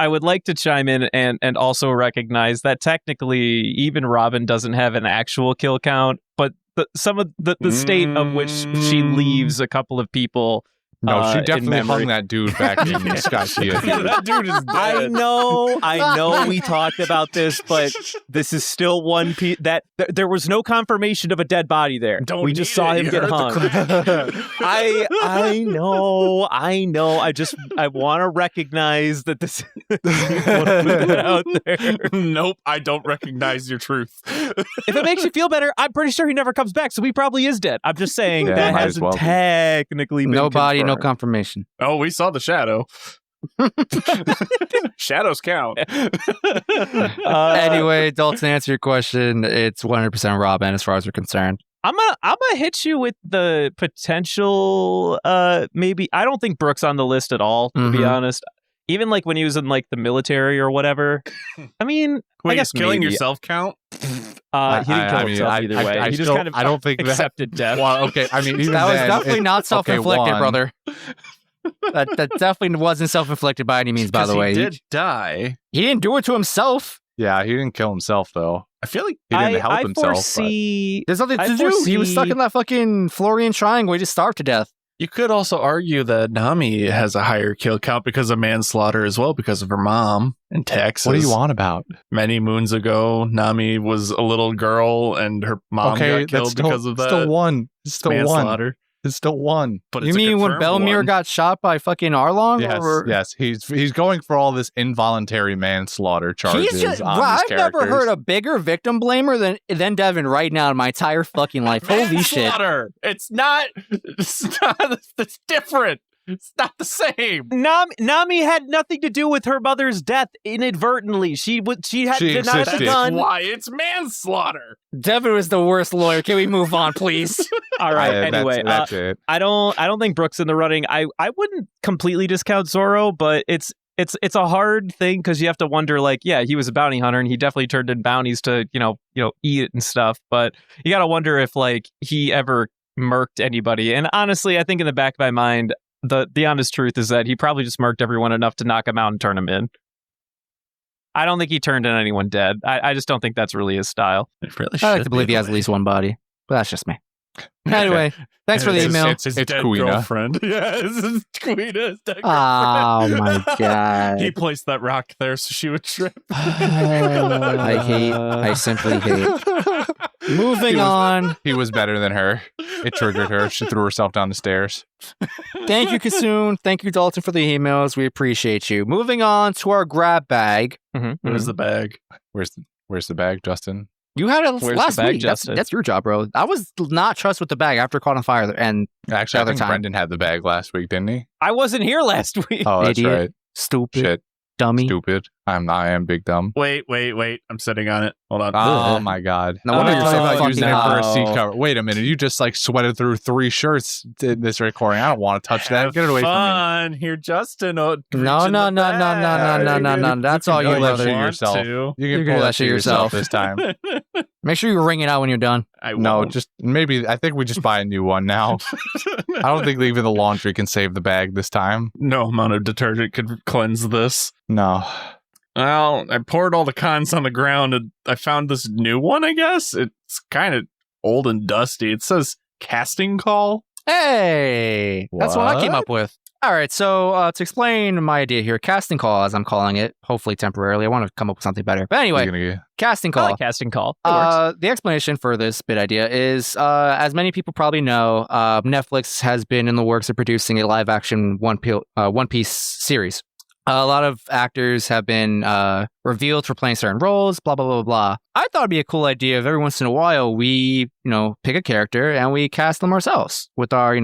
Speaker 1: would like to chime in and also recognize that technically even Robin doesn't have an actual kill count, but some of the state of which she leaves a couple of people.
Speaker 2: No, she definitely hung that dude back in Skytia.
Speaker 4: That dude is dead.
Speaker 1: I know we talked about this, but this is still one piece that there was no confirmation of a dead body there. We just saw him get hung. I know. I want to recognize that this is out there.
Speaker 4: Nope, I don't recognize your truth.
Speaker 1: If it makes you feel better, I'm pretty sure he never comes back, so he probably is dead. I'm just saying that hasn't technically been
Speaker 3: nobody,
Speaker 1: confirmed.
Speaker 3: no confirmation.
Speaker 4: Oh, we saw the shadow. Shadows count.
Speaker 3: Anyway, Dalton, to answer your question, it's 100% Robin as far as we're concerned.
Speaker 1: I'm gonna hit you with the potential. Maybe I don't think Brooks on the list at all. To be honest, even when he was in the military or whatever. I mean,
Speaker 4: wait,
Speaker 1: I guess
Speaker 4: killing
Speaker 1: maybe.
Speaker 4: yourself count?
Speaker 1: He didn't kill himself either way. He just kind of
Speaker 2: I don't think
Speaker 1: accepted death.
Speaker 2: Well, okay, I mean, even
Speaker 3: that was
Speaker 2: then,
Speaker 3: definitely not self-inflicted,
Speaker 2: okay,
Speaker 3: brother. That definitely wasn't self-inflicted by any means, by the way.
Speaker 4: He did die.
Speaker 3: He didn't do it to himself.
Speaker 2: Yeah, he didn't kill himself, though.
Speaker 4: I feel like
Speaker 2: he didn't help himself.
Speaker 1: Foresee,
Speaker 3: there's nothing to do. He was stuck in that fucking Florian Triangle. He just starved to death.
Speaker 4: You could also argue that Nami has a higher kill count because of manslaughter as well, because of her mom in Texas.
Speaker 2: What are you on about?
Speaker 4: Many moons ago, Nami was a little girl and her mom got killed because of that.
Speaker 2: Still one. It's still
Speaker 4: manslaughter.
Speaker 2: It's still one.
Speaker 4: But
Speaker 3: You
Speaker 4: it's a
Speaker 3: mean when
Speaker 4: confirmed
Speaker 3: Belmir
Speaker 4: one.
Speaker 3: got shot by fucking Arlong?
Speaker 2: Yes. He's going for all this involuntary manslaughter charges
Speaker 3: He's just,
Speaker 2: on
Speaker 3: wow,
Speaker 2: these
Speaker 3: I've never
Speaker 2: characters.
Speaker 3: heard a bigger victim blamer than Devin right now in my entire fucking life. Holy shit.
Speaker 4: Manslaughter. It's not. It's different. It's not the same.
Speaker 1: Nami had nothing to do with her mother's death inadvertently. She did not have the
Speaker 2: existed.
Speaker 1: gun.
Speaker 4: Why it's manslaughter.
Speaker 3: Devin was the worst lawyer. Can we move on, please?
Speaker 1: All right. Anyway,
Speaker 2: that's it.
Speaker 1: I don't think Brooke's in the running. I wouldn't completely discount Zoro, but it's a hard thing because you have to wonder, like, yeah, he was a bounty hunter and he definitely turned in bounties to eat it and stuff. But you got to wonder if like he ever murked anybody. And honestly, I think in the back of my mind, the honest truth is that he probably just murked everyone enough to knock him out and turn him in. I don't think he turned in anyone dead. I just don't think that's really his style.
Speaker 4: It really
Speaker 3: I like
Speaker 4: should
Speaker 3: to believe
Speaker 4: be
Speaker 3: he has
Speaker 4: the
Speaker 3: at
Speaker 4: way.
Speaker 3: least one body, but that's just me. Anyway, thanks for the
Speaker 4: It's
Speaker 3: email.
Speaker 4: His
Speaker 2: It's
Speaker 4: dead
Speaker 2: Kuina.
Speaker 4: girlfriend. Yeah, it's Kuina's dead girlfriend.
Speaker 3: Oh my god.
Speaker 4: He placed that rock there so she would trip.
Speaker 3: I simply hate. Moving on.
Speaker 2: He was better than her. It triggered her. She threw herself down the stairs.
Speaker 3: Thank you, Kasoon. Thank you, Dalton, for the emails. We appreciate you. Moving on to our grab bag.
Speaker 4: Where's the bag?
Speaker 2: Where's the bag, Justin?
Speaker 3: You had it
Speaker 1: Where's
Speaker 3: last
Speaker 1: the bag,
Speaker 3: week.
Speaker 1: Justin?
Speaker 3: That's your job, bro. I was not trust with the bag after caught on fire. And
Speaker 2: Actually, I
Speaker 3: other
Speaker 2: think
Speaker 3: time.
Speaker 2: Brendan had the bag last week, didn't he?
Speaker 1: I wasn't here last week.
Speaker 2: Oh, that's
Speaker 3: Idiot.
Speaker 2: right.
Speaker 3: stupid,
Speaker 2: Shit.
Speaker 3: dummy.
Speaker 2: Stupid. I am big dumb.
Speaker 4: Wait. I'm sitting on it. Hold on.
Speaker 2: Oh
Speaker 3: Ugh.
Speaker 2: my god.
Speaker 3: No wonder
Speaker 1: Oh,
Speaker 3: you're
Speaker 2: Talk
Speaker 3: so
Speaker 2: about
Speaker 3: fucking
Speaker 2: using it for a seat
Speaker 1: hot.
Speaker 2: cover. Wait a minute. You just like sweated through 3 shirts in this recording. I don't want to touch that.
Speaker 4: Have
Speaker 2: Get it away from me.
Speaker 4: fun. Here, Justin. Oh,
Speaker 3: No,
Speaker 4: reach
Speaker 3: no,
Speaker 4: in
Speaker 3: no,
Speaker 4: the
Speaker 3: no, no,
Speaker 4: bag.
Speaker 3: no, no, no, no. That's
Speaker 2: You
Speaker 3: all
Speaker 2: can
Speaker 3: you,
Speaker 2: pull that
Speaker 3: brother.
Speaker 2: shit
Speaker 4: Want
Speaker 2: yourself.
Speaker 4: to.
Speaker 2: You
Speaker 3: You
Speaker 2: can
Speaker 3: can
Speaker 2: pull that shit yourself
Speaker 3: yourself.
Speaker 2: this time.
Speaker 3: Make sure you ring it out when you're done.
Speaker 4: I
Speaker 2: No,
Speaker 4: won't.
Speaker 2: just maybe. I think we just buy a new one now. I don't think even the laundry can save the bag this time.
Speaker 4: No amount of detergent could cleanse this.
Speaker 2: No.
Speaker 4: Well, I poured all the cons on the ground and I found this new one, I guess. It's kind of old and dusty. It says casting call.
Speaker 3: Hey, that's what I came
Speaker 2: What?
Speaker 3: up with. All right, so to explain my idea here, casting call, as I'm calling it, hopefully temporarily. I want to come up with something better. But anyway,
Speaker 2: You're gonna get-
Speaker 3: casting
Speaker 1: I
Speaker 3: call.
Speaker 1: like casting call. It works.
Speaker 3: The explanation for this bit idea is, as many people probably know, Netflix has been in the works of producing a live-action One Piece series. A lot of actors have been revealed for playing certain roles, blah, blah, blah, blah. I thought it'd be a cool idea if every once in a while we, pick a character and we cast them ourselves with our,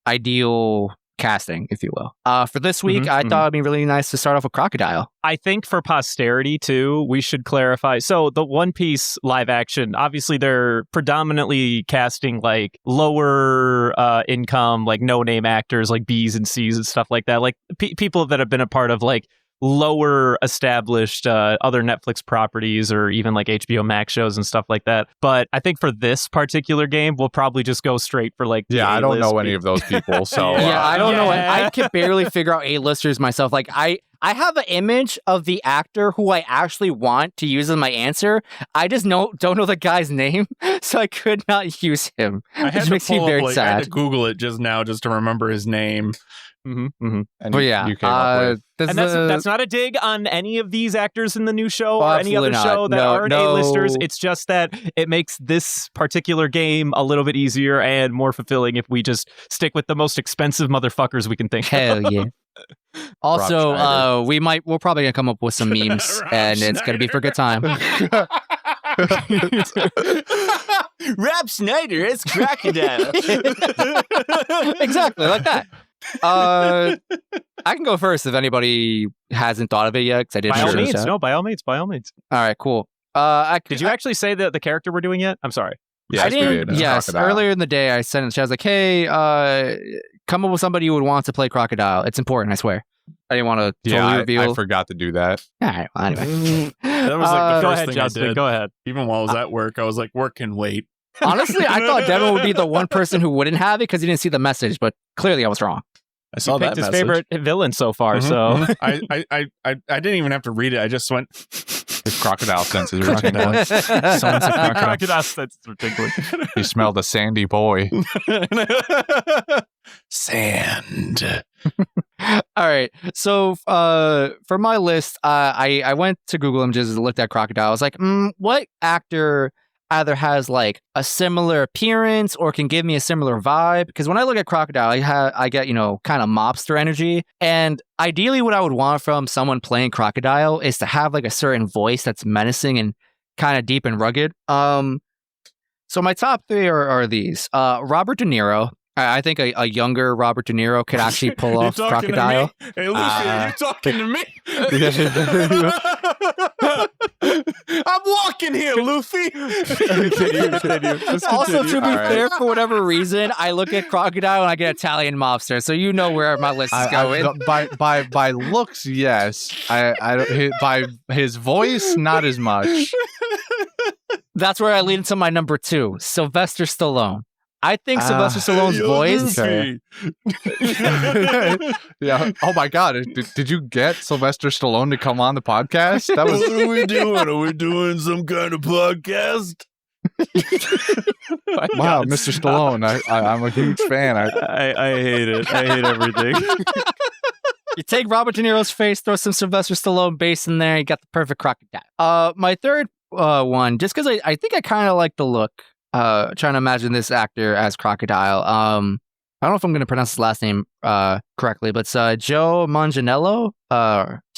Speaker 3: ideal casting, if you will. For this week, I thought it'd be really nice to start off with Crocodile.
Speaker 1: I think for posterity too, we should clarify. So the One Piece live action, obviously they're predominantly casting like lower income, like no name actors, like B's and C's and stuff like that, like people that have been a part of like lower established other Netflix properties or even like HBO Max shows and stuff like that. But I think for this particular game, we'll probably just go straight for like
Speaker 2: Yeah, I don't know any
Speaker 1: A-list
Speaker 2: of those people. So
Speaker 3: Yeah, I don't know.
Speaker 1: Yeah.
Speaker 3: I can barely figure out A-listers myself. Like, I have an image of the actor who I actually want to use as my answer. I just don't know the guy's name, so I could not use him.
Speaker 4: I had
Speaker 3: Which
Speaker 4: to
Speaker 3: makes me
Speaker 4: pull up,
Speaker 3: very
Speaker 4: I had
Speaker 3: sad.
Speaker 4: to Google it just now just to remember his name.
Speaker 2: And
Speaker 3: But yeah,
Speaker 2: you came up with.
Speaker 1: And that's not a dig on any of these actors in the new show
Speaker 3: Oh,
Speaker 1: or any other
Speaker 3: absolutely not.
Speaker 1: show that
Speaker 3: No,
Speaker 1: aren't
Speaker 3: no.
Speaker 1: A-listers. It's just that it makes this particular game a little bit easier and more fulfilling if we just stick with the most expensive motherfuckers we can think of.
Speaker 3: Hell yeah. Also,
Speaker 2: Schneider.
Speaker 3: we're probably gonna come up with some memes,
Speaker 4: Rob
Speaker 3: and it's gonna be for a good time.
Speaker 1: Rob Schneider is Crocodile.
Speaker 3: Exactly like that. I can go first if anybody hasn't thought of it yet, because I didn't.
Speaker 1: By all
Speaker 3: show this
Speaker 1: means.
Speaker 3: out.
Speaker 1: No, by all means. By all means.
Speaker 3: All right, cool.
Speaker 1: Did you actually say the character we're doing yet? I'm sorry.
Speaker 2: Yes,
Speaker 3: I
Speaker 2: we
Speaker 3: didn't.
Speaker 2: did.
Speaker 3: Yes,
Speaker 2: Crocodile.
Speaker 3: earlier in the day, I sent it. To you. I was like, "Hey, come up with somebody you would want to play Crocodile. It's important, I swear." I didn't want to
Speaker 2: Yeah,
Speaker 3: totally
Speaker 2: I
Speaker 3: reveal.
Speaker 2: forgot to do that.
Speaker 3: All right. Well, anyway,
Speaker 4: That was like the
Speaker 1: Go
Speaker 4: first
Speaker 1: ahead,
Speaker 4: thing
Speaker 1: Justin.
Speaker 4: I did.
Speaker 1: Go ahead.
Speaker 4: Even while I was at work, I was like, work can wait.
Speaker 3: honestly, I thought Devin would be the one person who wouldn't have it because he didn't see the message, but clearly I was wrong.
Speaker 4: I saw
Speaker 1: He picked
Speaker 4: that
Speaker 1: his
Speaker 4: message.
Speaker 1: favorite villain so far,
Speaker 4: Mhm,
Speaker 1: so
Speaker 4: mhm. I didn't even have to read it. I just went.
Speaker 2: His crocodile senses were tingling.
Speaker 4: Someone's a crocodile.
Speaker 1: Crocodile senses are tingling.
Speaker 2: He smelled a sandy boy.
Speaker 4: Sand.
Speaker 3: All right. So for my list, I went to Google Images and looked at Crocodile. I was like, what actor either has like a similar appearance or can give me a similar vibe? Because when I look at Crocodile, I get, kind of mobster energy. And ideally what I would want from someone playing Crocodile is to have like a certain voice that's menacing and kind of deep and rugged. So my top three are these. Robert De Niro. I think a younger Robert De Niro could actually pull off Crocodile.
Speaker 4: Hey, Lucy, are you talking to me? I'm walking here, Luffy.
Speaker 3: Also, to be fair, for whatever reason, I look at Crocodile and I get Italian mobster, so you know where my list is going.
Speaker 2: By looks, yes. By his voice, not as much.
Speaker 3: That's where I lead into my number two, Sylvester Stallone. I think Sylvester Stallone's voice.
Speaker 2: Okay. Yeah. Oh my God! Did you get Sylvester Stallone to come on the podcast? That was.
Speaker 4: What are we doing? Are we doing some kind of podcast?
Speaker 2: Wow, Mr. Stallone! I'm a huge fan.
Speaker 1: I hate it. I hate everything.
Speaker 3: You take Robert De Niro's face, throw some Sylvester Stallone bass in there, you got the perfect Crocodile. My third one, just because I think I kind of like the look. Trying to imagine this actor as Crocodile. I don't know if I'm going to pronounce his last name correctly, but it's Joe Manganiello.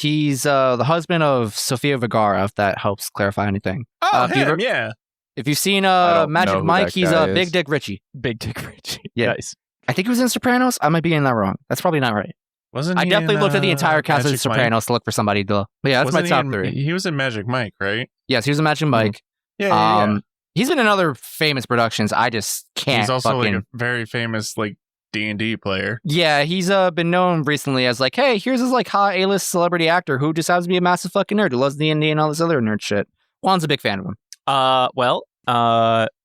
Speaker 3: He's the husband of Sofia Vergara, if that helps clarify anything.
Speaker 4: Oh, yeah.
Speaker 3: If you've seen
Speaker 2: know
Speaker 3: Magic
Speaker 2: who
Speaker 3: Mike,
Speaker 2: that
Speaker 3: he's
Speaker 2: guy is.
Speaker 3: Big Dick Richie.
Speaker 1: Big Dick Richie.
Speaker 3: Yeah.
Speaker 1: Nice.
Speaker 3: I think he was in Sopranos. I might be getting that wrong. That's probably not right.
Speaker 4: Wasn't
Speaker 3: I
Speaker 4: he
Speaker 3: definitely
Speaker 4: in,
Speaker 3: looked at the entire cast of
Speaker 4: Magic
Speaker 3: Sopranos to look for somebody to. But yeah, that's
Speaker 4: Wasn't
Speaker 3: my top
Speaker 4: he in-
Speaker 3: three.
Speaker 4: He was in Magic Mike, right?
Speaker 3: Yes, he was in Magic Mike.
Speaker 4: Yeah.
Speaker 3: He's been in other famous productions. I just can't.
Speaker 4: He's also
Speaker 3: fucking...
Speaker 4: like a very famous like D&D player.
Speaker 3: Yeah, he's been known recently as like, hey, here's this like hot A-list celebrity actor who just happens to be a massive fucking nerd who loves D&D and all this other nerd shit. Juan's a big fan of him.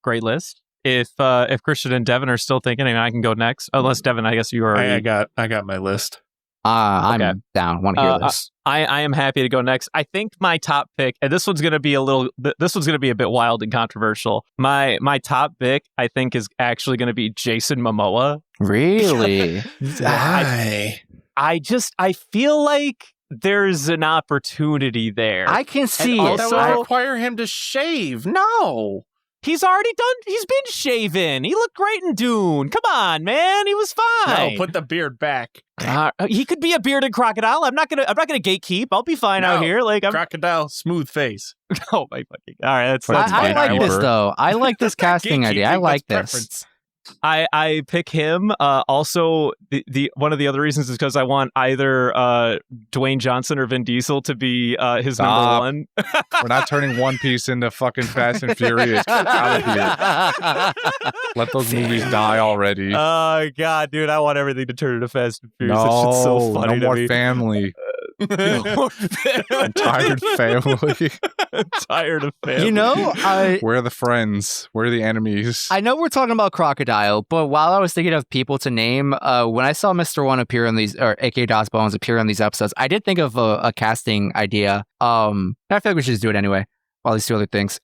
Speaker 1: Great list. If Christian and Devin are still thinking, and I can go next. Unless Devin, I guess you already.
Speaker 4: I got my list.
Speaker 3: I'm
Speaker 1: Okay.
Speaker 3: down. Want to hear this?
Speaker 1: I am happy to go next. I think my top pick, and this one's gonna be a bit wild and controversial. My top pick, I think, is actually gonna be Jason Momoa.
Speaker 3: Really?
Speaker 4: Why?
Speaker 1: I feel like there's an opportunity there.
Speaker 3: I can see
Speaker 1: And
Speaker 3: it.
Speaker 1: also-
Speaker 4: That would require him to shave. No.
Speaker 1: He's already done. He's been shaven. He looked great in Dune. Come on, man. He was fine.
Speaker 4: No, put the beard back.
Speaker 1: He could be a bearded crocodile. I'm not gonna gatekeep. I'll be fine out
Speaker 4: No.
Speaker 1: here. Like I'm.
Speaker 4: Crocodile, smooth face.
Speaker 1: Oh my fucking. All right, that's
Speaker 2: That's
Speaker 3: I
Speaker 1: fine.
Speaker 3: like
Speaker 1: All right,
Speaker 3: this though. I like this casting idea. I like this.
Speaker 1: I pick him. Also, the one of the other reasons is because I want either Dwayne Johnson or Vin Diesel to be his
Speaker 2: Stop.
Speaker 1: number one.
Speaker 2: We're not turning One Piece into fucking Fast and Furious. Get out of here. Let those movies die already.
Speaker 1: Oh god, dude! I want everything to turn into Fast and Furious. That shit's so
Speaker 2: No,
Speaker 1: funny
Speaker 2: no
Speaker 1: to
Speaker 2: more
Speaker 1: me.
Speaker 2: family. I'm tired family.
Speaker 1: I'm tired of family.
Speaker 3: You know,
Speaker 2: Where are the friends? Where are the enemies?
Speaker 3: I know we're talking about Crocodile, but while I was thinking of people to name, when I saw Mr. One appear on these, or A.K. Das Bones appear on these episodes, I did think of a casting idea. I feel like we should just do it anyway, while these two other things.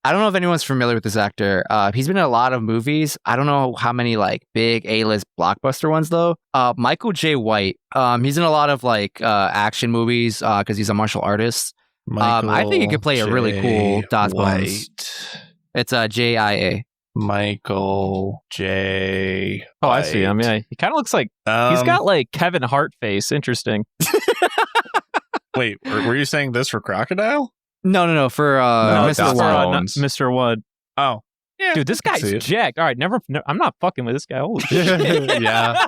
Speaker 3: I don't know if anyone's familiar with this actor. He's been in a lot of movies. I don't know how many like big A-list blockbuster ones though. Michael J. White. He's in a lot of like action movies because he's a martial artist. I think he could play a really cool Das Bones. It's J-I-A.
Speaker 4: Michael J.
Speaker 1: Oh, I see him. Yeah, he kind of looks like he's got like Kevin Hart face. Interesting.
Speaker 4: Wait, were you saying this for Crocodile?
Speaker 3: No, for
Speaker 2: No,
Speaker 3: Mr.
Speaker 2: Das
Speaker 3: One.
Speaker 2: Bones.
Speaker 1: Mr. One.
Speaker 4: Oh, yeah.
Speaker 1: Dude, this
Speaker 2: I can see
Speaker 1: guy's
Speaker 2: it.
Speaker 1: jacked. All right, I'm not fucking with this guy. Holy shit.
Speaker 2: Yeah.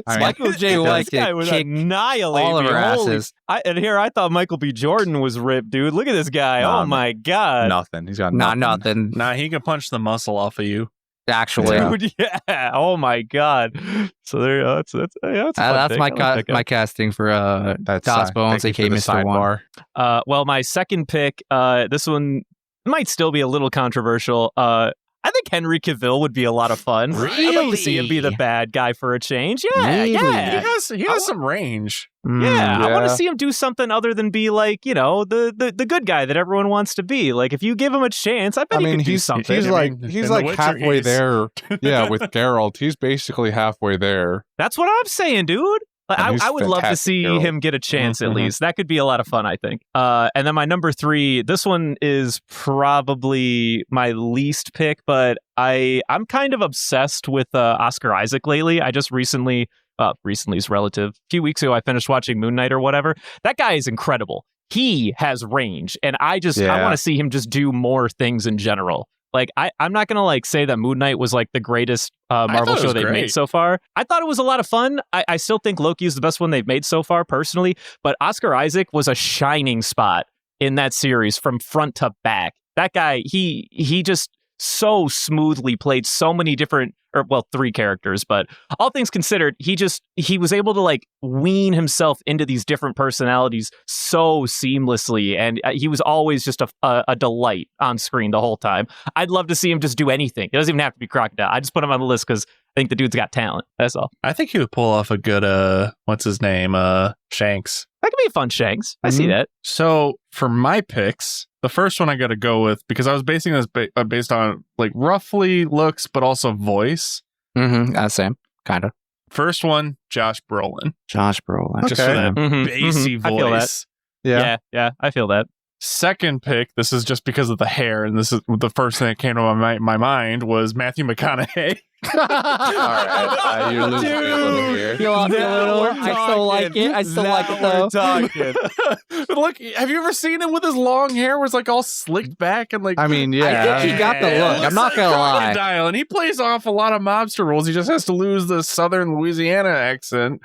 Speaker 3: Michael J. White
Speaker 1: This guy
Speaker 3: could
Speaker 1: would
Speaker 3: kick
Speaker 1: annihilate
Speaker 3: all of
Speaker 1: me.
Speaker 3: our
Speaker 1: Holy-
Speaker 3: asses.
Speaker 1: And here I thought Michael B. Jordan was ripped, dude. Look at this guy.
Speaker 2: Nah,
Speaker 1: Oh my god.
Speaker 2: Nothing. He's got
Speaker 3: Nah,
Speaker 2: nothing.
Speaker 3: nothing.
Speaker 4: Nah, he can punch the muscle off of you.
Speaker 3: Actually,
Speaker 1: Dude, yeah. Oh my god. So there. That's a fun
Speaker 3: that's
Speaker 1: pick.
Speaker 3: my
Speaker 1: I like that guy.
Speaker 3: my casting for
Speaker 2: That's
Speaker 3: Das Bones,
Speaker 2: thank you
Speaker 3: aka
Speaker 2: for the
Speaker 3: Mr. One.
Speaker 2: sidebar.
Speaker 1: Well, my second pick. This one might still be a little controversial. I I think Henry Cavill would be a lot of fun. I'd like to see him be the bad guy for a change. Yeah,
Speaker 3: Really?
Speaker 1: yeah.
Speaker 4: He has some range.
Speaker 1: Yeah, I want
Speaker 2: Yeah.
Speaker 1: to see him do something other than be like, the good guy that everyone wants to be. Like, if you give him a chance, I bet
Speaker 2: I
Speaker 1: he
Speaker 2: mean,
Speaker 1: could do
Speaker 2: he's
Speaker 1: something.
Speaker 2: he's
Speaker 4: I
Speaker 2: like
Speaker 4: mean,
Speaker 2: he's
Speaker 4: in
Speaker 2: like
Speaker 4: The Witcher,
Speaker 2: halfway
Speaker 4: he's-
Speaker 2: there. Yeah, with Geralt, he's basically halfway there.
Speaker 1: That's what I'm saying, dude. Like,
Speaker 2: And he's
Speaker 1: I would love to
Speaker 2: fantastic,
Speaker 1: see
Speaker 2: Geralt.
Speaker 1: him get a chance at
Speaker 4: Mhm.
Speaker 1: least. That could be a lot of fun, I think. And then my number 3, this one is probably my least pick, but I'm kind of obsessed with Oscar Isaac lately. I just recently is relative. A few weeks ago, I finished watching Moon Knight or whatever. That guy is incredible. He has range, and I
Speaker 2: Yeah.
Speaker 1: want to see him just do more things in general. Like, I'm not gonna like say that Moon Knight was like the greatest Marvel
Speaker 4: thought it
Speaker 1: show
Speaker 4: was
Speaker 1: they've made
Speaker 4: great.
Speaker 1: so far. I thought it was a lot of fun. I still think Loki is the best one they've made so far, personally. But Oscar Isaac was a shining spot in that series from front to back. That guy, he just so smoothly played so many different, 3 characters, but all things considered, he was able to like wean himself into these different personalities so seamlessly, and he was always just a delight on screen the whole time. I'd love to see him just do anything. It doesn't even have to be Crocodile. I just put him on the list because I think the dude's got talent. That's all.
Speaker 4: I think he would pull off a good what's his name? Shanks.
Speaker 1: That could be a fun Shanks. I see that.
Speaker 4: So for my picks, the first one I got to go with, because I was basing this based on like roughly looks, but also voice.
Speaker 3: Mm-hmm. Same, kind of.
Speaker 4: First one, Josh Brolin.
Speaker 3: Josh Brolin.
Speaker 4: Just for that
Speaker 1: Mhm,
Speaker 4: bassy
Speaker 1: mhm. I feel that.
Speaker 4: voice.
Speaker 1: Yeah, I feel that.
Speaker 4: Second pick, this is just because of the hair, and this is the first thing that came to my mind was Matthew McConaughey.
Speaker 2: All right, you're losing me a little here.
Speaker 3: You lost me a little. I still like it. I still like it though.
Speaker 4: Look, have you ever seen him with his long hair where it's like all slicked back and like
Speaker 2: I mean,
Speaker 3: I
Speaker 2: yeah.
Speaker 3: think he got the look. I'm not gonna lie.
Speaker 4: Crocodile, and he plays off a lot of mobster roles. He just has to lose the Southern Louisiana accent.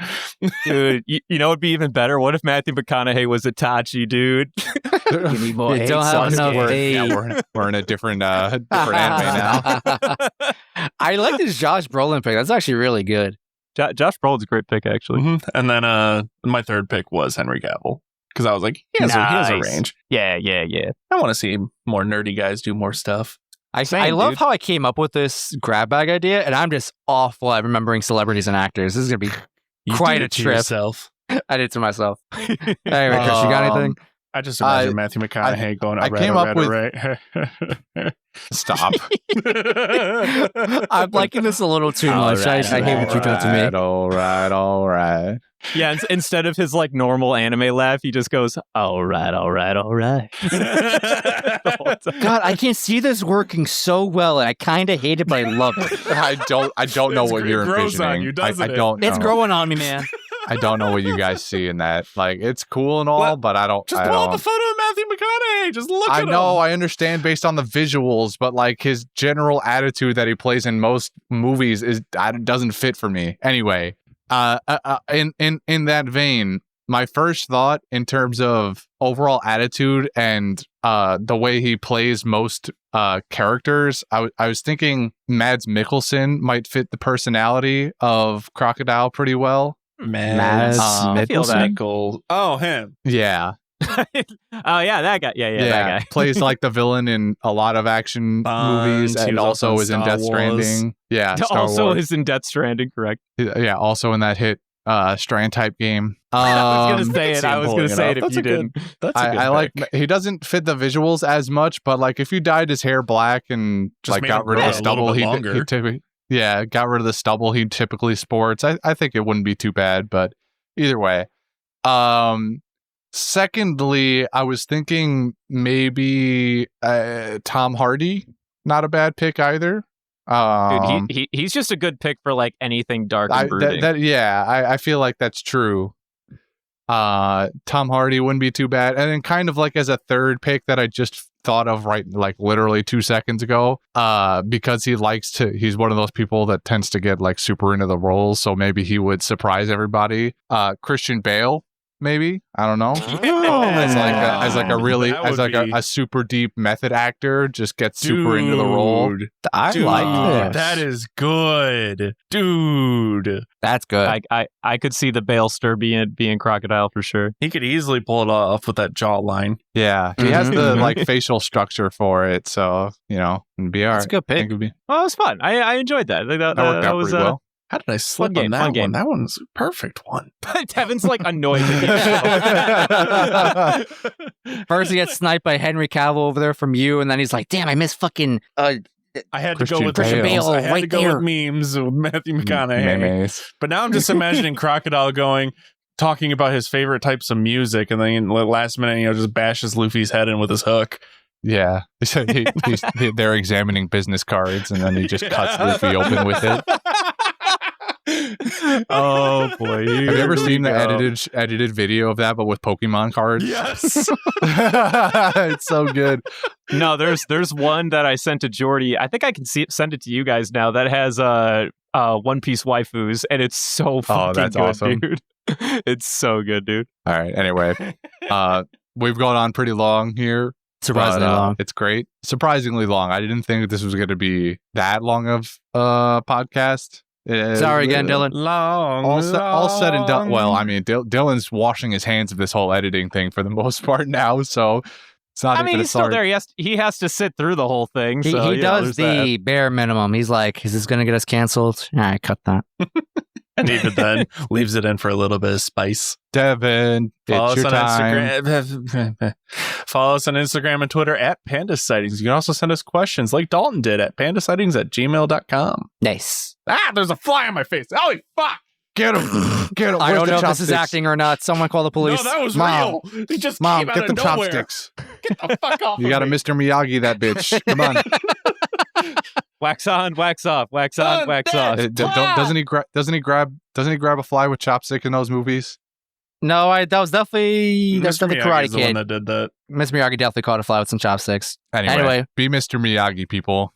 Speaker 1: Dude, you know what'd be even better? What if Matthew McConaughey was Itachi, dude? Give me more
Speaker 3: You don't have enough faith.
Speaker 2: We're in a different anime now.
Speaker 3: I like this Josh Brolin pick. That's actually really good.
Speaker 1: Josh Brolin's a great pick, actually.
Speaker 4: Mhm. And then my third pick was Henry Cavill, because I was like, he has a
Speaker 1: Nice.
Speaker 4: range.
Speaker 1: Yeah.
Speaker 4: I want to see more nerdy guys do more stuff.
Speaker 3: I love
Speaker 1: dude.
Speaker 3: how I came up with this grab bag idea, and I'm just awful at remembering celebrities and actors. This is gonna be
Speaker 4: You
Speaker 3: Quite
Speaker 4: did
Speaker 3: a
Speaker 4: it to
Speaker 3: trip.
Speaker 4: yourself.
Speaker 3: I did it to myself. Anyway, Chris, you got anything?
Speaker 4: I just imagine Matthew McConaughey going,
Speaker 2: I came up with-
Speaker 4: right.
Speaker 2: Stop.
Speaker 3: I'm liking this a little too much. I hate what you've done to me.
Speaker 2: All right.
Speaker 1: Yeah, instead of his like normal anime laugh, he just goes, all right. The whole time.
Speaker 3: God, I can see this working so well, and I kind of hate it, but I love it.
Speaker 2: I don't know what
Speaker 4: It
Speaker 2: you're
Speaker 4: grows on
Speaker 2: envisioning.
Speaker 4: you, doesn't
Speaker 2: I
Speaker 4: it?
Speaker 2: don't know.
Speaker 3: It's growing on me, man.
Speaker 2: I don't know what you guys see in that. Like, it's cool and all,
Speaker 4: Well,
Speaker 2: but I don't.
Speaker 4: Just
Speaker 2: I
Speaker 4: pull up
Speaker 2: don't.
Speaker 4: a photo of Matthew McConaughey. Just look
Speaker 2: I
Speaker 4: at
Speaker 2: know,
Speaker 4: him.
Speaker 2: I understand based on the visuals, but like his general attitude that he plays in most movies doesn't fit for me. Anyway, in that vein, my first thought in terms of overall attitude and the way he plays most characters, I was thinking Mads Mikkelsen might fit the personality of Crocodile pretty well.
Speaker 3: Mads
Speaker 1: I feel that.
Speaker 4: Nickel. Oh, him.
Speaker 2: Yeah,
Speaker 1: Oh yeah, that guy. Yeah, that guy.
Speaker 2: plays like the villain in a lot of action movies,
Speaker 4: He
Speaker 2: and
Speaker 4: was
Speaker 2: also
Speaker 4: also in
Speaker 2: is in
Speaker 4: Star
Speaker 2: Death
Speaker 4: Wars.
Speaker 2: Stranding. Yeah, Star
Speaker 1: Also
Speaker 2: Wars.
Speaker 1: is in Death Stranding, correct?
Speaker 2: Yeah, also in that hit Strand type game.
Speaker 1: I was gonna say
Speaker 4: I
Speaker 1: it.
Speaker 4: see
Speaker 1: I
Speaker 4: him
Speaker 1: was gonna
Speaker 4: pulling
Speaker 1: say
Speaker 4: it
Speaker 1: it if
Speaker 4: off.
Speaker 1: you
Speaker 4: That's a
Speaker 1: didn't.
Speaker 4: good- That's a good
Speaker 2: I like
Speaker 4: pick.
Speaker 2: he doesn't fit the visuals as much, but like if you dyed his hair black and
Speaker 4: Just
Speaker 2: like
Speaker 4: made
Speaker 2: got
Speaker 4: him
Speaker 2: rid of
Speaker 4: grow
Speaker 2: the
Speaker 4: a
Speaker 2: stubble,
Speaker 4: little bit
Speaker 2: he
Speaker 4: longer.
Speaker 2: typically got rid of the stubble he typically sports. I think it wouldn't be too bad, but either way. Secondly, I was thinking maybe Tom Hardy, not a bad pick either.
Speaker 1: Dude, he's just a good pick for like anything dark and brooding.
Speaker 2: I feel like that's true. Tom Hardy wouldn't be too bad. And then kind of like as a third pick that I just thought of right like literally 2 seconds ago, because he's one of those people that tends to get like super into the roles, so maybe he would surprise everybody. Christian Bale maybe. I don't know. A super deep method actor, just gets super into the role.
Speaker 3: I like this.
Speaker 4: That is good, dude.
Speaker 3: That's good.
Speaker 1: I could see the Balester being Crocodile for sure.
Speaker 4: He could easily pull it off with that jawline.
Speaker 2: Yeah, he has the like facial structure for it, so it'd be all right.
Speaker 3: That's a good pick.
Speaker 1: Well, it was fun. I enjoyed that. That
Speaker 2: worked out
Speaker 1: was
Speaker 2: pretty well.
Speaker 4: How did I slip on that one? That one's a perfect one.
Speaker 1: Devin's like annoyed.
Speaker 3: First he gets sniped by Henry Cavill over there from you, and then he's like, damn, I missed fucking
Speaker 4: I had to go with
Speaker 3: Christian Bale
Speaker 4: I had
Speaker 3: right
Speaker 4: to go
Speaker 3: there.
Speaker 4: with memes with Matthew McConaughey.
Speaker 2: Memes.
Speaker 4: But now I'm just imagining Crocodile talking about his favorite types of music, and then in the last minute, just bashes Luffy's head in with his hook.
Speaker 2: Yeah, they're examining business cards, and then he just cuts Luffy open with it.
Speaker 4: Oh boy!
Speaker 2: Have you ever seen the edited video of that, but with Pokemon cards?
Speaker 4: Yes.
Speaker 2: It's so good.
Speaker 1: No, there's one that I sent to Jordy. I think I can send it to you guys now. That has One Piece waifus, and it's so fucking
Speaker 2: that's
Speaker 1: good,
Speaker 2: awesome.
Speaker 1: dude. It's so good, dude.
Speaker 2: All right. Anyway, we've gone on pretty long here.
Speaker 3: surprisingly long.
Speaker 2: It's great. Surprisingly long. I didn't think this was going to be that long of a podcast.
Speaker 3: Sorry again, Dylan.
Speaker 2: All said and done. Well, I mean, Dylan's washing his hands of this whole editing thing for the most part now, so it's not.
Speaker 1: I mean, he's still there. He has to sit through the whole thing. So,
Speaker 3: He does the bare minimum. He's like, is this going to get us canceled? All right, cut that.
Speaker 4: And even then, leaves it in for a little bit of spice.
Speaker 2: Devin,
Speaker 4: Follow
Speaker 2: it's
Speaker 4: us
Speaker 2: your
Speaker 4: on
Speaker 2: time.
Speaker 4: Instagram. Follow us on Instagram and Twitter at Panda Sightings. You can also send us questions like Dalton did at pandasightings@gmail.com.
Speaker 3: Nice.
Speaker 4: There's a fly on my face. Holy fuck!
Speaker 2: Get him! Get him!
Speaker 3: I don't know if this is
Speaker 2: chopsticks?
Speaker 3: acting or not. Someone call the police.
Speaker 4: No, that was
Speaker 2: Mom.
Speaker 4: real. He just
Speaker 2: Mom,
Speaker 4: came out
Speaker 2: get
Speaker 4: of
Speaker 2: them
Speaker 4: nowhere.
Speaker 2: chopsticks.
Speaker 4: Get the fuck off!
Speaker 2: You got to Mr. Miyagi that bitch. Come on.
Speaker 1: Wax on, wax off, wax on, wax off.
Speaker 2: Doesn't he grab a fly with chopstick in those movies?
Speaker 3: No, that was definitely
Speaker 4: Miyagi's
Speaker 3: Karate
Speaker 4: the one
Speaker 3: Kid.
Speaker 4: that did that.
Speaker 3: Miss Miyagi definitely caught a fly with some chopsticks.
Speaker 2: Anyway, be Mr. Miyagi, people.